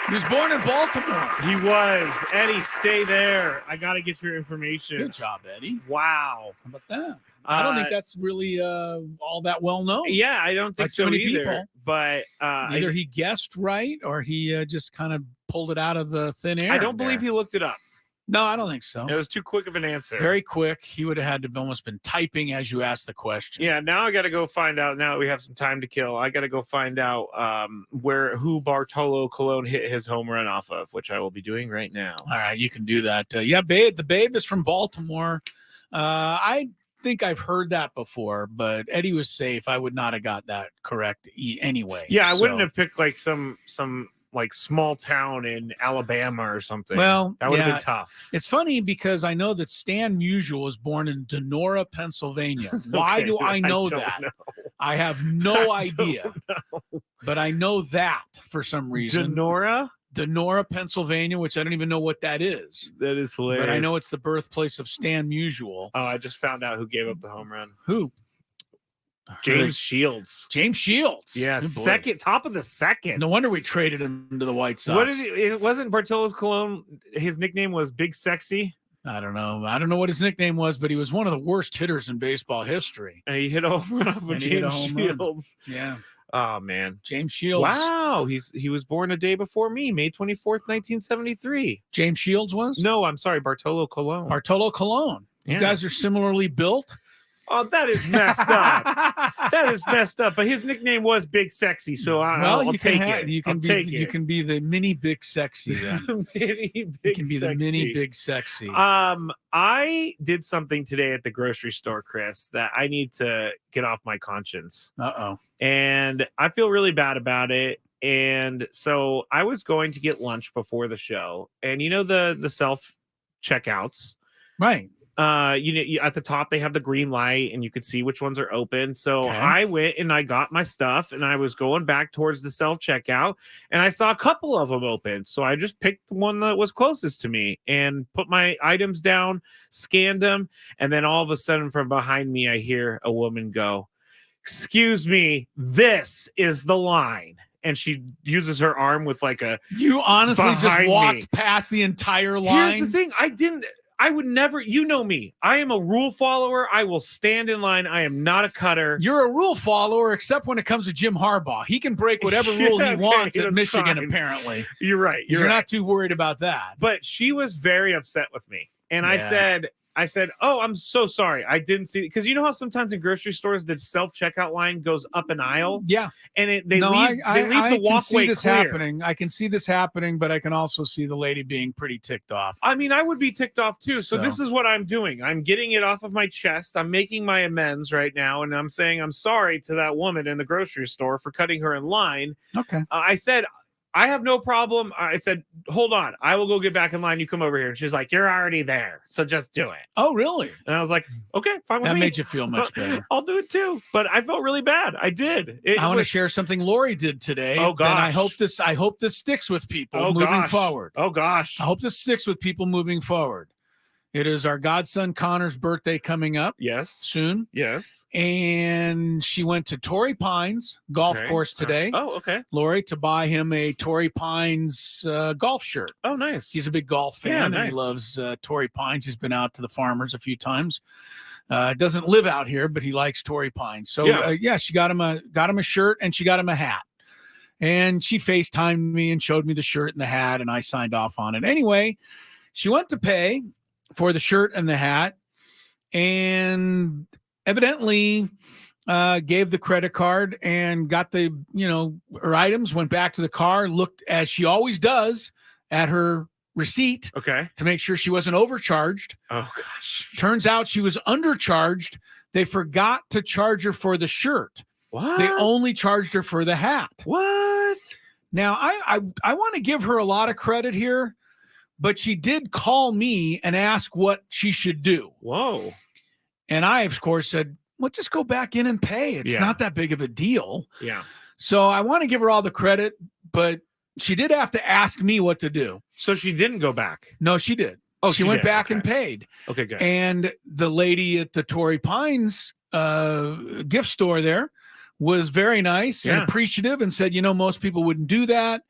He was born in Baltimore. He was. Eddie, stay there. I got to get your information. Good job, Eddie. Wow. How about that? I don't think that's really all that well known. Yeah, I don't think Like so many either. people. But Either he guessed right or he just kind of pulled it out of the thin air. I don't believe he looked it up. No, I don't think so. It was too quick of an answer. Very quick. He would have had to almost been typing as you asked the question. Yeah, now I got to go find out. Now that we have some time to kill, I got to go find out who Bartolo Colon hit his home run off of, which I will be doing right now. All right, you can do that. Babe. The Babe is from Baltimore. I think I've heard that before, but Eddie was safe. I would not have got that correct anyway. Yeah, I wouldn't have picked like some like small town in Alabama or something. Well, that would have been tough. It's funny because I know that Stan Musial was born in Donora, Pennsylvania. Why do I know that? I have no idea. But I know that for some reason. Donora, Pennsylvania, which I don't even know what that is. That is hilarious. But I know it's the birthplace of Stan Musial. Oh, I just found out who gave up the home run. Who? James Shields. James Shields. Yeah, Good boy. top of the second. No wonder we traded him to the White Sox. What did it wasn't Bartolo Colon, his nickname was Big Sexy? I don't know. I don't know what his nickname was, but he was one of the worst hitters in baseball history. And he hit a home run off of James Shields. Yeah. Oh man. James Shields. Wow. He was born a day before me, May 24th, 1973. James Shields was? No, I'm sorry, Bartolo Colon. Bartolo Colon. You guys are similarly built. Oh, that is messed up. That is messed up. But his nickname was Big Sexy, so I'll take it. You can be the mini Big Sexy then. You can be the mini Big Sexy. I did something today at the grocery store, Chris, that I need to get off my conscience. Uh-oh. And I feel really bad about it. And so I was going to get lunch before the show, and you know the self checkouts, right? At the top they have the green light and you could see which ones are open. So I went and I got my stuff and I was going back towards the self-checkout and I saw a couple of them open. So I just picked the one that was closest to me and put my items down, scanned them. And then all of a sudden from behind me, I hear a woman go, "Excuse me, this is the line." And she uses her arm with like a... You honestly just walked past the entire line? Here's the thing. I would never, you know me. I am a rule follower. I will stand in line. I am not a cutter. You're a rule follower, except when it comes to Jim Harbaugh. He can break whatever rule he wants at Michigan, fine. apparently. You're right. You're not too worried about that. But she was very upset with me. And I said, "Oh, I'm so sorry. I didn't see," because you know how sometimes in grocery stores the self-checkout line goes up an aisle? Yeah. And they leave the walkway clear. I can see this happening, but I can also see the lady being pretty ticked off. I mean, I would be ticked off too. So this is what I'm doing. I'm getting it off of my chest. I'm making my amends right now. And I'm saying I'm sorry to that woman in the grocery store for cutting her in line. Okay. I said, I have no problem. I said, hold on. I will go get back in line. You come over here. And she's like, you're already there. So just do it. Oh, really? And I was like, okay, fine with That me. made you feel much better. I'll do it too. But I felt really bad. I did. I want to share something Lori did today. Oh, gosh. And I hope this sticks with people moving forward. Oh, gosh. I hope this sticks with people moving forward. It is our godson Connor's birthday coming up. Yes. Soon. Yes. And she went to Torrey Pines golf course today. Oh, okay. Lori, to buy him a Torrey Pines golf shirt. Oh, nice. He's a big golf fan, Yeah, and nice. he loves Torrey Pines. He's been out to the Farmers a few times. Doesn't live out here, but he likes Torrey Pines. So she got him a shirt, and she got him a hat. And she FaceTimed me and showed me the shirt and the hat, and I signed off on it. Anyway, she went to pay for the shirt and the hat, and evidently gave the credit card and got the, her items, went back to the car, looked, as she always does, at her receipt to make sure she wasn't overcharged. Oh, gosh. Turns out she was undercharged. They forgot to charge her for the shirt. What? They only charged her for the hat. What? Now, I want to give her a lot of credit here, but she did call me and ask what she should do. Whoa. And I, of course, said, well, just go back in and pay. It's not that big of a deal. Yeah. So I want to give her all the credit, but she did have to ask me what to do. So she didn't go back? No, she did. Oh, she went back and paid. Okay, good. And the lady at the Torrey Pines gift store there was very nice and appreciative and said, most people wouldn't do that.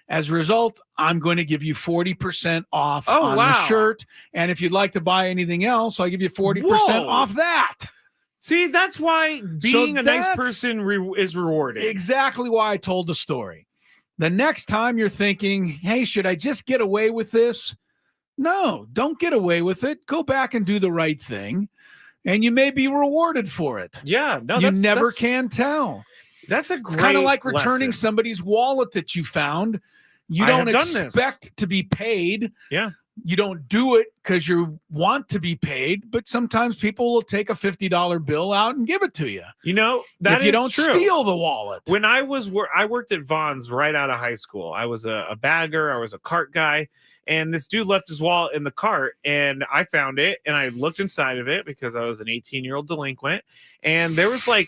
As a result, I'm going to give you 40% off on the shirt. And if you'd like to buy anything else, I'll give you 40% off that. See, that's why being a nice person is rewarding. Exactly why I told the story. The next time you're thinking, hey, should I just get away with this? No, don't get away with it. Go back and do the right thing. And you may be rewarded for it. Yeah. No, you never can tell. That's a great It's kind of like returning lesson. somebody's wallet that you found. You I don't have done this. expect to be paid. Yeah. You don't do it because you want to be paid, but sometimes people will take a $50 bill out and give it to you. That if you is don't true. steal the wallet. When I worked at Vaughn's right out of high school. I was a bagger. I was a cart guy. And this dude left his wallet in the cart, and I found it, and I looked inside of it because I was an 18-year-old delinquent, and there was like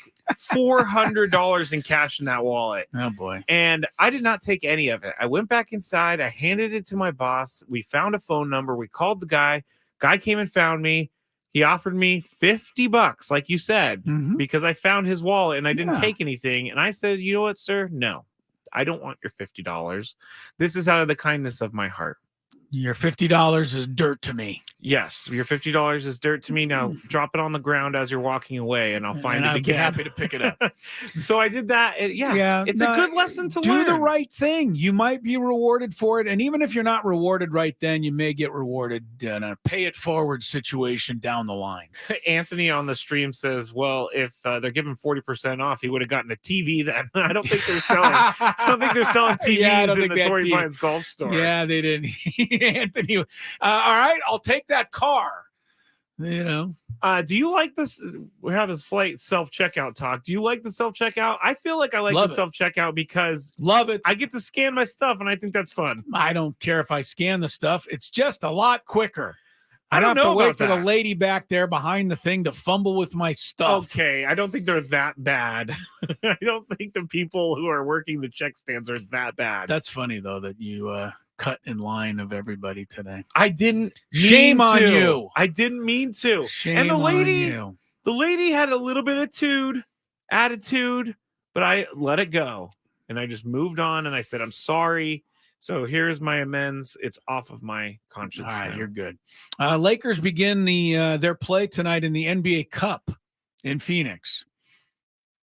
$400 in cash in that wallet. Oh, boy. And I did not take any of it. I went back inside. I handed it to my boss. We found a phone number. We called the guy. Guy came and found me. He offered me $50, like you said, because I found his wallet, and I didn't take anything. And I said, you know what, sir? No, I don't want your $50. This is out of the kindness of my heart. Your $50 is dirt to me. Yes, your $50 is dirt to me. Now drop it on the ground as you're walking away, and I'll find it I'd again. be happy to pick it up. So I did that. It's a good lesson to learn. Do the right thing. You might be rewarded for it. And even if you're not rewarded right then, you may get rewarded in a pay it forward situation down the line. Anthony on the stream says, well, if they're giving 40% off, he would have gotten a TV then. I don't think they're selling. I don't think they're selling TVs in the Torrey Pines golf store. Yeah, they didn't. Anthony, all right, I'll take that car. Do you like this? We have a slight self-checkout talk. Do you like the self-checkout? I feel like I like the self-checkout because I get to scan my stuff, and I think that's fun. I don't care if I scan the stuff. It's just a lot quicker. I don't have know to wait about for the that. lady back there behind the thing to fumble with my stuff. Okay, I don't think they're that bad. I don't think the people who are working the check stands are that bad. That's funny, though, that you cut in line of everybody today. I didn't mean Shame on to. you. I didn't mean to. Shame and the lady, on you. The lady had a little bit of attitude, but I let it go. And I just moved on, and I said, I'm sorry. So here's my amends. It's off of my conscience. All right, now. you're good. Lakers begin their play tonight in the NBA Cup in Phoenix.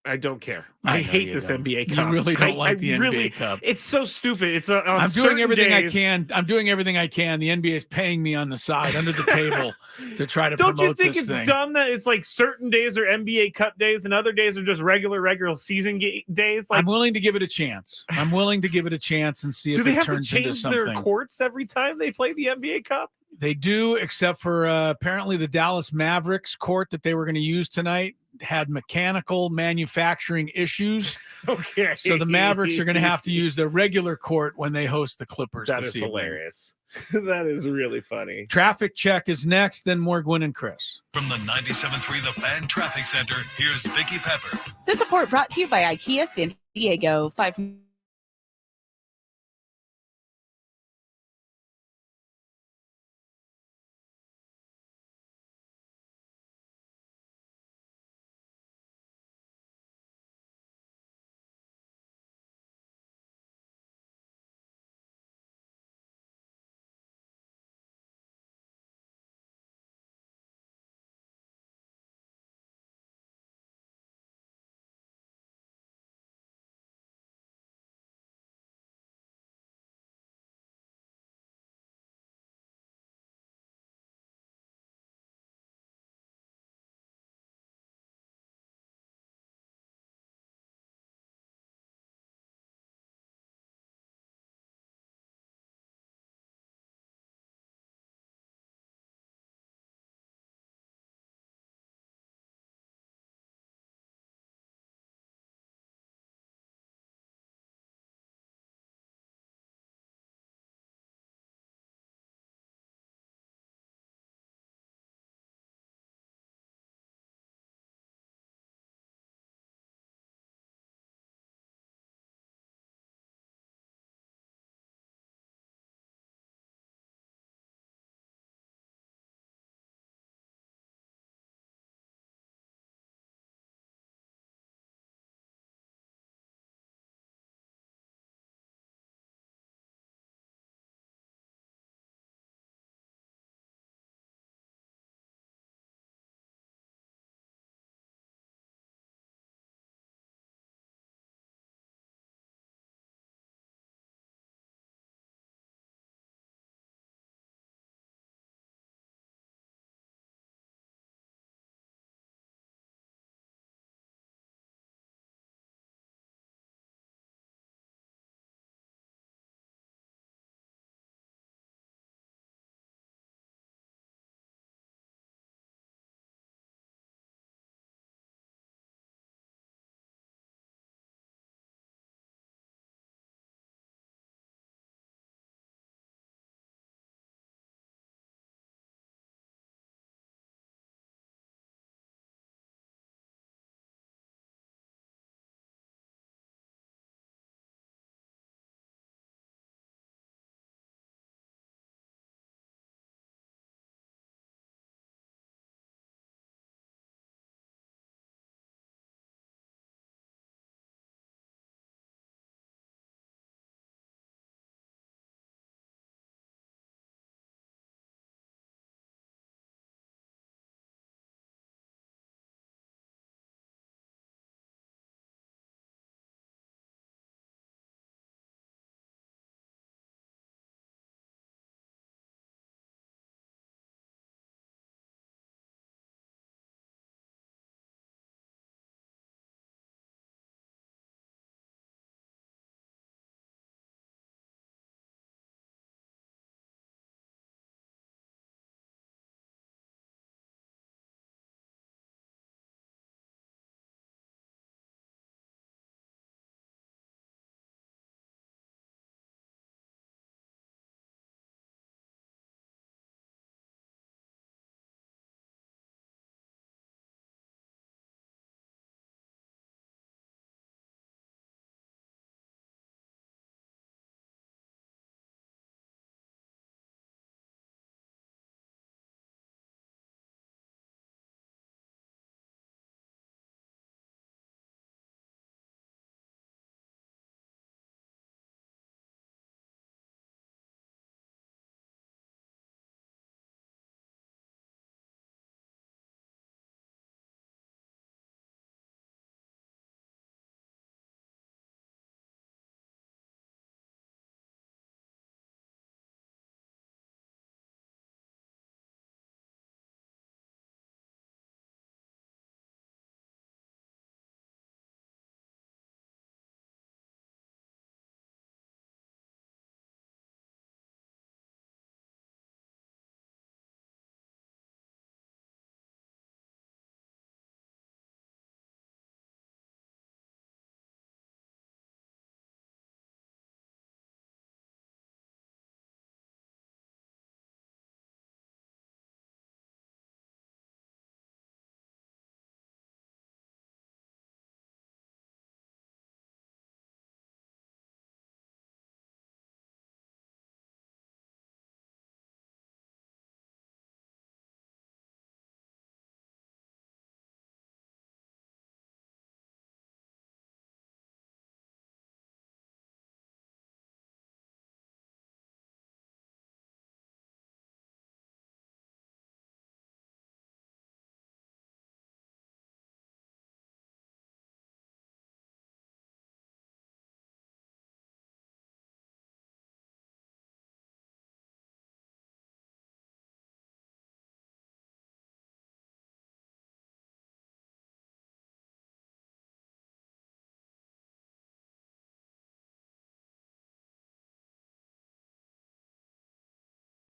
I don't care. I I know hate you this don't. NBA You Cup. really don't like the really- NBA Cup. It's so stupid. It's I'm doing everything I days. can. I'm doing everything I can. The NBA is paying me on the side, under the table, to try to Don't promote you think this it's thing. dumb that it's like certain days are NBA Cup days and other days are just regular season days? Like, I'm willing to give it a chance. I'm willing to give it a chance and see do if they it have to turns into change their something. courts every time they play the NBA Cup? They do, except for apparently the Dallas Mavericks court that they were going to use tonight. had mechanical manufacturing issues. Okay. So the Mavericks are going to have to use their regular court when they host the Clippers. That this is evening. hilarious. That is really funny. Traffic check is next, then more Gwynn and Chris. From the 97.3 The Fan Traffic Center, here's Vicky Pepper. This report brought to you by IKEA San Diego. 5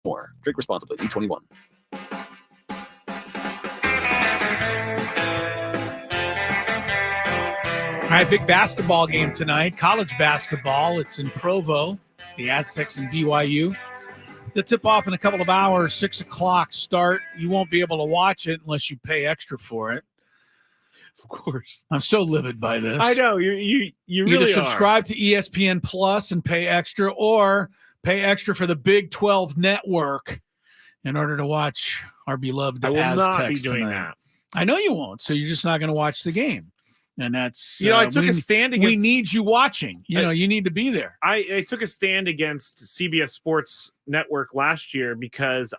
more. Drink responsibly. E21. All right, big basketball game tonight. College basketball. It's in Provo, the Aztecs and BYU. The tip-off in a couple of hours, 6 o'clock start. You won't be able to watch it unless you pay extra for it. Of course. I'm so livid by this. I know. You really Either subscribe to ESPN Plus and pay extra, or pay extra for the Big 12 network in order to watch our beloved Aztecs I will not be doing tonight. that. I know you won't, so you're just not going to watch the game. And that's, I took a stand against. We need you watching. You need to be there. I took a stand against CBS Sports Network last year because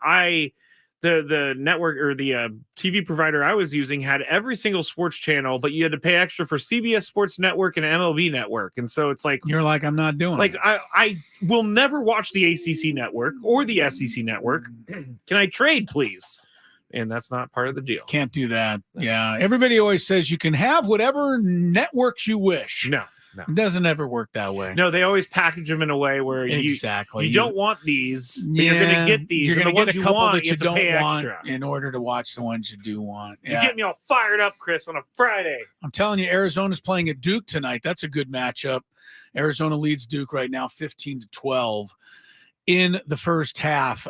the network or the TV provider I was using had every single sports channel, but you had to pay extra for CBS Sports Network and MLB Network. And so it's like, you're like, I'm not doing it. I will never watch the ACC network or the SEC network. Can I trade, please? And that's not part of the deal. Can't do that. Yeah. Everybody always says you can have whatever networks you wish. No. It doesn't ever work that way. No, they always package them in a way where you don't want these, but you're going to get these. You're going to get a couple that you don't want extra in order to watch the ones you do want. You get me all fired up, Chris, on a Friday. I'm telling you, Arizona's playing at Duke tonight. That's a good matchup. Arizona leads Duke right now 15-12 in the first half.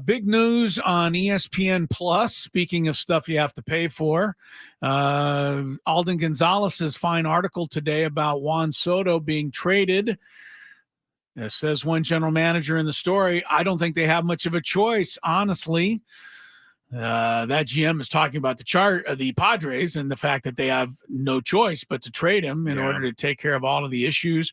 Big news on ESPN Plus. Speaking of stuff you have to pay for, Alden Gonzalez's fine article today about Juan Soto being traded. It says one general manager in the story, I don't think they have much of a choice, honestly. That GM is talking about the Padres and the fact that they have no choice but to trade him in order to take care of all of the issues.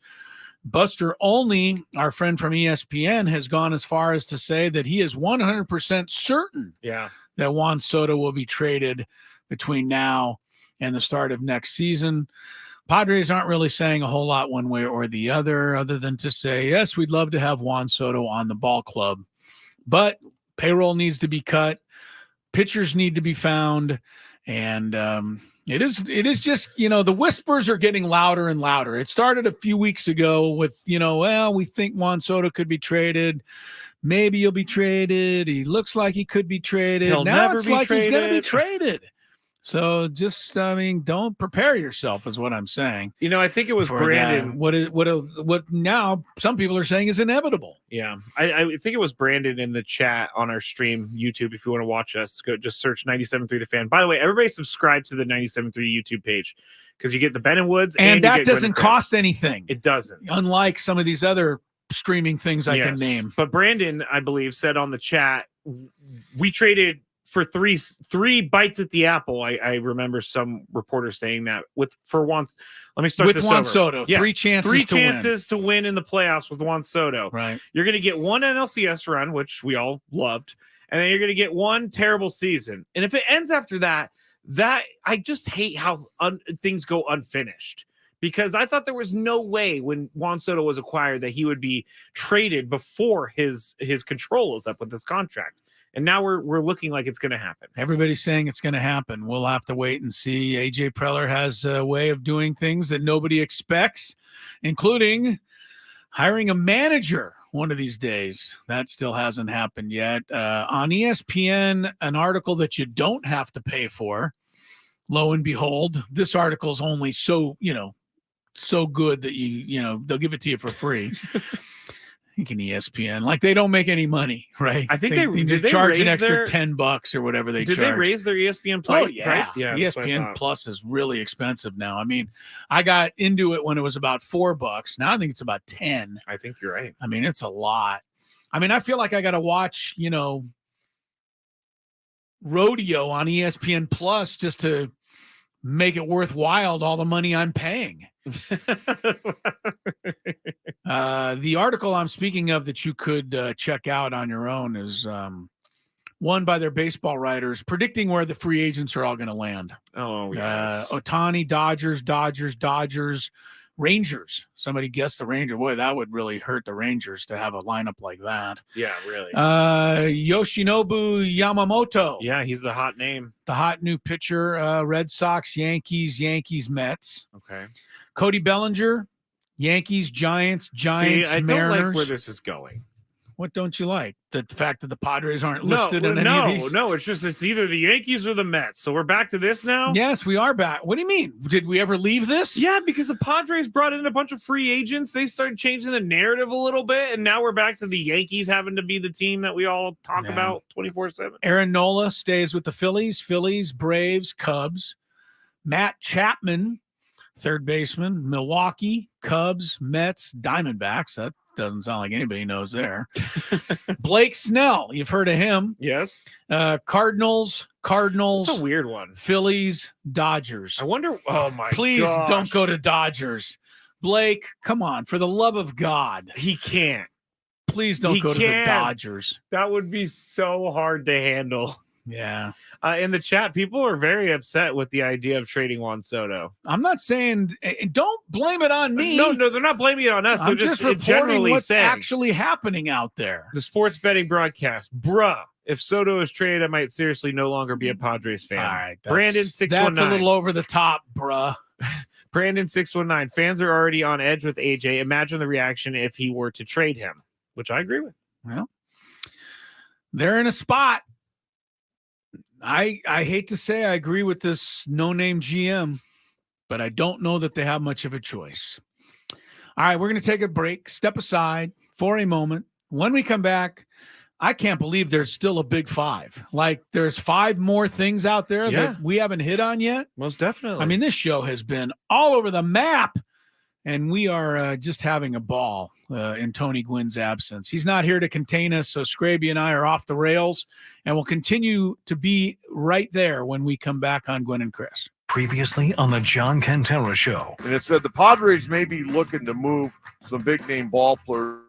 Buster Olney, our friend from ESPN, has gone as far as to say that he is 100% certain that Juan Soto will be traded between now and the start of next season. Padres aren't really saying a whole lot one way or the other than to say, yes, we'd love to have Juan Soto on the ball club, but payroll needs to be cut, pitchers need to be found, and it is just, the whispers are getting louder and louder. It started a few weeks ago with, we think Juan Soto could be traded. Maybe he'll be traded. He looks like he could be traded. He'll now never it's be like traded. He's going to be traded. So just, don't prepare yourself is what I'm saying. I think it was Brandon. What now some people are saying is inevitable. Yeah. I think it was Brandon in the chat on our stream, YouTube. If you want to watch us, go just search 97.3 The Fan. By the way, everybody subscribe to the 97.3 YouTube page because you get the Ben and Woods. And that doesn't cost anything. It doesn't. Unlike some of these other streaming things I can name. But Brandon, I believe, said on the chat, we traded for three bites at the apple. I remember some reporters saying that for Juan. Let me start with Juan Soto. Yes. Three chances to win in the playoffs with Juan Soto. Right. You're going to get one NLCS run, which we all loved, and then you're going to get one terrible season. And if it ends after that I just hate how things go unfinished. Because I thought there was no way when Juan Soto was acquired that he would be traded before his control is up with this contract. And now we're looking like it's going to happen. Everybody's saying it's going to happen. We'll have to wait and see. AJ Preller has a way of doing things that nobody expects, including hiring a manager one of these days. That still hasn't happened yet. On ESPN, an article that you don't have to pay for. Lo and behold, this article is only so good that they'll give it to you for free. I think in ESPN, like they don't make any money, right? I think they charge an extra $10 or whatever they charge. Did they raise their ESPN price? Yeah, ESPN Plus is really expensive now. I mean, I got into it when it was about $4. Now I think it's about 10. I think you're right. I mean, it's a lot. I mean, I feel like I got to watch, rodeo on ESPN Plus just to make it worthwhile, all the money I'm paying. The article I'm speaking of that you could check out on your own is one by their baseball writers predicting where the free agents are all going to land. Oh, yes. Ohtani, Dodgers, Rangers. Somebody guessed the Rangers. Boy, that would really hurt the Rangers to have a lineup like that. Yeah, really. Yoshinobu Yamamoto. Yeah, he's the hot name. The hot new pitcher. Red Sox, Yankees, Mets. Okay. Cody Bellinger, Yankees, Giants, See, I Mariners. don't like where this is going. What don't you like? The fact that the Padres aren't listed in any of these? No, it's either the Yankees or the Mets. So we're back to this now? Yes, we are back. What do you mean? Did we ever leave this? Yeah, because the Padres brought in a bunch of free agents. They started changing the narrative a little bit, and now we're back to the Yankees having to be the team that we all talk about 24/7. Aaron Nola stays with the Phillies, Braves, Cubs. Matt Chapman, third baseman, Milwaukee, Cubs, Mets, Diamondbacks. That doesn't sound like anybody knows there. Blake Snell, you've heard of him. Yes. Cardinals. That's a weird one. Phillies, Dodgers. I wonder. Oh my! Please gosh. don't go to Dodgers. Blake, come on, for the love of God. He can't. Please don't go to the Dodgers. That would be so hard to handle. Yeah. In the chat, people are very upset with the idea of trading Juan Soto. I'm not saying, don't blame it on me. No, they're not blaming it on us. I'm They're just reporting what's saying. actually happening out there. The sports betting broadcast, bruh. If Soto is traded, I might seriously no longer be a Padres fan. All right, Brandon 619. That's a little over the top, bruh. Brandon 619. Fans are already on edge with AJ. Imagine the reaction if he were to trade him, which I agree with. Well, they're in a spot. I hate to say I agree with this no-name GM, but I don't know that they have much of a choice. All right, we're going to take a break, step aside for a moment. When we come back, I can't believe there's still a big five. Like there's 5 more things out there that we haven't hit on yet. Most definitely. I mean, this show has been all over the map, and we are just having a ball in Tony Gwynn's absence. He's not here to contain us, so Skraby and I are off the rails, and we'll continue to be right there when we come back on Gwynn and Chris. Previously on the John Cantera Show. And it said the Padres may be looking to move some big-name ball players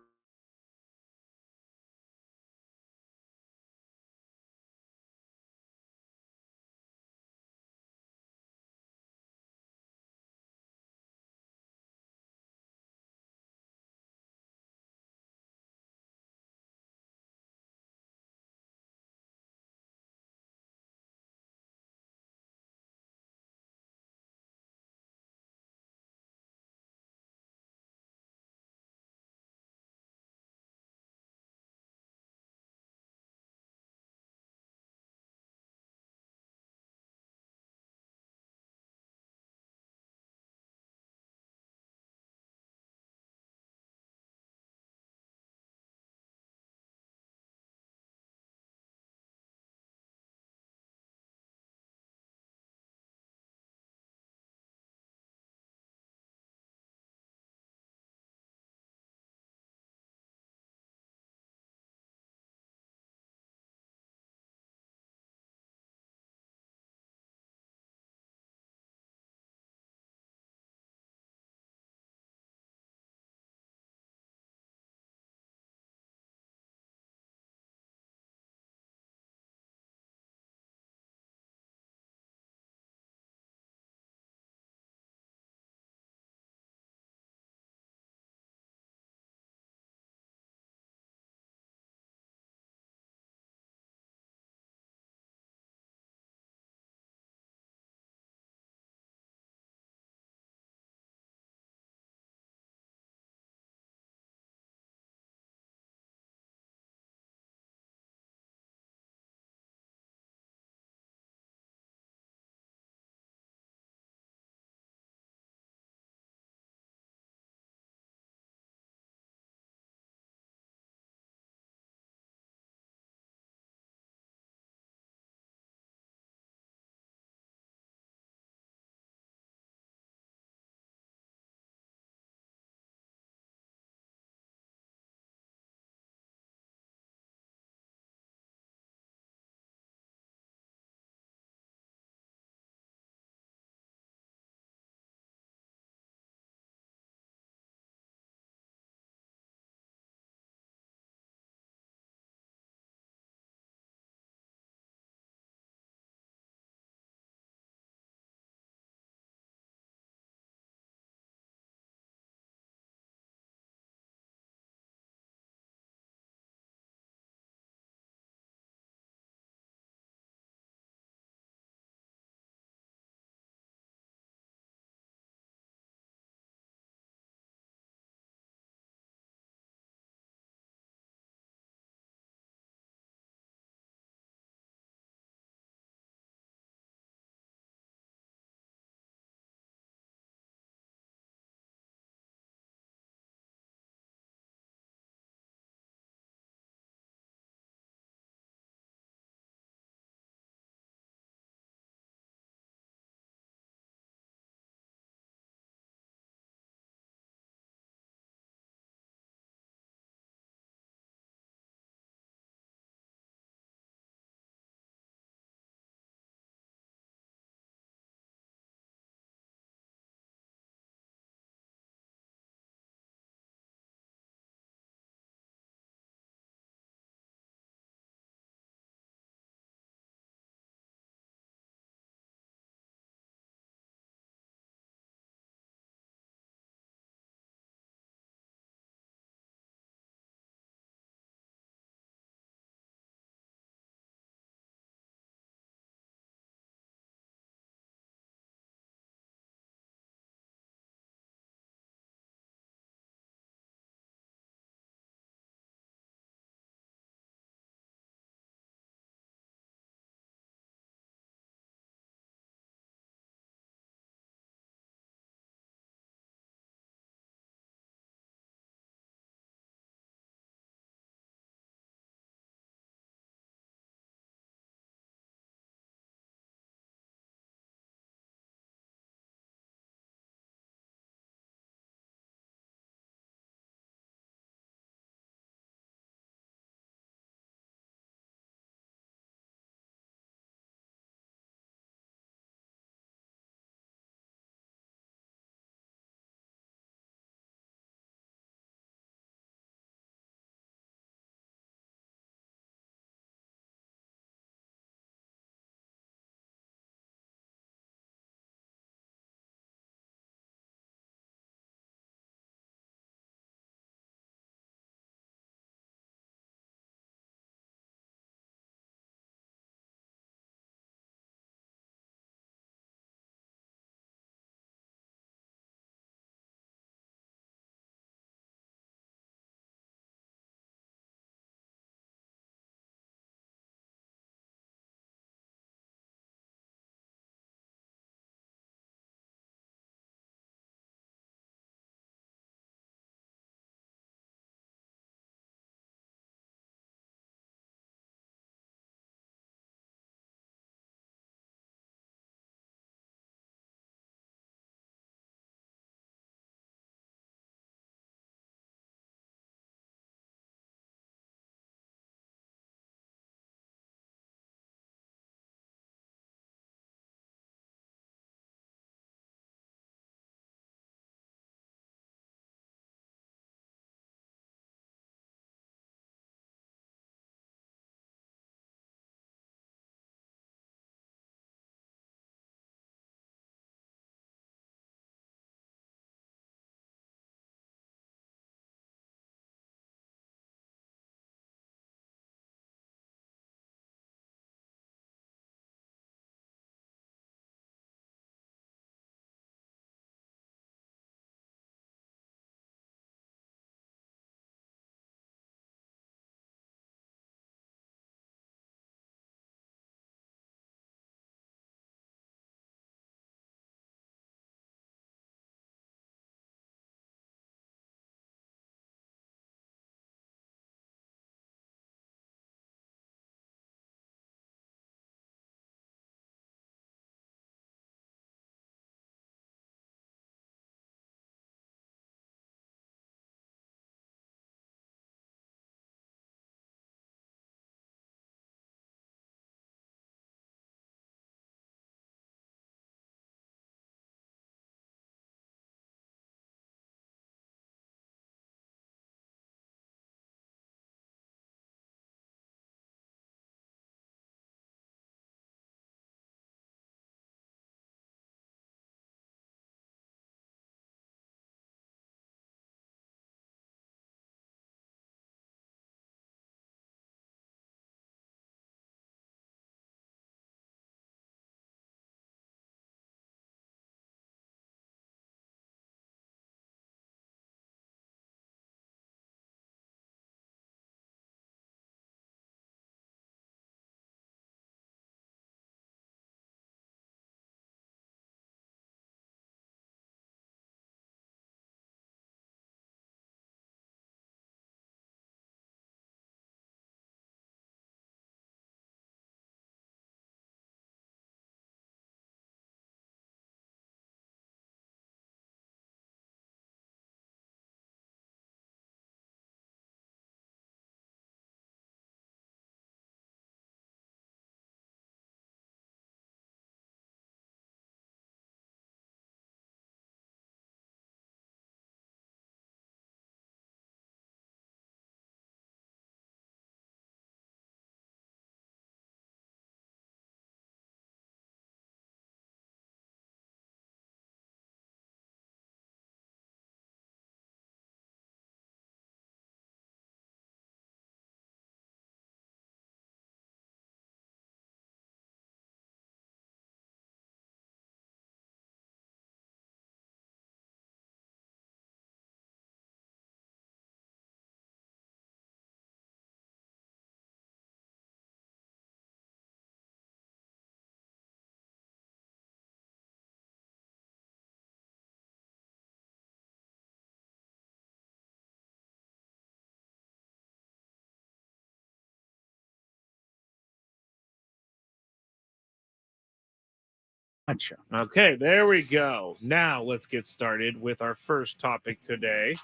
Gotcha. Okay, there we go. Now let's get started with our first topic today.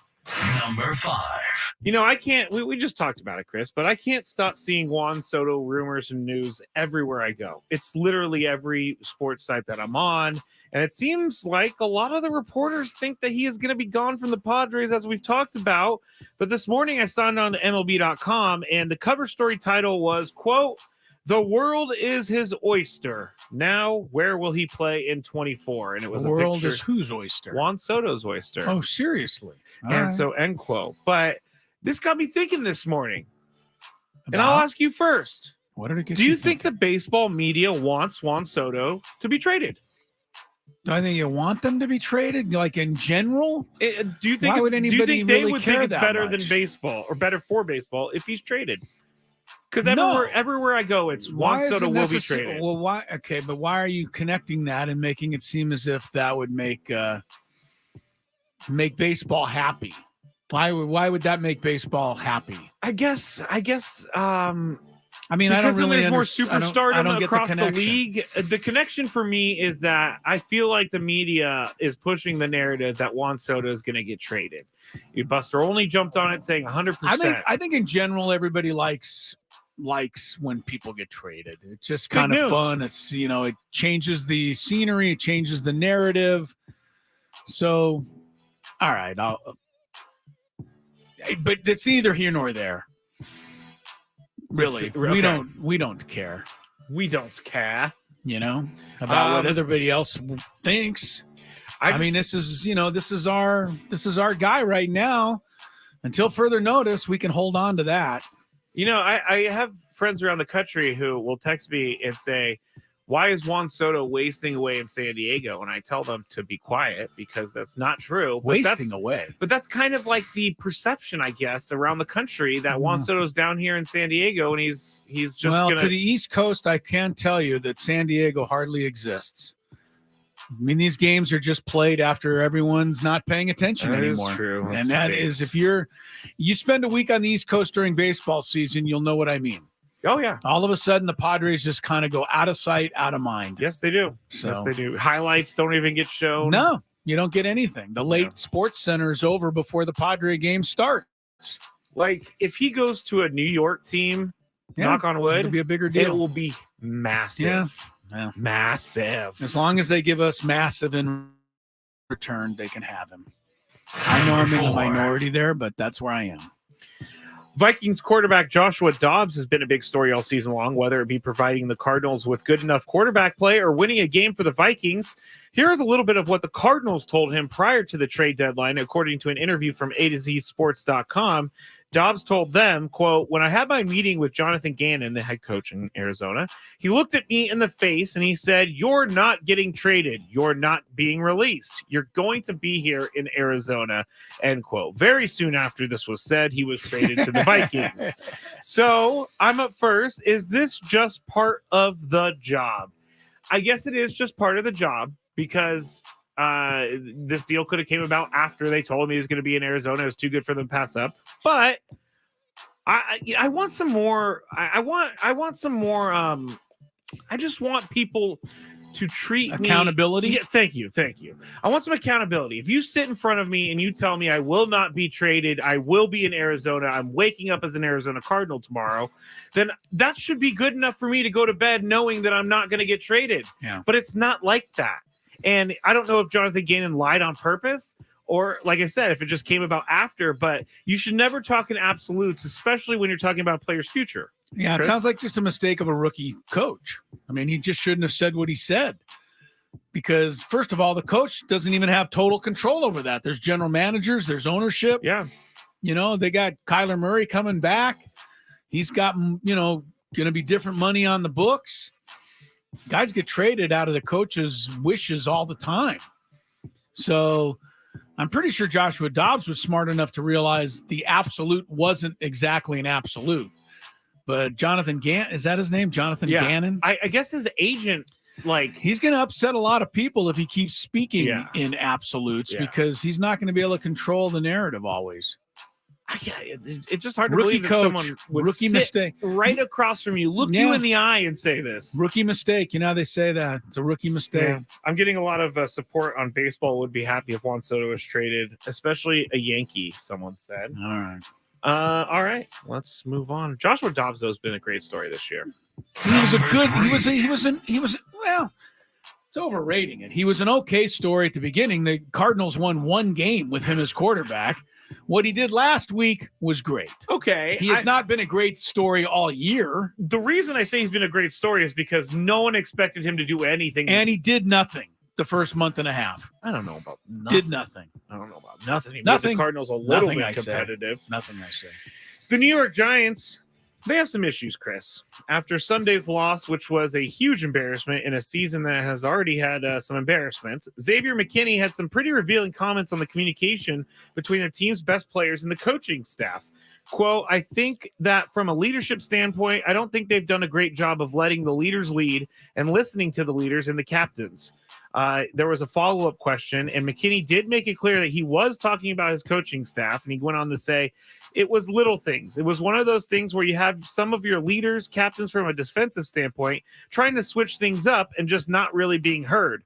Number 5. You know, I can't, we just talked about it, Chris, but I can't stop seeing Juan Soto rumors and news everywhere I go. It's literally every sports site that I'm on. And it seems like a lot of the reporters think that he is going to be gone from the Padres, as we've talked about. But this morning I signed on to MLB.com, and the cover story title was, quote, "The world is his oyster. Now, where will he play in 24?" And it was The a world picture. is whose oyster? Juan Soto's oyster. Oh, seriously? All And right. so, end quote. But this got me thinking this morning. And I'll ask you first. What did it get Do you think the baseball media wants Juan Soto to be traded? Do I think you want them to be traded, like in general? Do you think? Why would do you anybody think they really would care think it's that better much? than baseball, or better for baseball, if he's traded? Because No. everywhere I go, it's Juan Why is Soto it will be necessar- traded. Well, why? Okay, but why are you connecting that and making it seem as if that would make baseball happy? Why would that make baseball happy? I guess. I mean, I don't because then really there's more understand. I superstardom don't get across the connection. league. The connection for me is that I feel like the media is pushing the narrative that Juan Soto is going to get traded. Buster only jumped on it saying 100%. I think in general everybody likes when people get traded. It's just Big kind of news. fun. It's it changes the scenery, it changes the narrative. So, all right, but it's neither here nor there. Really, Okay. we don't care. We don't care. About what everybody else thinks. I mean, this is our guy right now. Until further notice, we can hold on to that. I have friends around the country who will text me and say, "Why is Juan Soto wasting away in San Diego?" And I tell them to be quiet because that's not true. But Wasting away. But that's kind of like the perception, I guess, around the country that Juan Soto's down here in San Diego and he's just to the East Coast, I can tell you that San Diego hardly exists. I mean, these games are just played after everyone's not paying attention That is anymore. true. And that is, if you spend a week on the East Coast during baseball season, you'll know what I mean. Oh, yeah. All of a sudden, the Padres just kind of go out of sight, out of mind. Yes, they do. Yes, they do. Highlights don't even get shown. No, you don't get anything. The late Sports Center is over before the Padre game starts. Like, if he goes to a New York team, knock on wood, it'll be a bigger deal. It will be massive. Yeah. Massive. As long as they give us massive in return, they can have him. I know I'm in the minority there, but that's where I am. Vikings quarterback Joshua Dobbs has been a big story all season long, whether it be providing the Cardinals with good enough quarterback play or winning a game for the Vikings. Here's a little bit of what the Cardinals told him prior to the trade deadline, according to an interview from A2ZSports.com. Dobbs told them, quote, "When I had my meeting with Jonathan Gannon, the head coach in Arizona, he looked at me in the face and he said, 'You're not getting traded. You're not being released. You're going to be here in Arizona,' end quote." Very soon after this was said, he was traded to the Vikings. So I'm up first. Is this just part of the job? I guess it is just part of the job because this deal could have came about after they told him he was going to be in Arizona. It was too good for them to pass up. But I want some more. I want some more. I just want people to treat accountability. Me. Yeah, thank you. I want some accountability. If you sit in front of me and you tell me I will not be traded, I will be in Arizona, I'm waking up as an Arizona Cardinal tomorrow, then that should be good enough for me to go to bed knowing that I'm not going to get traded. Yeah. But it's not like that. And I don't know if Jonathan Gannon lied on purpose or, like I said, if it just came about after, but you should never talk in absolutes, especially when you're talking about a player's future. Yeah, Chris? It sounds like just a mistake of a rookie coach. I mean, he just shouldn't have said what he said because, first of all, the coach doesn't even have total control over that. There's general managers, there's ownership. Yeah. They got Kyler Murray coming back. He's got, going to be different money on the books. Guys get traded out of the coach's wishes all the time. So I'm pretty sure Joshua Dobbs was smart enough to realize the absolute wasn't exactly an absolute. But Jonathan Gannon, is that his name? Jonathan Gannon? I guess his agent, he's going to upset a lot of people if he keeps speaking in absolutes because he's not going to be able to control the narrative always. It's just hard to Rookie believe that coach, someone would rookie sit mistake right across from you, look Yeah. you in the eye, and say this. Rookie mistake. You know how they say that. It's a rookie mistake. Yeah. I'm getting a lot of support on baseball. Would be happy if Juan Soto was traded, especially a Yankee, someone said. All right. All right. Let's move on. Joshua Dobbs, though, has been a great story this year. He was well, it's overrating it. He was an okay story at the beginning. The Cardinals won one game with him as quarterback. What he did last week was great. Okay. He has not been a great story all year. The reason I say he's been a great story is because no one expected him to do anything. And he did nothing the first month and a half. I don't know about nothing. Did nothing. I don't know about nothing. He made Nothing. The Cardinals a little Nothing bit I say. competitive. Nothing I say. The New York Giants, they have some issues, Chris. After Sunday's loss, which was a huge embarrassment in a season that has already had some embarrassments, Xavier McKinney had some pretty revealing comments on the communication between the team's best players and the coaching staff. Quote, I think that from a leadership standpoint, I don't think they've done a great job of letting the leaders lead and listening to the leaders and the captains. There was a follow-up question, and McKinney did make it clear that he was talking about his coaching staff, and he went on to say it was little things. It was one of those things where you have some of your leaders, captains from a defensive standpoint, trying to switch things up and just not really being heard.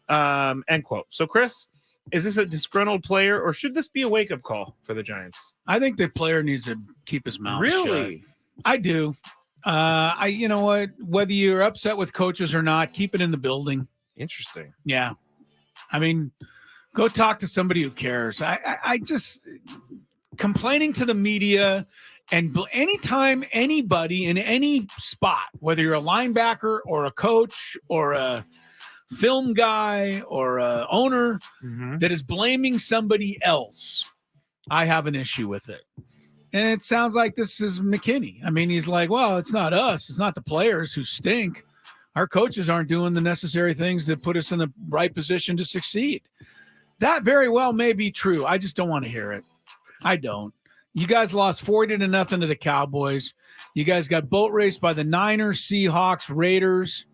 End quote. So, Chris, is this a disgruntled player, or should this be a wake-up call for the Giants? I think the player needs to keep his mouth Really? shut. I do. You know what? Whether you're upset with coaches or not, keep it in the building. Interesting. Yeah. I mean, go talk to somebody who cares. I just complaining to the media, and anytime anybody in any spot, whether you're a linebacker or a coach or a film guy or a owner that is blaming somebody else, I have an issue with it. And it sounds like this is McKinney. I mean, he's like, well, it's not us. It's not the players who stink. Our coaches aren't doing the necessary things to put us in the right position to succeed. That very well may be true. I just don't want to hear it. I don't. You guys lost 40-0 to the Cowboys. You guys got boat raced by the Niners, Seahawks, Raiders.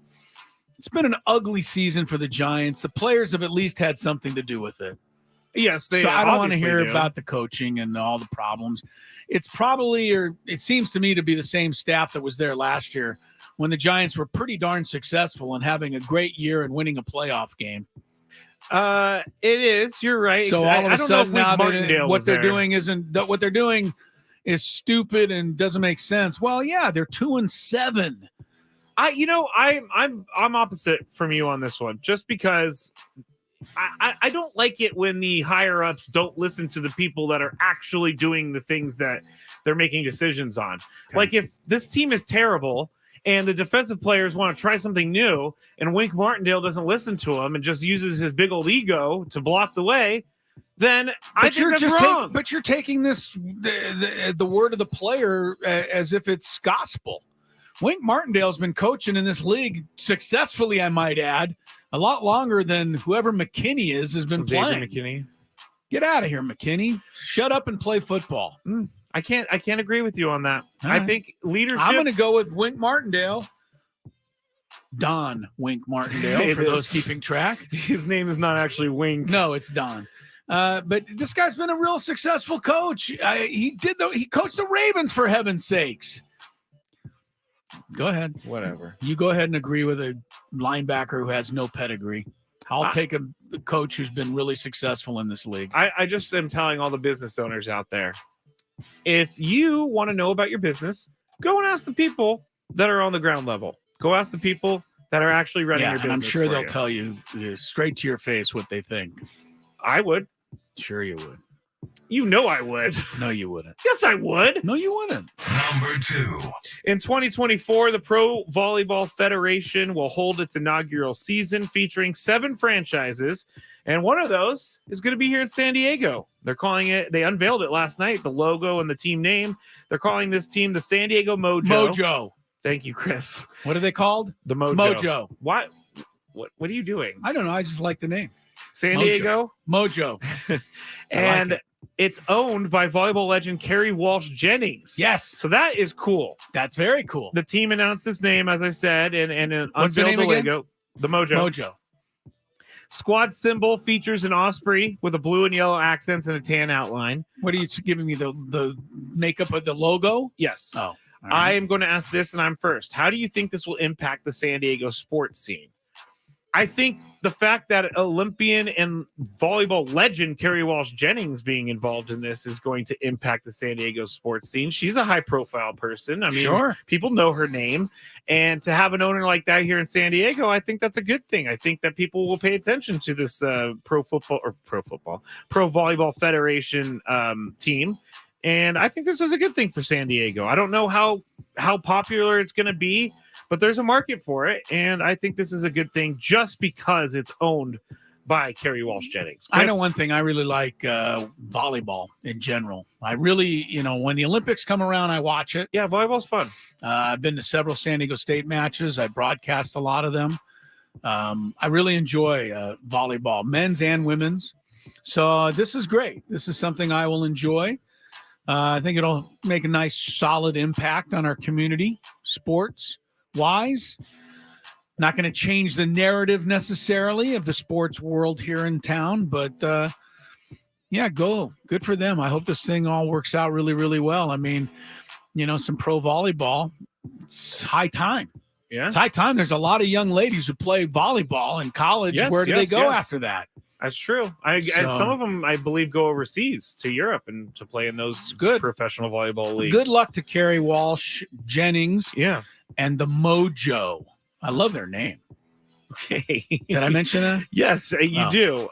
It's been an ugly season for the Giants. The players have at least had something to do with it. Yes, they. So I don't want to obviously hear do. about the coaching and all the problems. It's probably, or it seems to me to be the same staff that was there last year when the Giants were pretty darn successful and having a great year and winning a playoff game. It is. You're right. So all of I a don't know if sudden Wink now Martindale what was they're there. doing what they're doing is stupid and doesn't make sense. Well, yeah, they're 2-7. I'm opposite from you on this one, just because I don't like it when the higher ups don't listen to the people that are actually doing the things that they're making decisions on. Okay. Like if this team is terrible and the defensive players want to try something new and Wink Martindale doesn't listen to them and just uses his big old ego to block the way, then I think that's wrong. But you're taking this the word of the player as if it's gospel. Wink Martindale's been coaching in this league successfully, I might add, a lot longer than whoever McKinney has been playing. McKinney. Get out of here, McKinney. Shut up and play football. I can't agree with you on that. All I right. think leadership. I'm going to go with Wink Martindale. Don Wink Martindale, for those keeping track. His name is not actually Wink. No, it's Don. But this guy's been a real successful coach. He coached the Ravens, for heaven's sakes. Go ahead. Whatever. You go ahead and agree with a linebacker who has no pedigree. I'll take a coach who's been really successful in this league. I just am telling all the business owners out there, if you want to know about your business, go and ask the people that are on the ground level. Go ask the people that are actually running your business. And I'm sure they'll you. tell you straight to your face what they think. I would. Sure you would. You know I would. No, you wouldn't. Yes, I would. No, you wouldn't. Number 2. In 2024, the Pro Volleyball Federation will hold its inaugural season featuring 7 franchises, and one of those is going to be here in San Diego. They're calling it, they unveiled it last night, the logo and the team name. They're calling this team the San Diego Mojo. Mojo. Thank you, Chris. What are they called? The Mojo. Mojo. What are you doing? I don't know. I just like the name. San Mojo. Diego? Mojo. And like it's owned by volleyball legend Carrie Walsh Jennings. Yes. So that is cool. That's very cool. The team announced this name, as I said, and What's the unveiled name the again? logo. The Mojo. Mojo. Squad symbol features an osprey with a blue and yellow accents and a tan outline. What are you giving me, the makeup of the logo? Yes. Oh, all right. I am going to ask this, and I'm first. How do you think this will impact the San Diego sports scene? I think the fact that Olympian and volleyball legend Carrie Walsh-Jennings being involved in this is going to impact the San Diego sports scene. She's a high-profile person. I mean, Sure. People know her name. And to have an owner like that here in San Diego, I think that's a good thing. I think that people will pay attention to this Pro Volleyball Federation team. And I think this is a good thing for San Diego. I don't know how popular it's going to be, but there's a market for it, and I think this is a good thing just because it's owned by Carrie Walsh-Jennings. I know one thing. I really like volleyball in general. I really, when the Olympics come around, I watch it. Yeah, volleyball's fun. I've been to several San Diego State matches. I broadcast a lot of them. I really enjoy volleyball, men's and women's. So this is great. This is something I will enjoy. I think it'll make a nice, solid impact on our community, sports-wise. Not going to change the narrative necessarily of the sports world here in town, but yeah, good for them. I hope this thing all works out really, really well. I mean, some pro volleyball, it's high time. Yeah, it's high time. There's a lot of young ladies who play volleyball in college. Yes, Where do they go yes. after that? That's true. Some of them, I believe, go overseas to Europe and to play in those professional volleyball leagues. Good luck to Carrie Walsh-Jennings. Yeah. And the Mojo. I love their name. Okay. Did I mention that? Yes, you do.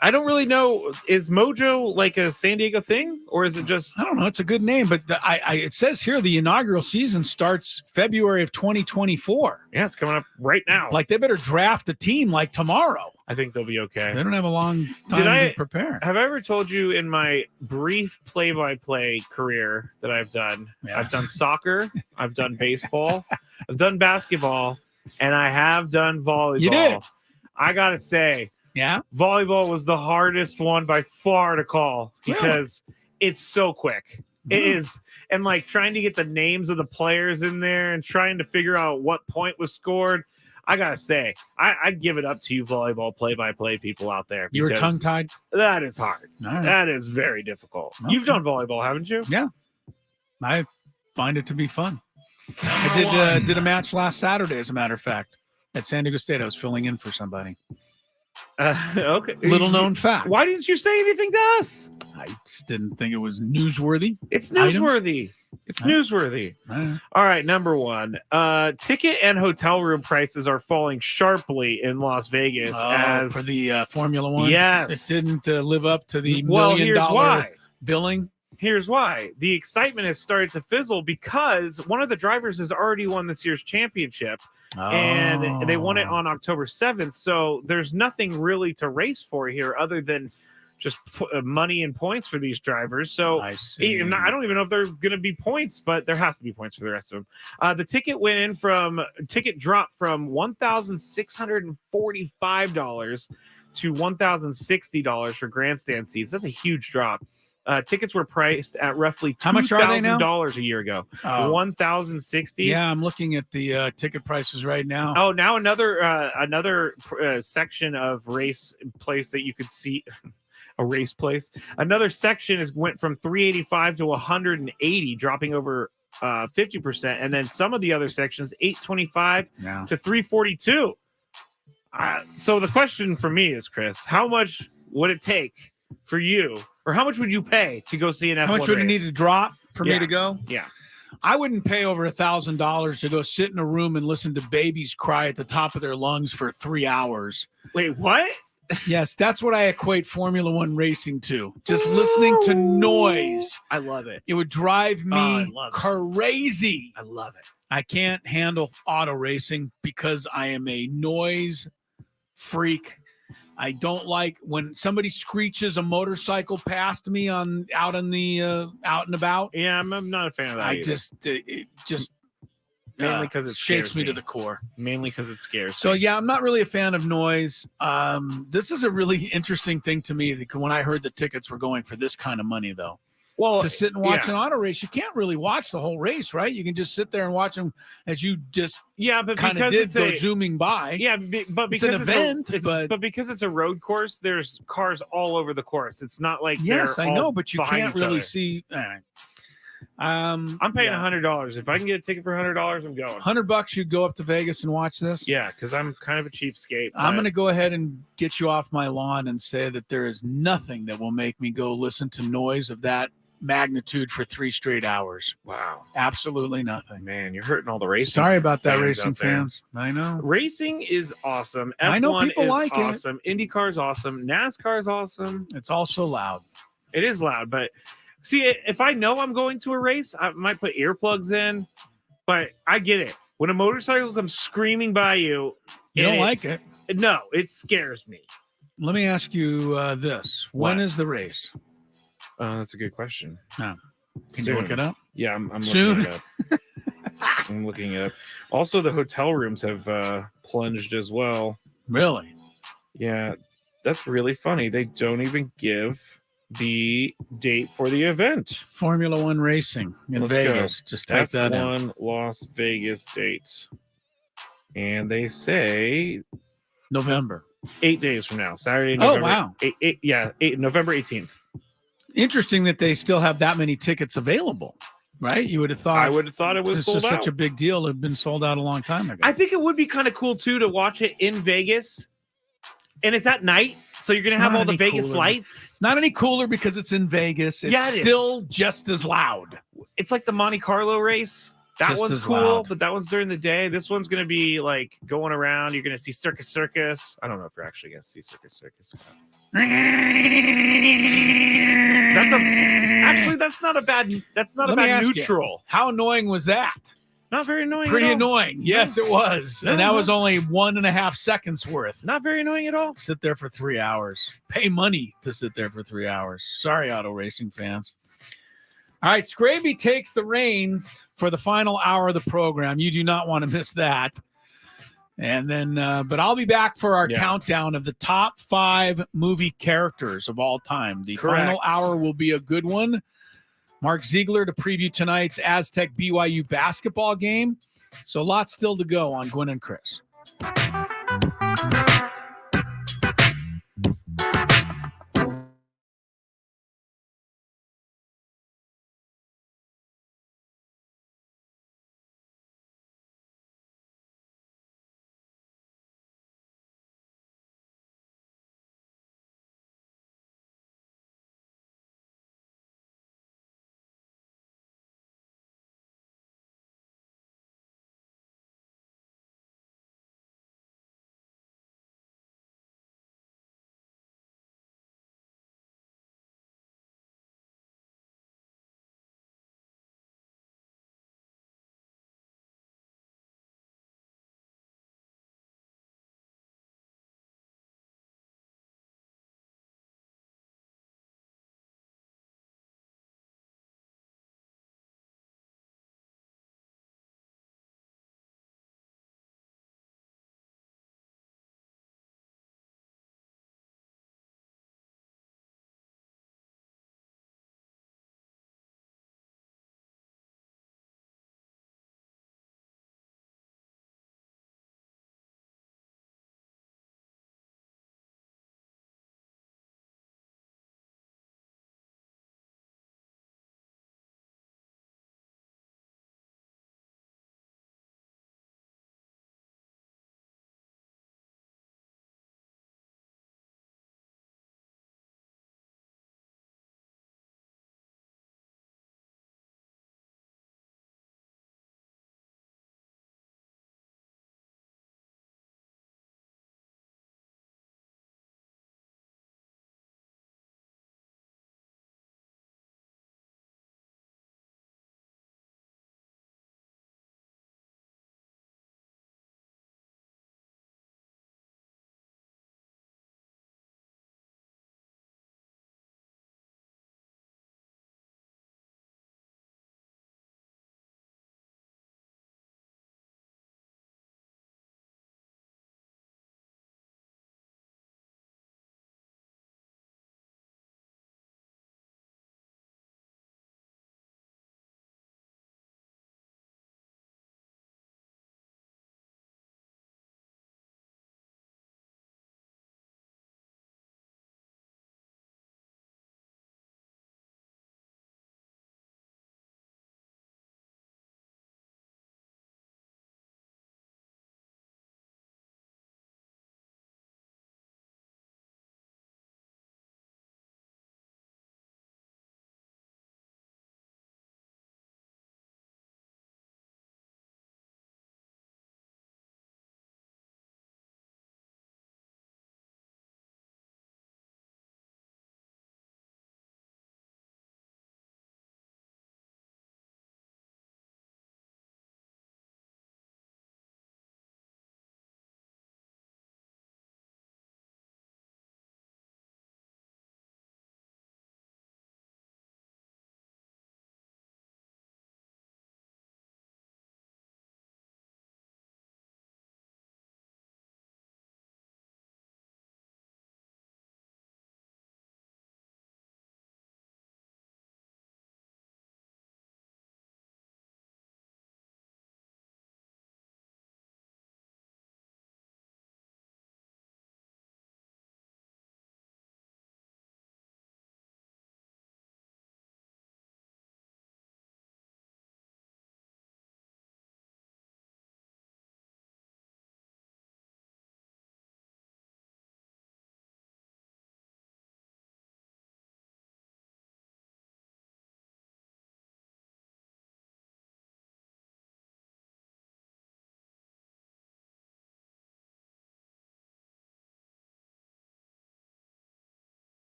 I don't really know. Is Mojo like a San Diego thing, or is it just? I don't know. It's a good name, but it says here the inaugural season starts February of 2024. Yeah, it's coming up right now. Like they better draft a team like tomorrow. I think they'll be okay. They don't have a long time to prepare. Have I ever told you in my brief play-by-play career that I've done? Yeah. I've done soccer, I've done baseball, I've done basketball, and I have done volleyball. You did. I gotta say. Yeah. Volleyball was the hardest one by far to call because it's so quick. It is. And like trying to get the names of the players in there and trying to figure out what point was scored. I got to say, I'd give it up to you volleyball play-by-play people out there. You were tongue-tied? That is hard. Right. That is very difficult. Okay. You've done volleyball, haven't you? Yeah. I find it to be fun. I did a match last Saturday, as a matter of fact, at San Diego State. I was filling in for somebody. Okay. Little known fact. Why didn't you say anything to us? I just didn't think it was newsworthy. It's newsworthy. It's newsworthy. All right, number one. Ticket and hotel room prices are falling sharply in Las Vegas for the Formula One. Yes. It didn't live up to the $1 million billing. Here's why. The excitement has started to fizzle because one of the drivers has already won this year's championship. And they won it on October 7th. So there's nothing really to race for here other than just money and points for these drivers. So I don't even know if there's going to be points, but there has to be points for the rest of them. The ticket dropped from $1,645 to $1,060 for grandstand seats. That's a huge drop. Tickets were priced at roughly $2,000 a year ago. $1,060. Yeah, I'm looking at the ticket prices right now. Oh, now another section of race place that you could see. A race place. Another section went from $385 to $180, dropping over 50%, and then some of the other sections $825 to $342. So the question for me is, Chris, how much would it take for you? Or how much would you pay to go see an F1 How much would it need to drop for me to go? Yeah. I wouldn't pay over $1,000 to go sit in a room and listen to babies cry at the top of their lungs for 3 hours. Wait, what? Yes, that's what I equate Formula One racing to. Just listening to noise. I love it. It would drive me crazy. I love it. I can't handle auto racing because I am a noise freak. I don't like when somebody screeches a motorcycle past me out and about. Yeah, I'm not a fan of that. It just mainly because it shakes me to the core. Mainly because it scares So me. yeah, I'm not really a fan of noise. This is a really interesting thing to me when I heard the tickets were going for this kind of money, though. to sit and watch an auto race. You can't really watch the whole race, right? You can just sit there and watch them as you just but kind of did go zooming by. Yeah, but because it's an event, but because it's a road course, there's cars all over the course. It's not like yes, I know, but you can't really other. see. I'm paying $100. If I can get a ticket for $100, I'm going. $100, you go up to Vegas and watch this. Yeah, because I'm kind of a cheapskate. I'm going to go ahead and get you off my lawn and say that there is nothing that will make me go listen to noise of that magnitude for 3 straight hours. Wow, absolutely nothing. Man, you're hurting all the racing. Sorry about that, fans racing out there. fans. I know Racing is awesome. F1 I know people is like it. awesome. IndyCar is awesome. NASCAR is awesome. It's also loud. It is loud, but see, if I know I'm going to a race, I might put earplugs in. But I get it. When a motorcycle comes screaming by you, you don't like it. No, it scares me. Let me ask you this: When is the race? That's a good question. No. Can you look it up? Yeah, I'm Soon? looking it up. I'm looking it up. Also, the hotel rooms have plunged as well. Really? Yeah, that's really funny. They don't even give the date for the event. Formula One racing in Let's Vegas. go. Just type that in. F1 Las Vegas date. And they say November. 8 days from now. Saturday, Oh, November. wow. November 18th. Interesting that they still have that many tickets available, right? You would have thought. I would have thought it was sold This is out. such a big deal. It had been sold out a long time ago. I think it would be kind of cool, too, to watch it in Vegas. And it's at night, so you're going to have all the Vegas lights. It's not any cooler because it's in Vegas. It's Yeah, it still just as loud. It's like the Monte Carlo race. That Just one's as cool, loud. but that one's during the day. This one's going to be like going around. You're going to see Circus Circus. I don't know if you're actually going to see Circus Circus. That's not a bad neutral. How annoying was that? Not very annoying. Pretty at all. annoying. Yes, it was. No, And that no. was only 1.5 seconds worth. Not very annoying at all. Sit there for 3 hours. Pay money to sit there for 3 hours. Sorry, auto racing fans. All right, Skraby takes the reins for the final hour of the program. You do not want to miss that. And then, but I'll be back for our countdown of the top 5 movie characters of all time. The final hour will be a good one. Mark Ziegler to preview tonight's Aztec BYU basketball game. So lots still to go on Gwynn and Chris.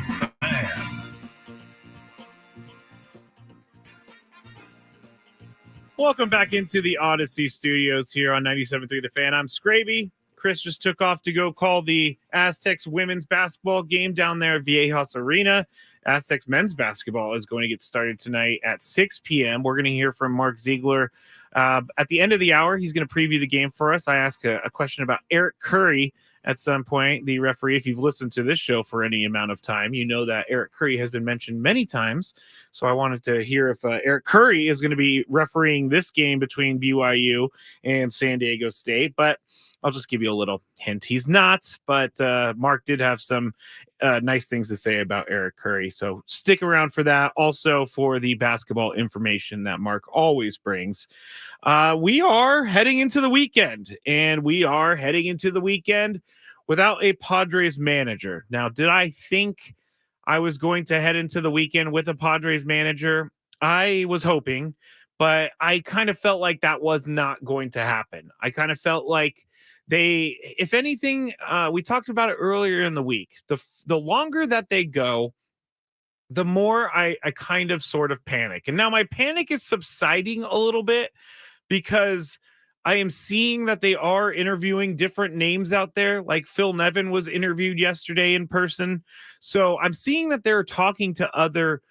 Fan. Welcome back into the Odyssey Studios here on 97.3 The Fan. I'm Skraby. Chris just took off to go call the Aztecs women's basketball game down there at Viejas Arena. Aztecs men's basketball is going to get started tonight at 6 p.m. We're going to hear from Mark Ziggler. At the end of the hour, he's going to preview the game for us. I asked a question about Eric Curry at some point, the referee. If you've listened to this show for any amount of time, you know that Eric Curry has been mentioned many times. So I wanted to hear if Eric Curry is going to be refereeing this game between BYU and San Diego State. But I'll just give you a little hint. He's not, but Mark did have some nice things to say about Eric Curry. So stick around for that. Also for the basketball information that Mark always brings. We are heading into the weekend, and we are heading into the weekend without a Padres manager. Now, did I think I was going to head into the weekend with a Padres manager? I was hoping, but I kind of felt like that was not going to happen. I kind of felt like they, if anything, we talked about it earlier in the week. The longer that they go, the more I kind of sort of panic. And now my panic is subsiding a little bit because I am seeing that they are interviewing different names out there. Like Phil Nevin was interviewed yesterday in person. So I'm seeing that they're talking to other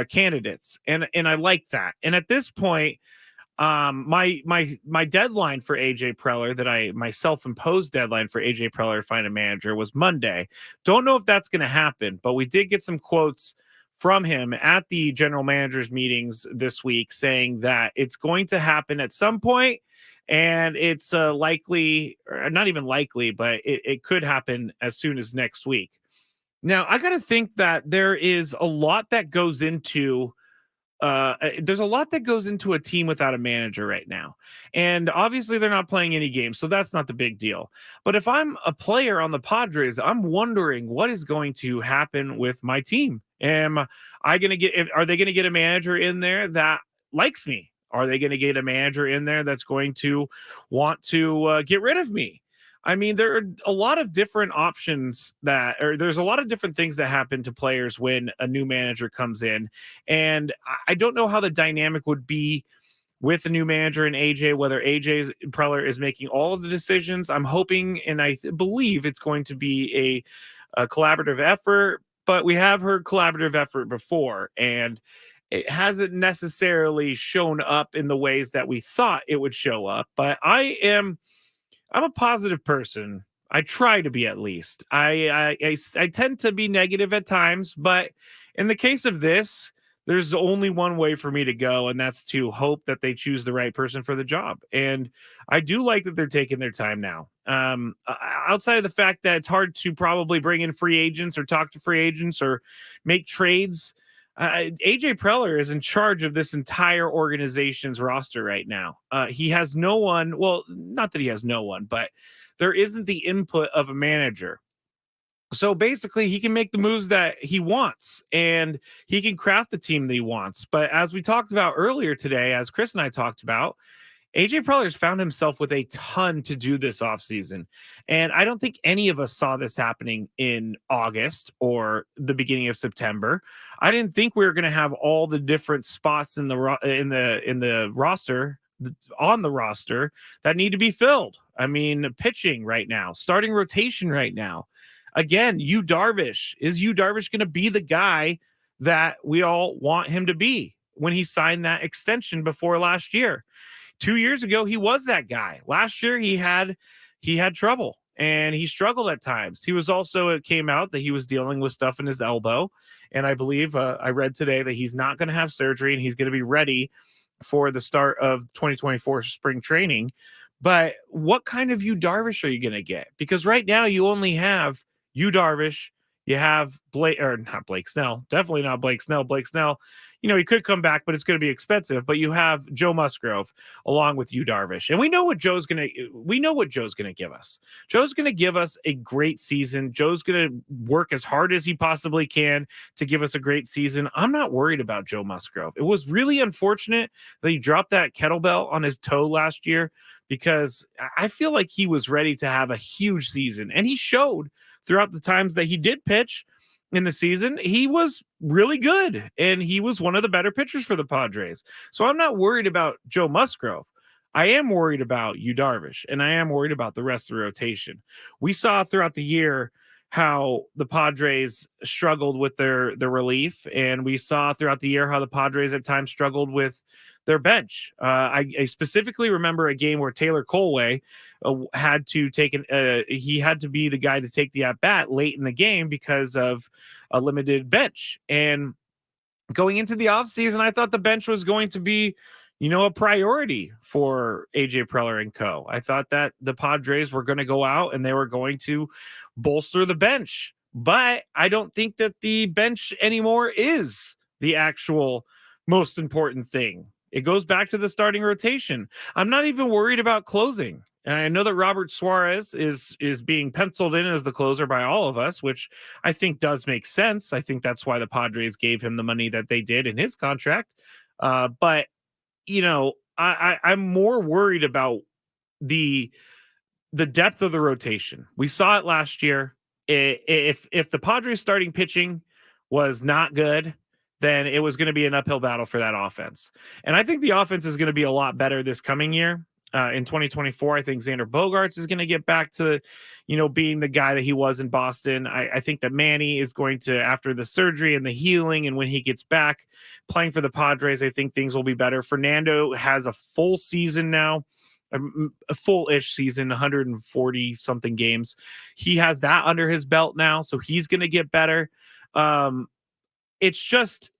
candidates, and I like that. And at this point, my deadline for AJ Preller, my self-imposed deadline for AJ Preller to find a manager, was Monday. Don't know if that's going to happen, but we did get some quotes from him at the general managers meetings this week saying that it's going to happen at some point, and it's likely, or not even likely, but it could happen as soon as next week. Now, I got to think that there is a lot that goes into there's a lot that goes into a team without a manager right now. And obviously they're not playing any games, so that's not the big deal. But if I'm a player on the Padres, I'm wondering what is going to happen with my team. Are they going to get a manager in there that likes me? Are they going to get a manager in there that's going to want to get rid of me? I mean, there are a lot of different options there's a lot of different things that happen to players when a new manager comes in. And I don't know how the dynamic would be with a new manager and AJ, whether AJ Preller is making all of the decisions. I'm hoping, and I believe it's going to be a collaborative effort, but we have heard collaborative effort before, and it hasn't necessarily shown up in the ways that we thought it would show up. But I'm a positive person. I try to be, at least. I tend to be negative at times, but in the case of this, there's only one way for me to go, and that's to hope that they choose the right person for the job. And I do like that they're taking their time now. Outside of the fact that it's hard to probably bring in free agents or talk to free agents or make trades, AJ Preller is in charge of this entire organization's roster right now. He has no one. Well, not that he has no one, but there isn't the input of a manager. So basically, he can make the moves that he wants, and he can craft the team that he wants. But as we talked about earlier today, as Chris and I talked about, AJ Preller's found himself with a ton to do this offseason. And I don't think any of us saw this happening in August or the beginning of September. I didn't think we were going to have all the different spots in the roster, on the roster, that need to be filled. I mean, pitching right now, starting rotation right now. Again, Yu Darvish. Is Yu Darvish going to be the guy that we all want him to be when he signed that extension before last year? 2 years ago, he was that guy. Last year, he had trouble and he struggled at times. He was also, it came out that he was dealing with stuff in his elbow. And I believe I read today that he's not going to have surgery and he's going to be ready for the start of 2024 spring training. But what kind of Yu Darvish are you going to get? Because right now you only have Yu Darvish. You have not Blake Snell, definitely not Blake Snell. Blake Snell, he could come back, but it's going to be expensive. But you have Joe Musgrove along with Yu Darvish, and we know what Joe's going to give us. Joe's going to give us a great season. Joe's going to work as hard as he possibly can to give us a great season. I'm not worried about Joe Musgrove. It was really unfortunate that he dropped that kettlebell on his toe last year, because I feel like he was ready to have a huge season, and he showed throughout the times that he did pitch. in the season, he was really good, and he was one of the better pitchers for the Padres. So I'm not worried about Joe Musgrove. I am worried about Yu Darvish, and I am worried about the rest of the rotation. We saw throughout the year how the Padres struggled with their relief, and we saw throughout the year how the Padres at times struggled with their bench. I specifically remember a game where Taylor Colway had to take he had to be the guy to take the at bat late in the game because of a limited bench. And going into the offseason, I thought the bench was going to be, a priority for AJ Preller and co. I thought that the Padres were going to go out and they were going to bolster the bench, but I don't think that the bench anymore is the actual most important thing. It goes back to the starting rotation. I'm not even worried about closing. And I know that Robert Suarez is being penciled in as the closer by all of us, which I think does make sense. I think that's why the Padres gave him the money that they did in his contract. But I'm more worried about the depth of the rotation. We saw it last year. If the Padres starting pitching was not good, then it was going to be an uphill battle for that offense. And I think the offense is going to be a lot better this coming year. In 2024, I think Xander Bogaerts is going to get back to, being the guy that he was in Boston. I think that Manny is going to, after the surgery and the healing, and when he gets back playing for the Padres, I think things will be better. Fernando has a full season now, a full-ish season, 140 something games. He has that under his belt now, so he's going to get better. It's just,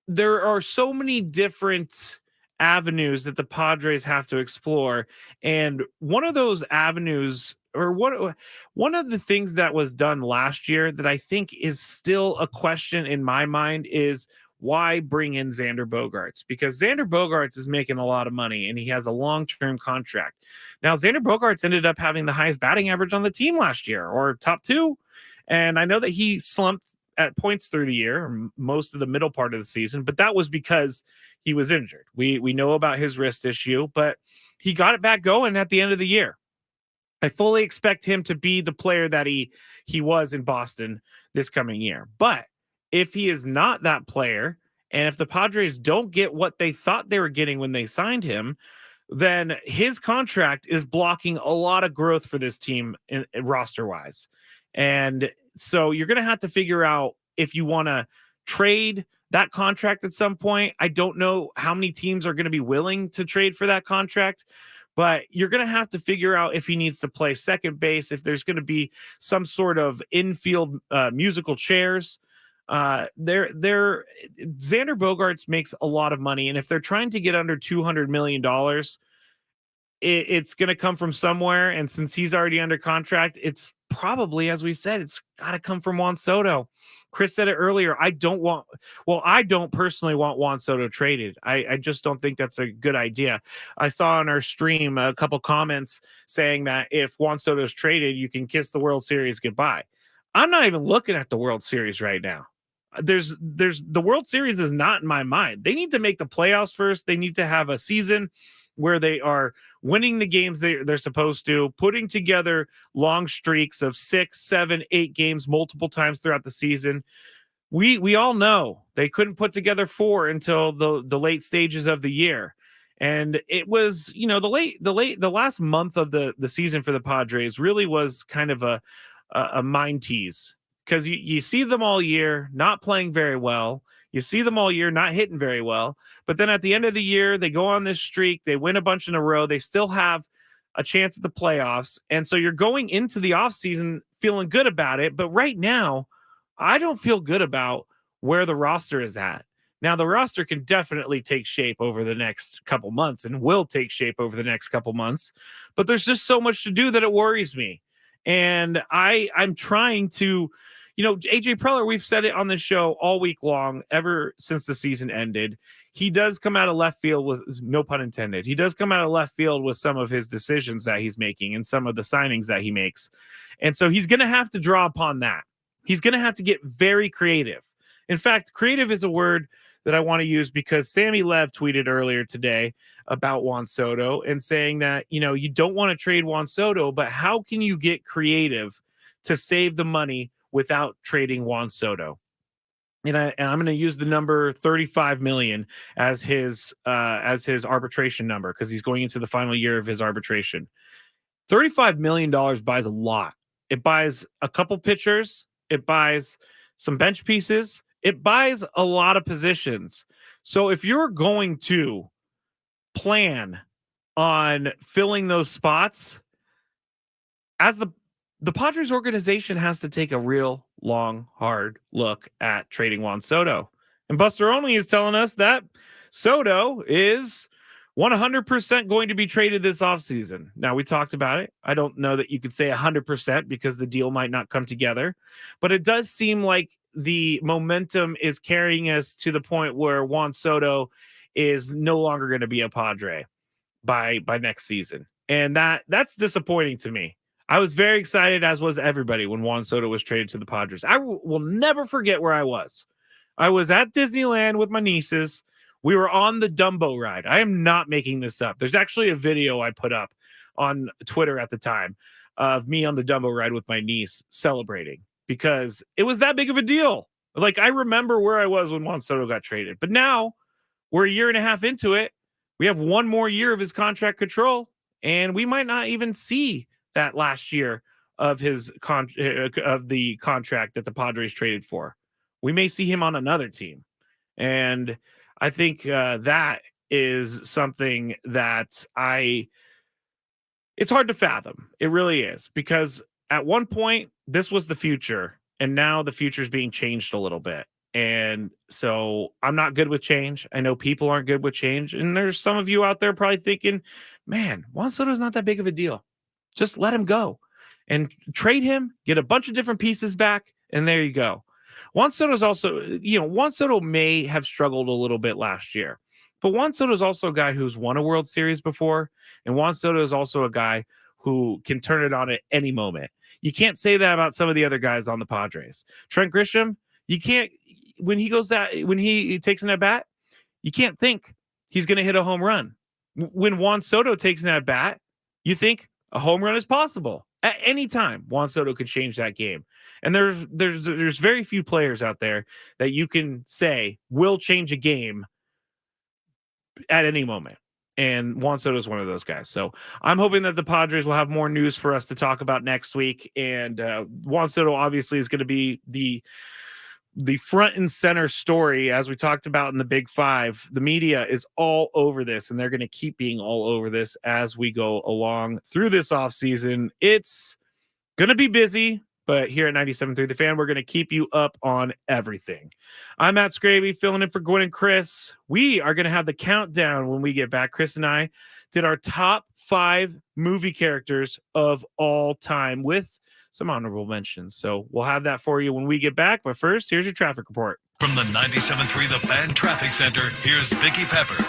there are so many different avenues that the Padres have to explore. And one of those avenues, or one of the things that was done last year that I think is still a question in my mind is, why bring in Xander Bogaerts? Because Xander Bogaerts is making a lot of money and he has a long-term contract. Now, Xander Bogaerts ended up having the highest batting average on the team last year, or top two. And I know that he slumped at points through the year, or most of the middle part of the season, but that was because he was injured. We know about his wrist issue, but he got it back going at the end of the year. I fully expect him to be the player that he was in Boston this coming year. But if he is not that player, and if the Padres don't get what they thought they were getting when they signed him, then his contract is blocking a lot of growth for this team roster-wise. And so you're going to have to figure out if you want to trade that contract at some point. I don't know how many teams are going to be willing to trade for that contract, but you're going to have to figure out if he needs to play second base, if there's going to be some sort of infield musical chairs. Xander Bogaerts makes a lot of money, and if they're trying to get under $200 million, it's going to come from somewhere. And since he's already under contract, it's probably, as we said, it's got to come from Juan Soto. Chris said it earlier. I don't personally want Juan Soto traded. I just don't think that's a good idea. I saw on our stream a couple comments saying that if Juan Soto's traded, you can kiss the World Series goodbye. I'm not even looking at the World Series right now. There's the World Series is not in my mind. They need to make the playoffs first. They need to have a season where they are winning the games they're supposed to, putting together long streaks of 6, 7, 8 games multiple times throughout the season. We all know they couldn't put together 4 until the late stages of the year. And it was, the last month of the season for the Padres really was kind of a mind tease, because you see them all year not playing very well. You see them all year not hitting very well. But then at the end of the year, they go on this streak. They win a bunch in a row. They still have a chance at the playoffs. And so you're going into the offseason feeling good about it. But right now, I don't feel good about where the roster is at. Now, the roster can definitely take shape over the next couple months, and will take shape over the next couple months. But there's just so much to do that it worries me. And I'm trying to... AJ Preller, we've said it on the show all week long, ever since the season ended. He does come out of left field with, no pun intended, he does come out of left field with some of his decisions that he's making and some of the signings that he makes. And so he's going to have to draw upon that. He's going to have to get very creative. In fact, creative is a word that I want to use because Sammy Lev tweeted earlier today about Juan Soto and saying that, you don't want to trade Juan Soto, but how can you get creative to save the money without trading Juan Soto. And I'm going to use the number 35 million as his arbitration number because he's going into the final year of his arbitration. $35 million buys a lot. It buys a couple pitchers. It buys some bench pieces. It buys a lot of positions. So if you're going to plan on filling those spots, as the Padres organization has to take a real long, hard look at trading Juan Soto. And Buster Only is telling us that Soto is 100% going to be traded this offseason. Now, we talked about it. I don't know that you could say 100% because the deal might not come together, but it does seem like the momentum is carrying us to the point where Juan Soto is no longer going to be a Padre by next season. And that's disappointing to me. I was very excited, as was everybody, when Juan Soto was traded to the Padres. I will never forget where I was. I was at Disneyland with my nieces. We were on the Dumbo ride. I am not making this up. There's actually a video I put up on Twitter at the time of me on the Dumbo ride with my niece celebrating because it was that big of a deal. Like, I remember where I was when Juan Soto got traded. But now we're a year and a half into it. We have one more year of his contract control, and we might not even see that last year of his of the contract that the Padres traded for. We may see him on another team. And I think that is something that it's hard to fathom. It really is, because at one point this was the future, and now the future is being changed a little bit. And so I'm not good with change. I know people aren't good with change. And there's some of you out there probably thinking, man, Juan Soto's not that big of a deal. Just let him go and trade him, get a bunch of different pieces back, and there you go. Juan Soto's also, Juan Soto may have struggled a little bit last year, but Juan Soto's also a guy who's won a World Series before, and Juan Soto is also a guy who can turn it on at any moment. You can't say that about some of the other guys on the Padres. Trent Grisham, you can't, when he takes an at bat, you can't think he's going to hit a home run. When Juan Soto takes an at bat, you think a home run is possible at any time. Juan Soto could change that game. And there's very few players out there that you can say will change a game at any moment. And Juan Soto is one of those guys. So I'm hoping that the Padres will have more news for us to talk about next week. And Juan Soto obviously is going to be the front and center story, as we talked about in the Big Five. The media is all over this, and they're going to keep being all over this as we go along through this offseason. It's going to be busy, but here at 97.3 The Fan, we're going to keep you up on everything. I'm Matt Skraby, filling in for Gwynn and Chris. We are going to have the countdown when we get back. Chris and I did our top 5 movie characters of all time with some honorable mentions. So we'll have that for you when we get back. But first, here's your traffic report. From the 97.3 The Fan Traffic Center, here's Vicky Pepper.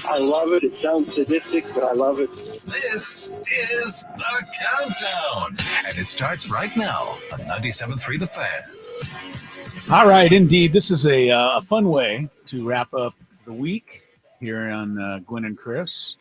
I love it. It sounds sadistic, but I love it. This is The Countdown, and it starts right now on 97.3 The Fan. All right, indeed. This is a fun way to wrap up the week here on Gwynn and Chris.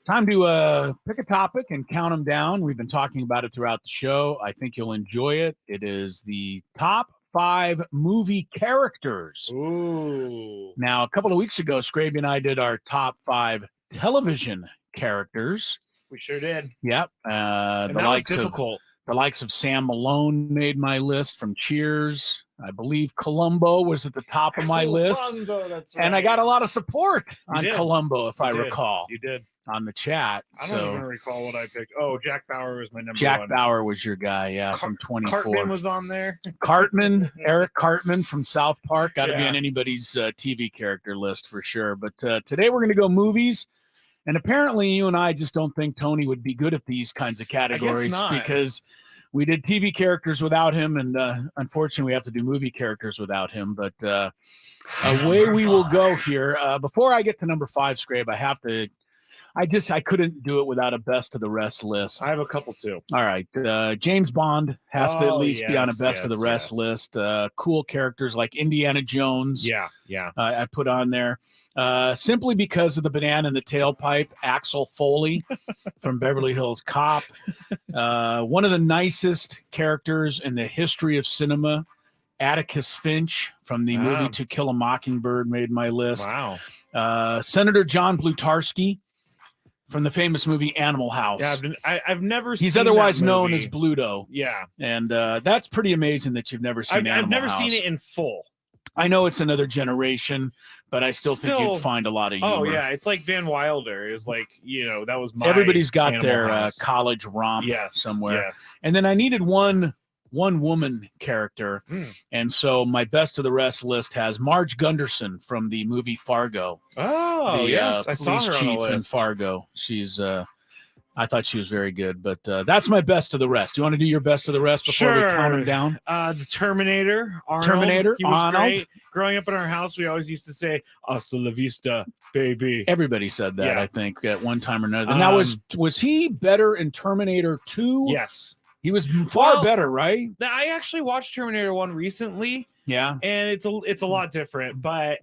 Time to pick a topic and count them down. We've been talking about it throughout the show. I think you'll enjoy it. It is the top 5 movie characters. Ooh. Now, a couple of weeks ago, Skraby and I did our top 5 television characters. We sure did. Yep. And that was difficult. The likes of Sam Malone made my list from Cheers. I believe Columbo was at the top of my list. That's right. And I got a lot of support on did. Columbo, if I did. recall. You did. On the chat. I don't even recall what I picked. Oh, Jack Bauer was my number Jack one. Bauer was your guy, yeah, from 24. Cartman was on there. Cartman, Eric Cartman from South Park. Got to be Yeah. on anybody's TV character list for sure. But today we're going to go movies. And apparently you and I just don't think Tony would be good at these kinds of categories because we did TV characters without him. And unfortunately, we have to do movie characters without him. But away we will go here. Before I get to number 5, Scrape, I couldn't do it without a best of the rest list. I have a couple too. All right. James Bond has to at least be on a best of the rest list. Cool characters like Indiana Jones. Yeah. I put on there. Simply because of the banana in the tailpipe, Axel Foley from Beverly Hills Cop. One of the nicest characters in the history of cinema, Atticus Finch from the movie To Kill a Mockingbird made my list. Wow. Senator John Blutarski from the famous movie Animal House. Yeah, I've never seen He's otherwise that known movie. as Bluto. Yeah. And that's pretty amazing that you've never seen Animal I've never House. seen it in full. I know it's another generation, but I still think you'd find a lot of humor. Oh, yeah. It's like Van Wilder. It's like, that was my Everybody's got Animal their House. college romp somewhere. Yes. And then I needed one woman character. And so my best of the rest list has Marge Gunderson from the movie Fargo. Oh, yes. I saw police her on the chief in list. Fargo. She's I thought she was very good, but that's my best of the rest. Do you want to do your best of the rest before we count them down? The Terminator, Arnold. Terminator, he was Arnold. great. Growing up in our house, we always used to say, "Hasta la vista, baby." Everybody said that, Yeah. I think, at one time or another. Now, was he better in Terminator 2? Yes. He was far better, right? I actually watched Terminator 1 recently. Yeah. And it's a lot different, but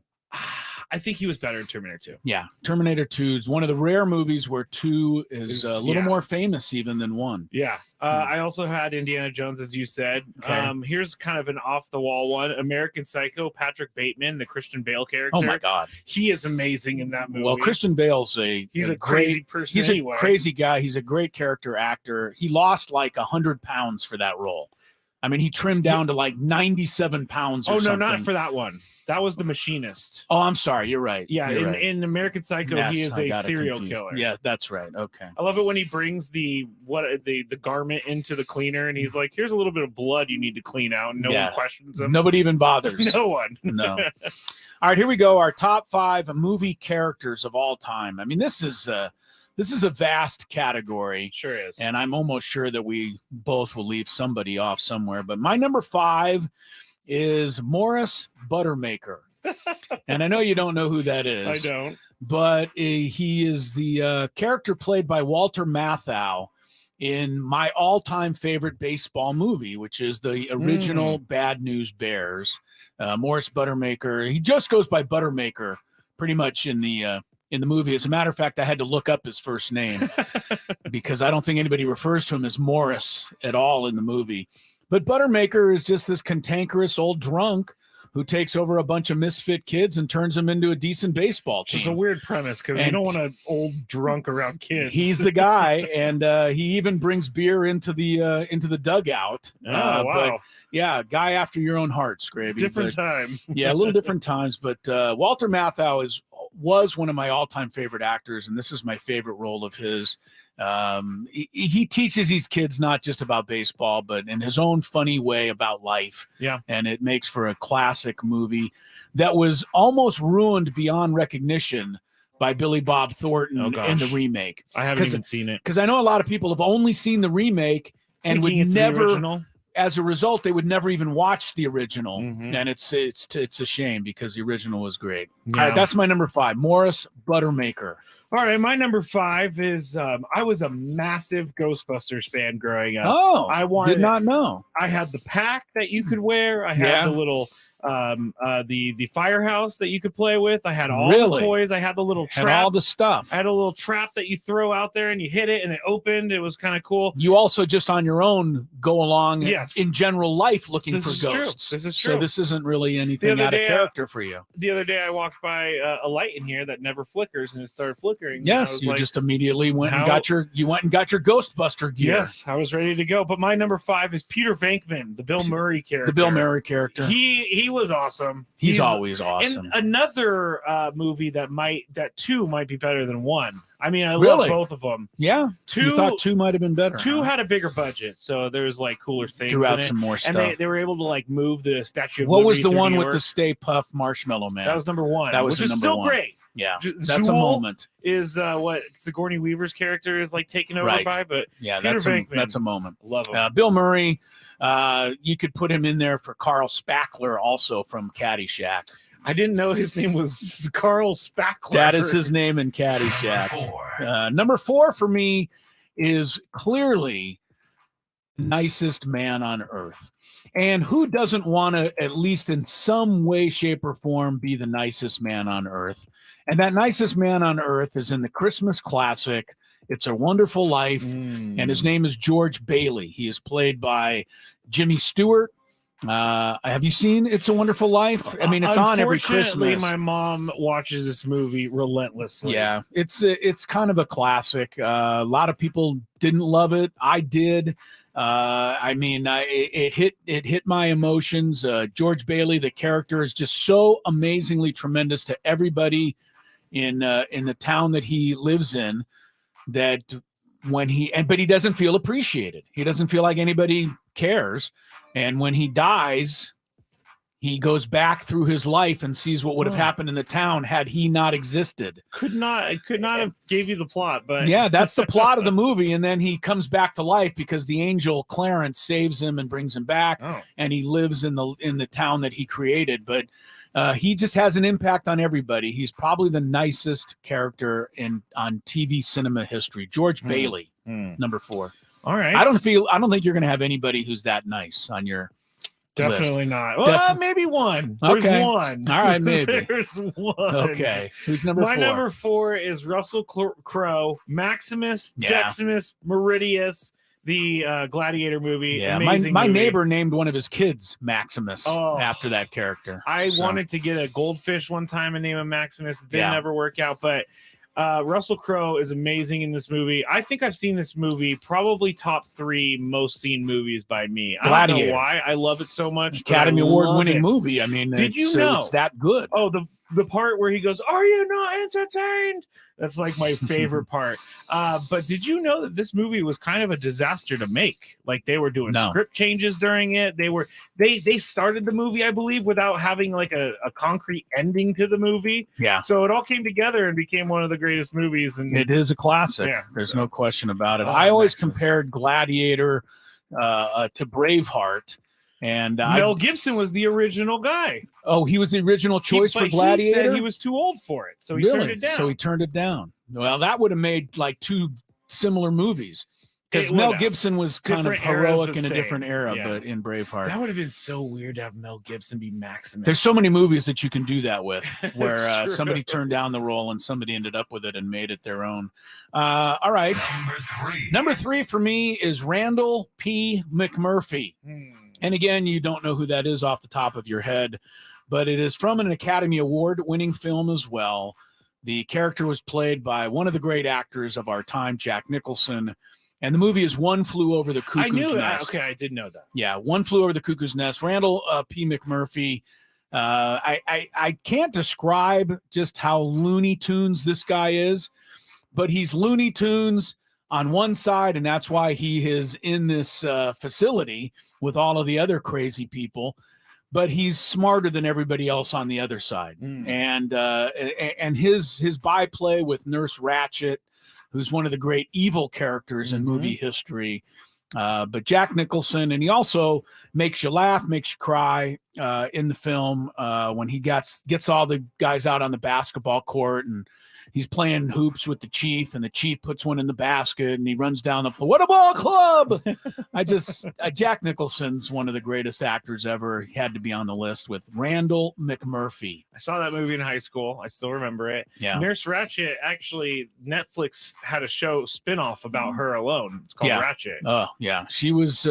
I think he was better in Terminator 2. Yeah. Terminator 2 is one of the rare movies where 2 is a little more famous even than 1. Yeah. I also had Indiana Jones, as you said. Okay. Here's kind of an off-the-wall one. American Psycho, Patrick Bateman, the Christian Bale character. Oh, my God. He is amazing in that movie. Well, Christian Bale's he's a crazy person He's anyway. a crazy guy. He's a great character actor. He lost like 100 pounds for that role. I mean, he trimmed down to like 97 pounds or something. No, not for that one. That was The Machinist. Oh, I'm sorry. You're right. Yeah, You're right. in American Psycho, Yes, he is I a got it serial confused. killer. Yeah, that's right. Okay. I love it when he brings the garment into the cleaner and he's like, "Here's a little bit of blood you need to clean out." And no one questions him. Nobody even bothers. No one. No. All right, here we go. Our top 5 movie characters of all time. I mean, this is a vast category. Sure is. And I'm almost sure that we both will leave somebody off somewhere. But my number 5 is Morris Buttermaker. And I know you don't know who that is. I don't. But he is the character played by Walter Matthau in my all-time favorite baseball movie, which is the original Bad News Bears. Morris Buttermaker. He just goes by Buttermaker pretty much in the movie. As a matter of fact, I had to look up his first name because I don't think anybody refers to him as Morris at all in the movie. But Buttermaker is just this cantankerous old drunk who takes over a bunch of misfit kids and turns them into a decent baseball team. It's a weird premise because you don't want an old drunk around kids. He's the guy, and he even brings beer into the dugout. Oh, wow. But yeah, guy after your own heart, Skraby. Different time. Yeah, a little different times. But Walter Matthau was one of my all-time favorite actors, and this is my favorite role of his. He teaches these kids not just about baseball, but in his own funny way about life. Yeah. And it makes for a classic movie that was almost ruined beyond recognition by Billy Bob Thornton in the remake. I haven't even seen it. Because I know a lot of people have only seen the remake and Thinking would it's the never original. as a result, they would never even watch the original, Mhm. and it's a shame because the original was great. Yeah. All right, that's my number 5, Morris Buttermaker. All right, my number 5 is I was a massive Ghostbusters fan growing up. Oh, I wanted, did not know. I had the pack that you could wear. I had Yeah. the little the firehouse that you could play with. I had all Really? the toys. I had the little Had trap. all the stuff. I had a little trap that you throw out there and you hit it and it opened. It was kind of cool. You also just on your own go along Yes. in general life looking This for is true. ghosts. This is So true. this isn't really anything other out of day, character for you. The other day I walked by a light in here that never flickers and it started flickering. And I Yes, was you like, just immediately went and how- got your Ghostbuster gear. Yes, I was ready to go. But my number 5 is Peter Venkman, the Bill Murray character. The Bill Murray character. He was awesome. He's always awesome. And another movie that two might be better than one. I mean, I Really? love both of them. Yeah. You thought 2 might have been better. Two huh? had a bigger budget, so there's like cooler things. Threw out in it. some more And stuff. they were able to like move the Statue of What was Liberty the through one New with the York. Stay Puft Marshmallow Man? That was number 1. That was which the is number still 1. great. Yeah, J- that's a Zool moment. Is what Sigourney Weaver's character is like taken over Right. by, but Yeah, Peter Venkman, that's a moment. love him. Bill Murray, you could put him in there for Carl Spackler, also from Caddyshack. I didn't know his name was Carl Spackler. That is his name in Caddyshack. Number 4 for me is clearly nicest man on earth. And who doesn't want to, at least in some way, shape, or form, be the nicest man on earth? And that nicest man on earth is in the Christmas classic, It's a Wonderful Life. And his name is George Bailey. He is played by Jimmy Stewart. Have you seen It's a Wonderful Life? I mean, it's on every Unfortunately, Christmas. my mom watches this movie relentlessly. Yeah, it's kind of a classic. A lot of people didn't love it. I did. I mean, it hit my emotions. George Bailey, the character, is just so amazingly tremendous to everybody in the town that he lives in. That when but he doesn't feel appreciated. He doesn't feel like anybody cares. And when he dies, he goes back through his life and sees what would have happened in the town had he not existed. Could not have gave you the plot, but Yeah, that's the plot of the movie. And then he comes back to life because the angel Clarence saves him and brings him back. And he lives in the town that he created. But he just has an impact on everybody. He's probably the nicest character on TV cinema history. George Bailey, number 4. All right. I don't think you're going to have anybody who's that nice on your Definitely list. not. Well, maybe one. There's Okay. one. All right, maybe. There's one. Okay. Who's number 4? My number 4 is Russell Crowe, Maximus, Yeah. Decimus, Meridius, the Gladiator movie. Yeah, Amazing my movie. neighbor named one of his kids Maximus Oh. after that character. I So, wanted to get a goldfish one time and name him Maximus. It didn't Yeah. ever work out, but Russell Crowe is amazing in this movie. I think I've seen this movie probably top 3 most seen movies by me. I don't Gladiator. know why. I love it so much. but Academy I Award love winning it. movie. I mean, Did you it's, know it's that good? Oh, the part where he goes, "Are you not entertained?" That's like my favorite part. But did you know that this movie was kind of a disaster to make? Like they were doing No. script changes during it. They started the movie, I believe, without having like a concrete ending to the movie. Yeah. So it all came together and became one of the greatest movies. And It is a classic. Yeah, There's no question about it. Oh, I always Maximus. compared Gladiator to Braveheart. And Mel Gibson was the original guy. he was the original choice But for Gladiator. He said he was too old for it, so he turned it down. So he turned it down. Well, that would have made like 2 similar movies. Because It would Mel have. Gibson was kind of Different eras, heroic but in a same. different era, Yeah. but in Braveheart. That would have been so weird to have Mel Gibson be Maximus. There's so many movies that you can do that with, where It's true. somebody turned down the role and somebody ended up with it and made it their own. All right. Number 3 for me is Randall P. McMurphy. And again, you don't know who that is off the top of your head, but it is from an Academy Award-winning film as well. The character was played by one of the great actors of our time, Jack Nicholson. And the movie is One Flew Over the Cuckoo's I knew that. Nest. Okay, I did know that. Yeah, One Flew Over the Cuckoo's Nest. Randall P. McMurphy. I can't describe just how Looney Tunes this guy is, but he's Looney Tunes on one side, and that's why he is in this facility with all of the other crazy people. But he's smarter than everybody else on the other side. And his byplay with Nurse Ratched, who's one of the great evil characters in movie history, But Jack Nicholson, and he also makes you laugh, makes you cry in the film when he gets all the guys out on the basketball court and he's playing hoops with the chief, and the chief puts one in the basket, and he runs down the floor. What a ball club! Jack Nicholson's one of the greatest actors ever. He had to be on the list with Randall McMurphy. I saw that movie in high school. I still remember it. Yeah. Nurse Ratched, actually, Netflix had a show spinoff about her alone. It's called Ratched. Oh, yeah. She was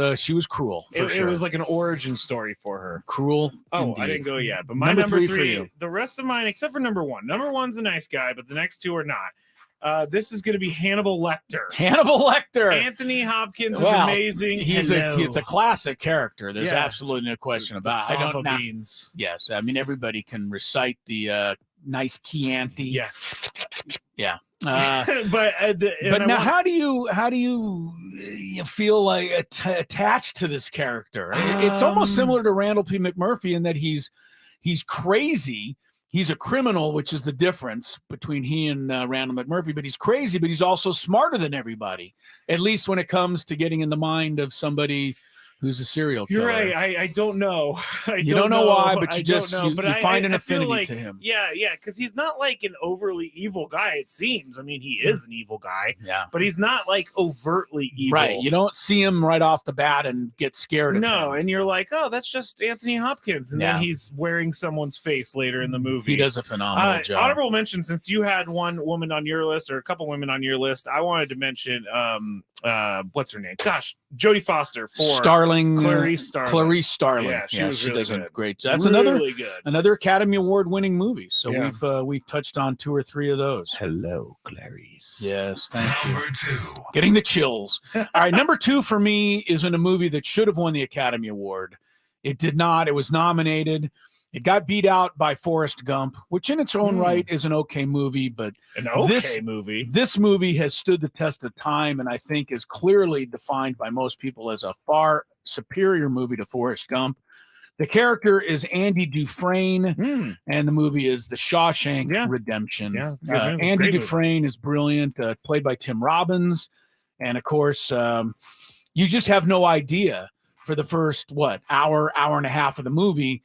cruel. It was like an origin story for her. Cruel. Oh, indeed. I didn't go yet. But my number three for you. The rest of mine, except for number one. Number one's a nice guy, but the next two are not. This is going to be Hannibal Lecter. Hannibal Lecter. Anthony Hopkins is amazing. It's a classic character. There's absolutely no question about it. Fava beans. Yes, I mean everybody can recite the nice Chianti. Yeah, yeah. But now, how do you feel like attached to this character? It's almost similar to Randall P. McMurphy in that he's crazy. He's a criminal, which is the difference between he and Randall McMurphy. But he's crazy, but he's also smarter than everybody, at least when it comes to getting in the mind of somebody who's a serial killer. You're right. I don't know. You don't know why, but you find an I feel affinity like, to him. Yeah, because he's not like an overly evil guy, it seems. I mean, he is an evil guy, but he's not like overtly evil. Right. You don't see him right off the bat and get scared of him. No, and you're like, oh, that's just Anthony Hopkins. And then he's wearing someone's face later in the movie. He does a phenomenal job. Honorable mention, since you had one woman on your list or a couple women on your list, I wanted to mention what's her name? Gosh, Jodie Foster for Clarice Starling. Yeah, she was really does good. a great job. That's really good. Another Academy Award winning movie. So we've touched on 2 or 3 of those. Hello, Clarice. Yes, thank you. Number 2. Getting the chills. All right, number 2 for me is in a movie that should have won the Academy Award. It did not. It was nominated. It got beat out by Forrest Gump, which in its own right is an okay movie, but this movie has stood the test of time and I think is clearly defined by most people as a far superior movie to Forrest Gump. The character is Andy Dufresne, and the movie is The Shawshank Redemption. Andy Dufresne is brilliant, played by Tim Robbins, and of course, you just have no idea for the first hour and a half of the movie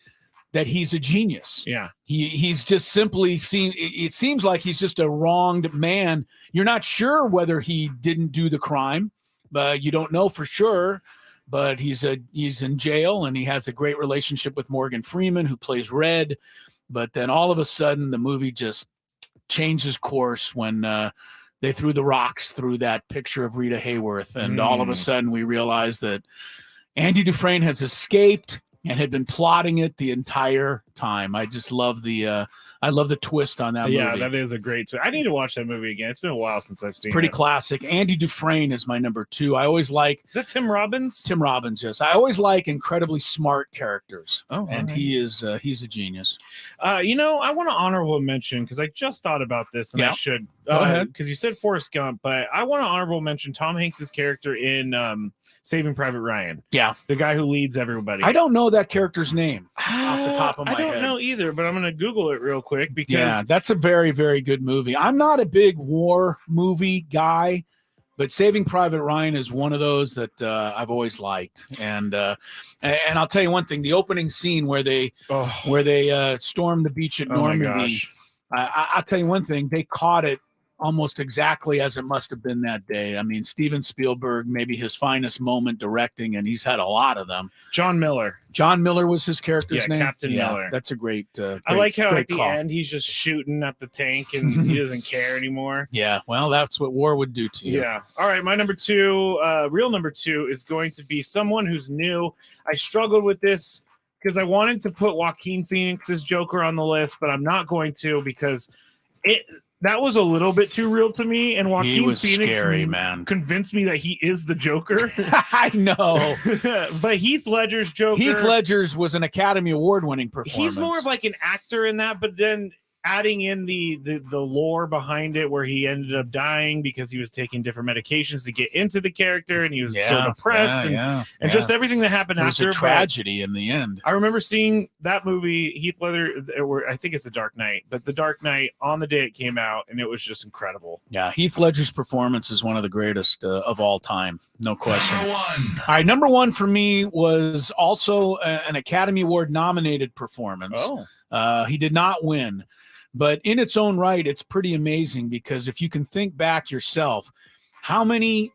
that he's a genius. Yeah. He's just simply it seems like he's just a wronged man. You're not sure whether he didn't do the crime, but you don't know for sure. But he's in jail and he has a great relationship with Morgan Freeman, who plays Red. But then all of a sudden the movie just changes course when they threw the rocks through that picture of Rita Hayworth. And all of a sudden we realize that Andy Dufresne has escaped and had been plotting it the entire time. I just love the twist on that movie. Yeah, that is a great twist. I need to watch that movie again. It's been a while since I've seen it. Pretty classic. Andy Dufresne is my number 2. I always like... Is that Tim Robbins? Tim Robbins, yes. I always like incredibly smart characters. Oh, and he's a genius. I want to honorable mention, because I just thought about this, and I should. Go ahead. Because you said Forrest Gump, but I want to honorable mention Tom Hanks's character in Saving Private Ryan. Yeah. The guy who leads everybody. I don't know that character's name off the top of my head. I don't know either, but I'm going to Google it real quick because that's a very, very good movie. I'm not a big war movie guy, but Saving Private Ryan is one of those that I've always liked. And I'll tell you one thing: the opening scene where they storm the beach at Normandy. I'll tell you one thing: they caught it almost exactly as it must have been that day. I mean, Steven Spielberg, maybe his finest moment directing, and he's had a lot of them. John Miller was his character's name. Captain Miller. That's a great I like how at the call. end he's just shooting at the tank and he doesn't care anymore. Yeah, well, that's what war would do to you. Yeah. All right, my number 2, real number 2 is going to be someone who's new. I struggled with this because I wanted to put Joaquin Phoenix's Joker on the list, but I'm not going to because that was a little bit too real to me, and Joaquin Phoenix scary, man. Convinced me that he is the Joker. I know. But Heath Ledger's Joker... Heath Ledger's was an Academy Award-winning performance. He's more of like an actor in that, but then adding in the lore behind it where he ended up dying because he was taking different medications to get into the character, and he was so depressed, and just everything that happened after. It was a tragedy in the end. I remember seeing that movie, Heath Ledger, I think it's The Dark Knight, but The Dark Knight on the day it came out, and it was just incredible. Yeah, Heath Ledger's performance is one of the greatest of all time. No question. Number 1. All right, number 1 for me was also an Academy Award nominated performance. He did not win, but in its own right, it's pretty amazing because if you can think back yourself, how many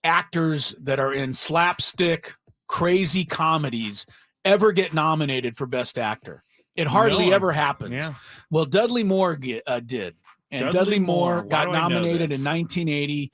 actors that are in slapstick, crazy comedies ever get nominated for Best Actor? It hardly ever happens. Yeah. Well, Dudley Moore did. And Dudley Moore got nominated in 1980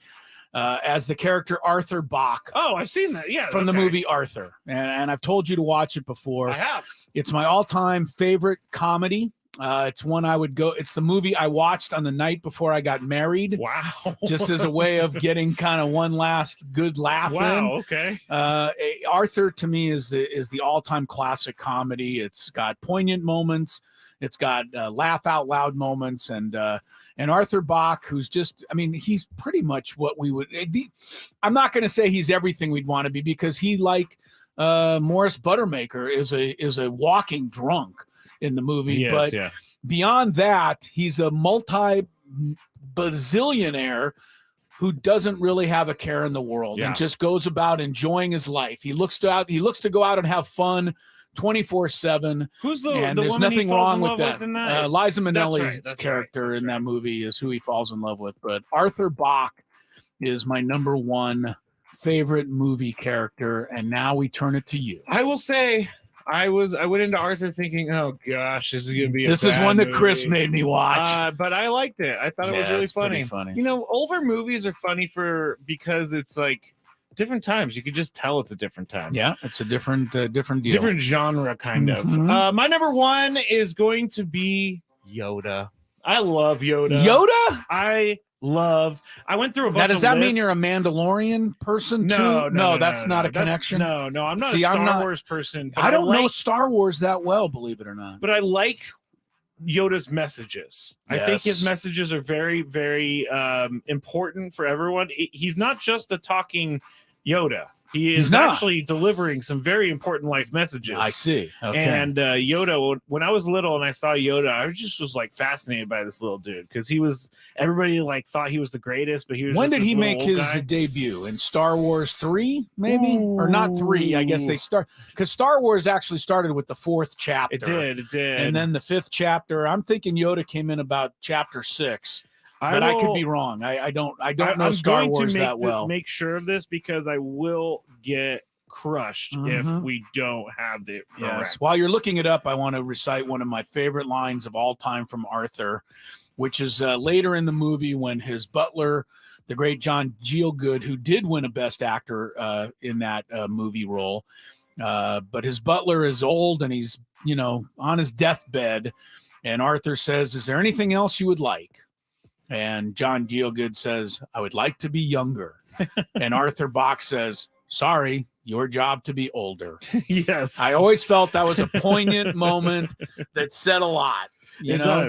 as the character Arthur Bach. Oh, I've seen that. Yeah. From the movie Arthur. And I've told you to watch it before. I have. It's my all-time favorite comedy. It's one I would go. It's the movie I watched on the night before I got married. Wow. Just as a way of getting kind of one last good laugh in. Okay. Arthur to me is the all-time classic comedy. It's got poignant moments. It's got laugh out loud moments, and Arthur Bach, who's just, I mean, he's pretty much what we would. I'm not going to say he's everything we'd want to be because he, like Morris Buttermaker, is a walking drunk in the movie. But beyond that, he's a multi-bazillionaire who doesn't really have a care in the world and just goes about enjoying his life. He looks to go out and have fun 24/7. Who's the and the there's woman nothing he falls wrong in with love that. with in that? Liza Minnelli's That's character in that movie is who he falls in love with. But Arthur Bach is my number 1 favorite movie character, and now we turn it to you. I will say I went into Arthur thinking, oh gosh, this is gonna be. This is one that Chris made me watch. But I liked it. I thought it was really funny. You know, older movies are funny because it's like different times. You could just tell it's a different time. Yeah, it's a different deal. Different genre, kind of. My number 1 is going to be Yoda. I love Yoda. Yoda? I went through a bunch now, does of that lists. mean you're a Mandalorian person too? No, that's not a connection. No, I'm not a Star Wars person. I don't know Star Wars that well, believe it or not. But I like Yoda's messages. Yes. I think his messages are very, very important for everyone. He's not just a talking Yoda. He is actually delivering some very important life messages. I see. Okay. And Yoda, when I was little and I saw Yoda, I was like fascinated by this little dude because everybody like thought he was the greatest, but he was. When did he make his guy. debut? In Star Wars 3, maybe? Or not 3? I guess they start because Star Wars actually started with the 4th chapter. It did. And then the 5th chapter. I'm thinking Yoda came in about chapter 6. But I could be wrong. I don't know Star Wars that well. Make sure of this because I will get crushed if we don't have it correct. Yes. While you're looking it up, I want to recite one of my favorite lines of all time from Arthur, which is later in the movie when his butler, the great John Gielgud, who did win a Best Actor in that movie role, but his butler is old and he's on his deathbed, and Arthur says, "Is there anything else you would like?" And John Gielgud says, "I would like to be younger." And Arthur Bach says, "Sorry, your job to be older." Yes. I always felt that was a poignant moment that said a lot.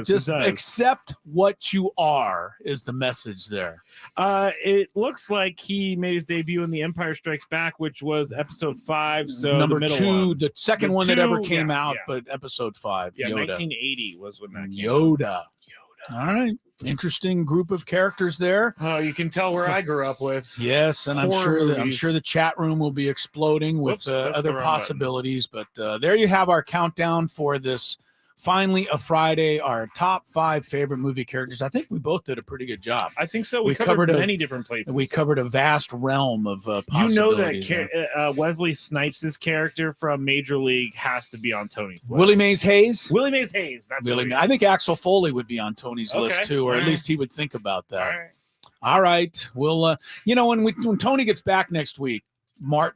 Just accept what you are is the message there. It looks like he made his debut in The Empire Strikes Back, which was episode 5. So number the middle 2, one. the second one that ever came out, but episode 5. Yeah, Yoda. 1980 was when that came Yoda. out. All right. Interesting group of characters there. Oh, you can tell where I grew up with. Yes, and I'm sure the chat room will be exploding with other possibilities. But there you have our countdown for this. Finally, a Friday, our top 5 favorite movie characters. I think we both did a pretty good job. I think so. We covered many different places. We covered a vast realm of possibilities. You know that Wesley Snipes' character from Major League has to be on Tony's list. Willie Mays Hayes? Willie Mays Hayes. That's Willie. I think Axel Foley would be on Tony's list too, or at least he would think about that. All right. We'll, when Tony gets back next week,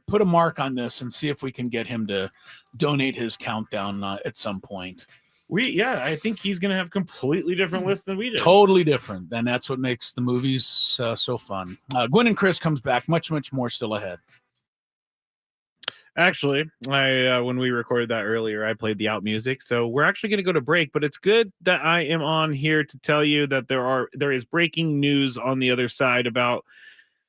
put a mark on this and see if we can get him to donate his countdown at some point. I think he's going to have completely different lists than we did. Totally different. And that's what makes the movies so fun. Gwynn and Chris comes back. Much, much more still ahead. Actually, when we recorded that earlier, I played the out music. So we're actually going to go to break, but it's good that I am on here to tell you that there is breaking news on the other side about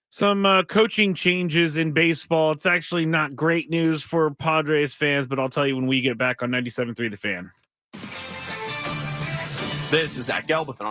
some coaching changes in baseball. It's actually not great news for Padres fans, but I'll tell you when we get back on 97.3 The Fan. This is Zach Gelb with an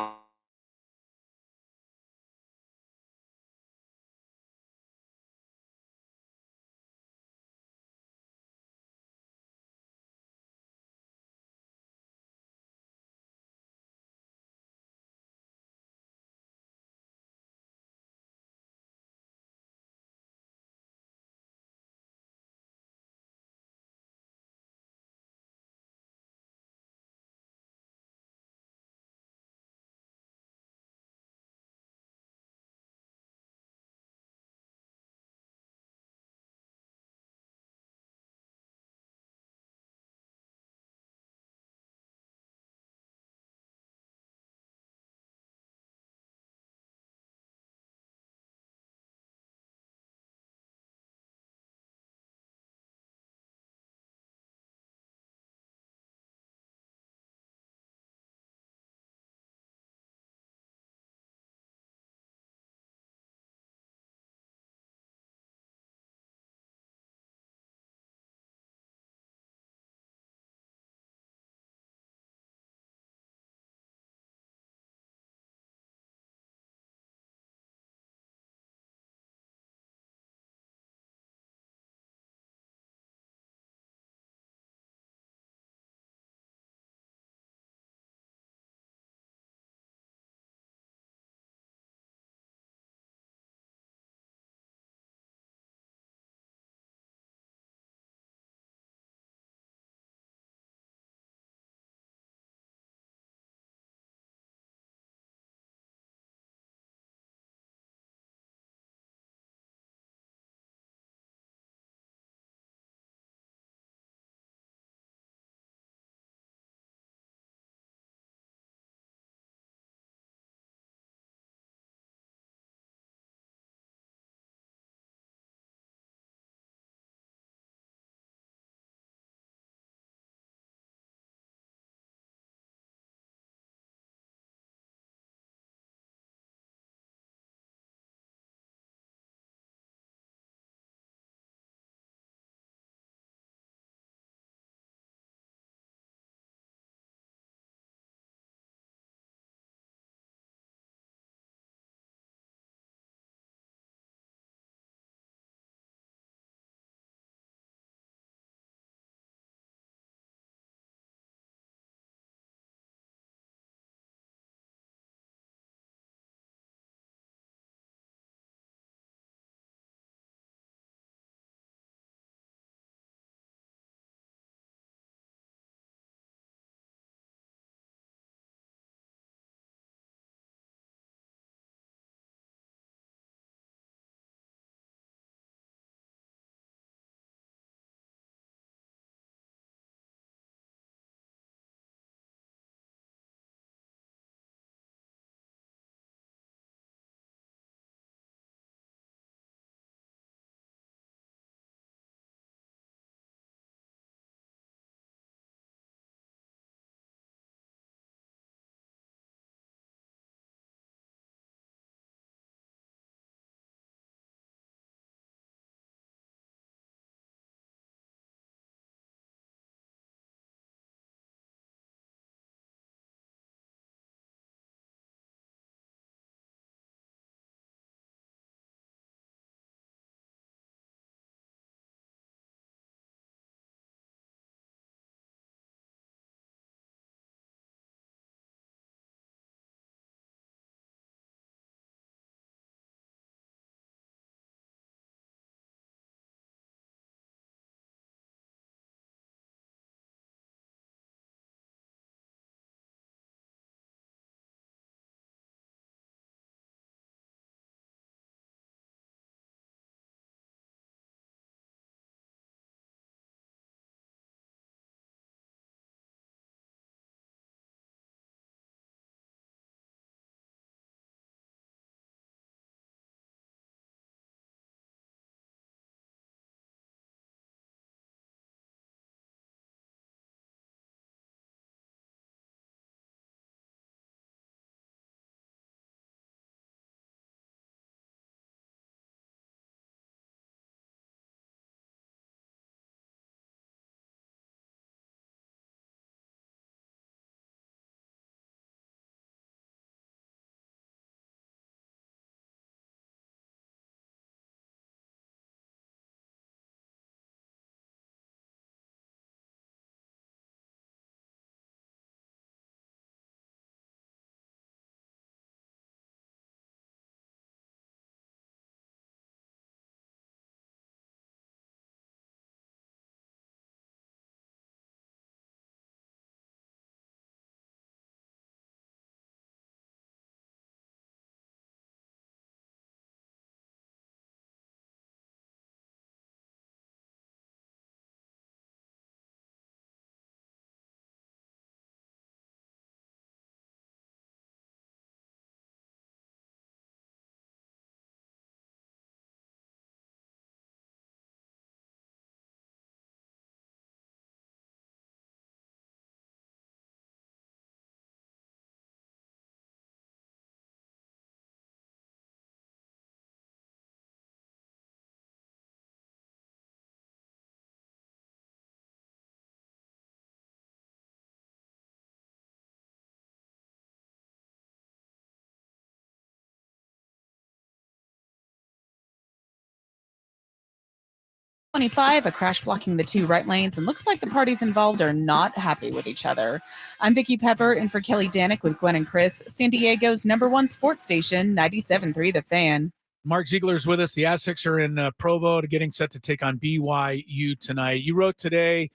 25, a crash blocking the two right lanes, and looks like the parties involved are not happy with each other. I'm Vicki Pepper, in for Kelly Danick with Gwen and Chris, San Diego's #1 sports station, 97.3 The Fan. Mark Ziegler's with us. The Aztecs are in Provo, getting set to take on BYU tonight. You wrote today,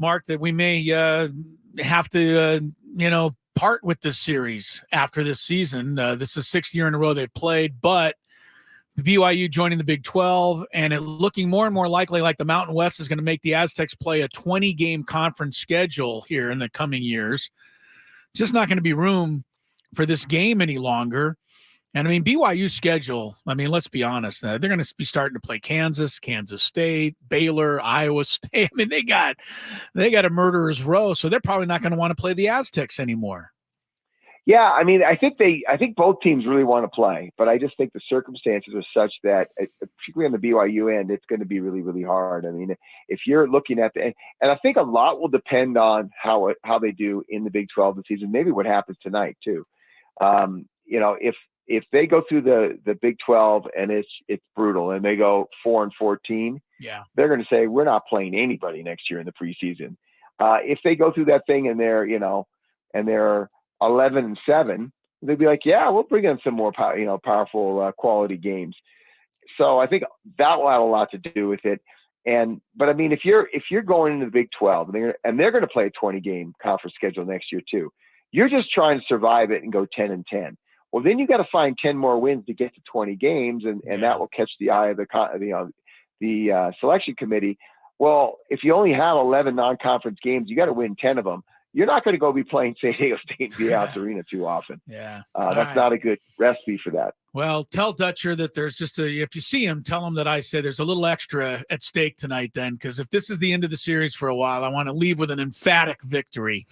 Mark, that we may have to, part with this series after this season. This is the 6th year in a row they've played, but the BYU joining the Big 12, and it looking more and more likely like the Mountain West is going to make the Aztecs play a 20-game conference schedule here in the coming years. Just not going to be room for this game any longer. And, BYU's schedule, let's be honest, they're going to be starting to play Kansas, Kansas State, Baylor, Iowa State. They got a murderer's row, so they're probably not going to want to play the Aztecs anymore. Yeah, I think both teams really want to play, but I just think the circumstances are such that, particularly on the BYU end, it's going to be really, really hard. If you're looking at and I think a lot will depend on how they do in the Big 12 this season, maybe what happens tonight too. If they go through the Big 12 and it's brutal and they go 4-14, they're going to say we're not playing anybody next year in the preseason. If they go through that thing and they're 11-7, they'd be like, yeah, we'll bring in some more powerful quality games. So I think that will have a lot to do with it. But if you're going into the Big 12 and they're going to play a 20-game conference schedule next year too, you're just trying to survive it and go 10-10. Well, then you got to find 10 more wins to get to 20 games, and that will catch the eye of the selection committee. Well, if you only have 11 non-conference games, you got to win 10 of them. You're not going to go be playing San Diego State in Viejas Arena too often. That's not a good recipe for that. Well, tell Dutcher that there's if you see him, tell him that I say there's a little extra at stake tonight then, because if this is the end of the series for a while, I want to leave with an emphatic victory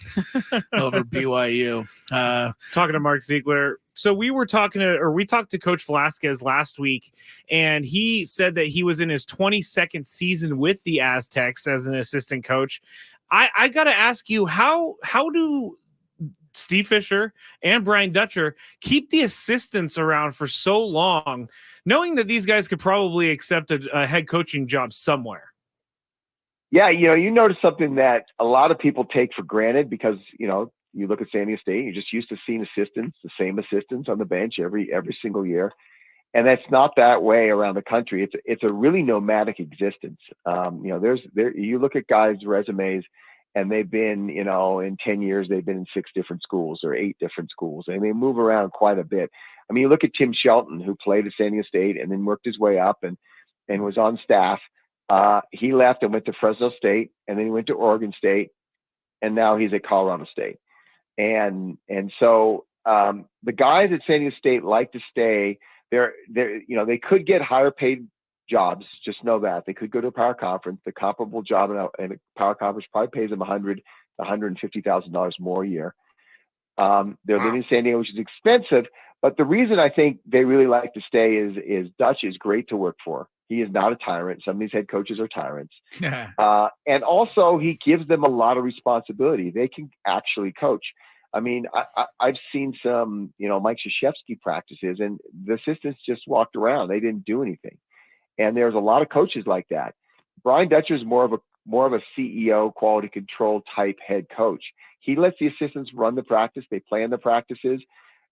over BYU. Talking to Mark Ziegler. So we talked to Coach Velasquez last week, and he said that he was in his 22nd season with the Aztecs as an assistant coach. I got to ask you, how do Steve Fisher and Brian Dutcher keep the assistants around for so long, knowing that these guys could probably accept a head coaching job somewhere? Yeah, you notice something that a lot of people take for granted because, you look at San Diego State, you're just used to seeing the same assistants on the bench every single year. And that's not that way around the country. It's a really nomadic existence. You look at guys' resumes, and they've been, in 10 years, they've been in 6 different schools or 8 different schools, and they move around quite a bit. You look at Tim Shelton, who played at San Diego State and then worked his way up and was on staff. He left and went to Fresno State, and then he went to Oregon State, and now he's at Colorado State. And so the guys at San Diego State like to stay. They could get higher paid jobs. Just know that they could go to a power conference. The comparable job in a power conference probably pays them $100,000 to $150,000 more a year. They're living in San Diego, which is expensive. But the reason I think they really like to stay is Dutch is great to work for. He is not a tyrant. Some of these head coaches are tyrants. And also he gives them a lot of responsibility. They can actually coach. I've seen some, Mike Krzyzewski practices, and the assistants just walked around. They didn't do anything. And there's a lot of coaches like that. Brian Dutcher is more of a CEO, quality control type head coach. He lets the assistants run the practice. They plan the practices.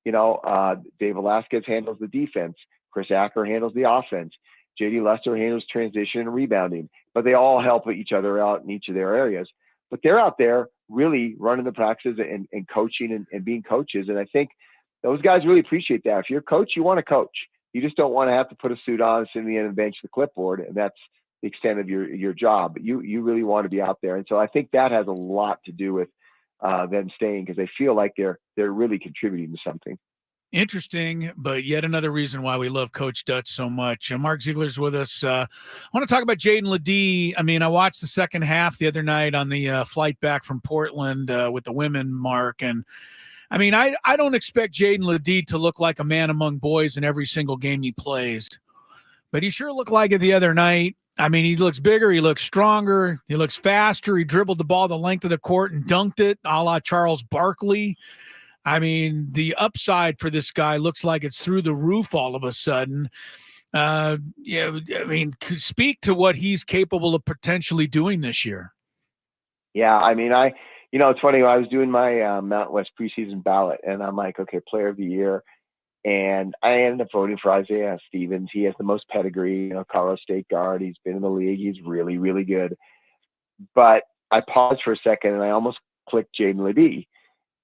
Dave Velasquez handles the defense. Chris Acker handles the offense. JD Lester handles transition and rebounding. But they all help each other out in each of their areas. But they're out there really running the practices and coaching and being coaches. And I think those guys really appreciate that. If you're a coach, you want to coach. You just don't want to have to put a suit on, sit in the end of the bench, the clipboard, and that's the extent of your job. But you really want to be out there. And so I think that has a lot to do with them staying, because they feel like they're really contributing to something. Interesting, but yet another reason why we love Coach Dutch so much. Mark Ziegler's with us. I want to talk about Jaden Ledee. I watched the second half the other night on the flight back from Portland with the women, Mark. And, I don't expect Jaden Ledee to look like a man among boys in every single game he plays. But he sure looked like it the other night. He looks bigger. He looks stronger. He looks faster. He dribbled the ball the length of the court and dunked it, a la Charles Barkley. The upside for this guy looks like it's through the roof all of a sudden. Yeah, I mean, speak to what he's capable of potentially doing this year. Yeah, I mean, it's funny. I was doing my Mountain West preseason ballot, and I'm like, okay, player of the year. And I ended up voting for Isaiah Stevens. He has the most pedigree, Colorado State guard. He's been in the league. He's really, really good. But I paused for a second, and I almost clicked Jaden Ledee.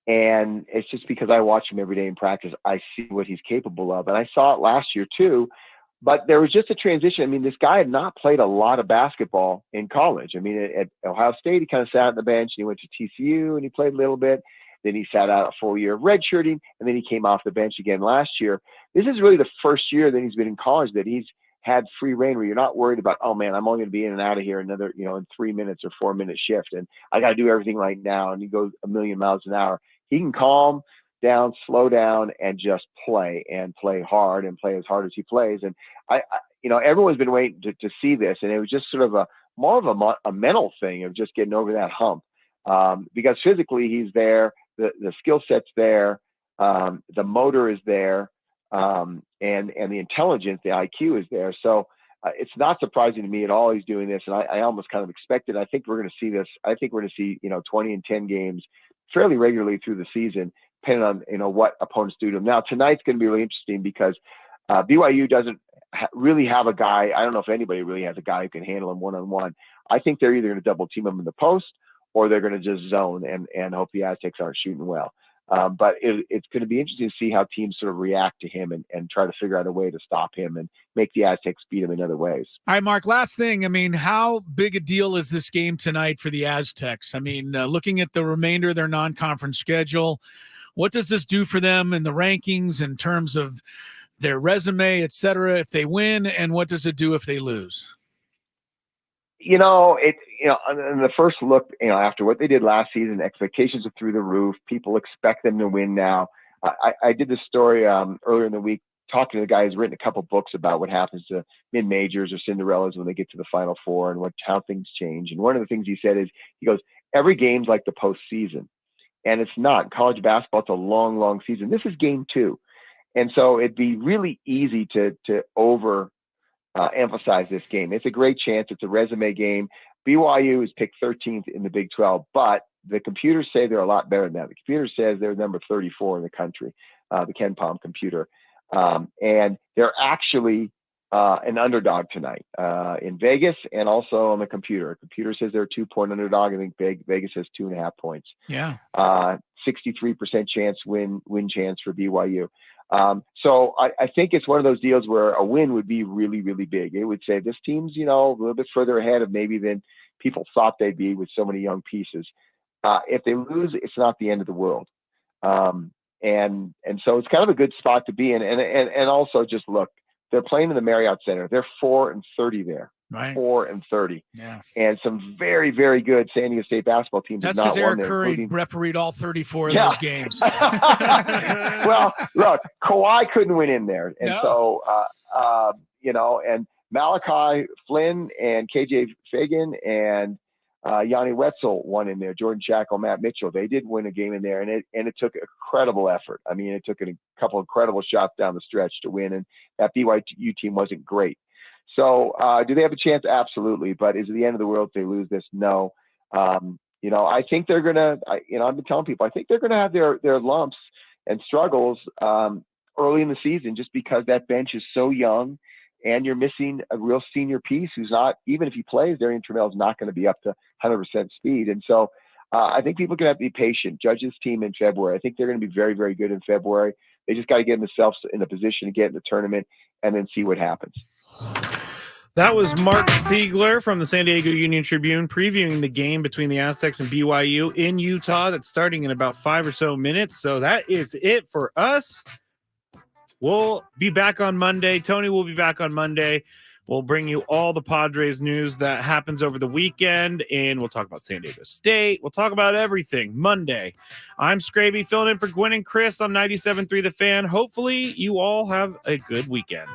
And it's just because I watch him every day in practice. I see what he's capable of. And I saw it last year too. But there was just a transition. I mean, this guy had not played a lot of basketball in college. I mean, at Ohio State, he kind of sat on the bench, and he went to TCU, and he played a little bit. Then he sat out a full year of redshirting, and then he came off the bench again last year. This is really the first year that he's been in college that he's had free reign, where you're not worried about, oh man, I'm only going to be in and out of here another, in 3 minutes or 4 minute shift, and I got to do everything right now. And he goes a million miles an hour. He can calm down, slow down, and just play hard and play as hard as he plays. And everyone's been waiting to see this, and it was just sort of more of a mental thing of just getting over that hump, because physically he's there, the skill set's there, the motor is there, and the intelligence, the IQ is there. So it's not surprising to me at all he's doing this, and I almost kind of expected. I think we're going to see this. I think we're going to see 20 and 10 games fairly regularly through the season, depending on what opponents do to him. Now tonight's going to be really interesting because BYU doesn't really have a guy. I don't know if anybody really has a guy who can handle him one-on-one. I think they're either going to double team him in the post, or they're going to just zone and hope the Aztecs aren't shooting well. But it's going to be interesting to see how teams sort of react to him and try to figure out a way to stop him and make the Aztecs beat him in other ways. All right, Mark, last thing. I mean, how big a deal is this game tonight for the Aztecs? I mean, looking at the remainder of their non-conference schedule, what does this do for them in the rankings in terms of their resume, et cetera, if they win, and what does it do if they lose? In the first look, after what they did last season, expectations are through the roof. People expect them to win now. I did this story earlier in the week, talking to the guy who's written a couple books about what happens to mid-majors or Cinderellas when they get to the Final Four and how things change. And one of the things he said is, he goes, every game's like the postseason. And it's not. College basketball, it's a long, long season. This is game 2. And so it'd be really easy to emphasize this game. It's a great chance. It's a resume game. BYU is picked 13th in the Big 12, but the computers say they're a lot better than that. The computer says they're number 34 in the country, the Ken Palm computer. And they're actually an underdog tonight in Vegas and also on the computer. The computer says they're a 2-point underdog. I think Vegas has 2.5 points. Yeah. 63% chance win chance for BYU. So I think it's one of those deals where a win would be really, really big. It would say this team's, a little bit further ahead of maybe than people thought they'd be with so many young pieces. If they lose, it's not the end of the world. And so it's kind of a good spot to be in. And also just look, they're playing in the Marriott Center. They're 4-30 there. Right. 4-30. Yeah. And some very, very good San Diego State basketball teams. That's because Eric Curry refereed all 34 of those games. Well, look, Kawhi couldn't win in there. And so, and Malachi Flynn and KJ Fagan and Yanni Wetzel won in there. Jordan Shackle, Matt Mitchell. They did win a game in there, and it took incredible effort. I mean, it took a couple incredible shots down the stretch to win, and that BYU team wasn't great. So do they have a chance? Absolutely. But is it the end of the world if they lose this? No. I think they're going to, I've been telling people, I think they're going to have their lumps and struggles early in the season, just because that bench is so young and you're missing a real senior piece who's not, even if he plays, Darian Trammell is not going to be up to 100% speed. And so I think people are going to have to be patient. Judge this team in February. I think they're going to be very, very good in February. They just got to get themselves in a position to get in the tournament and then see what happens. That was Mark Ziegler from the San Diego Union Tribune previewing the game between the Aztecs and BYU in Utah. That's starting in about 5 or so minutes. So that is it for us. We'll be back on Monday. Tony will be back on Monday. We'll bring you all the Padres news that happens over the weekend, and we'll talk about San Diego State. We'll talk about everything Monday. I'm Skraby, filling in for Gwynn and Chris on 97.3 The Fan. Hopefully you all have a good weekend.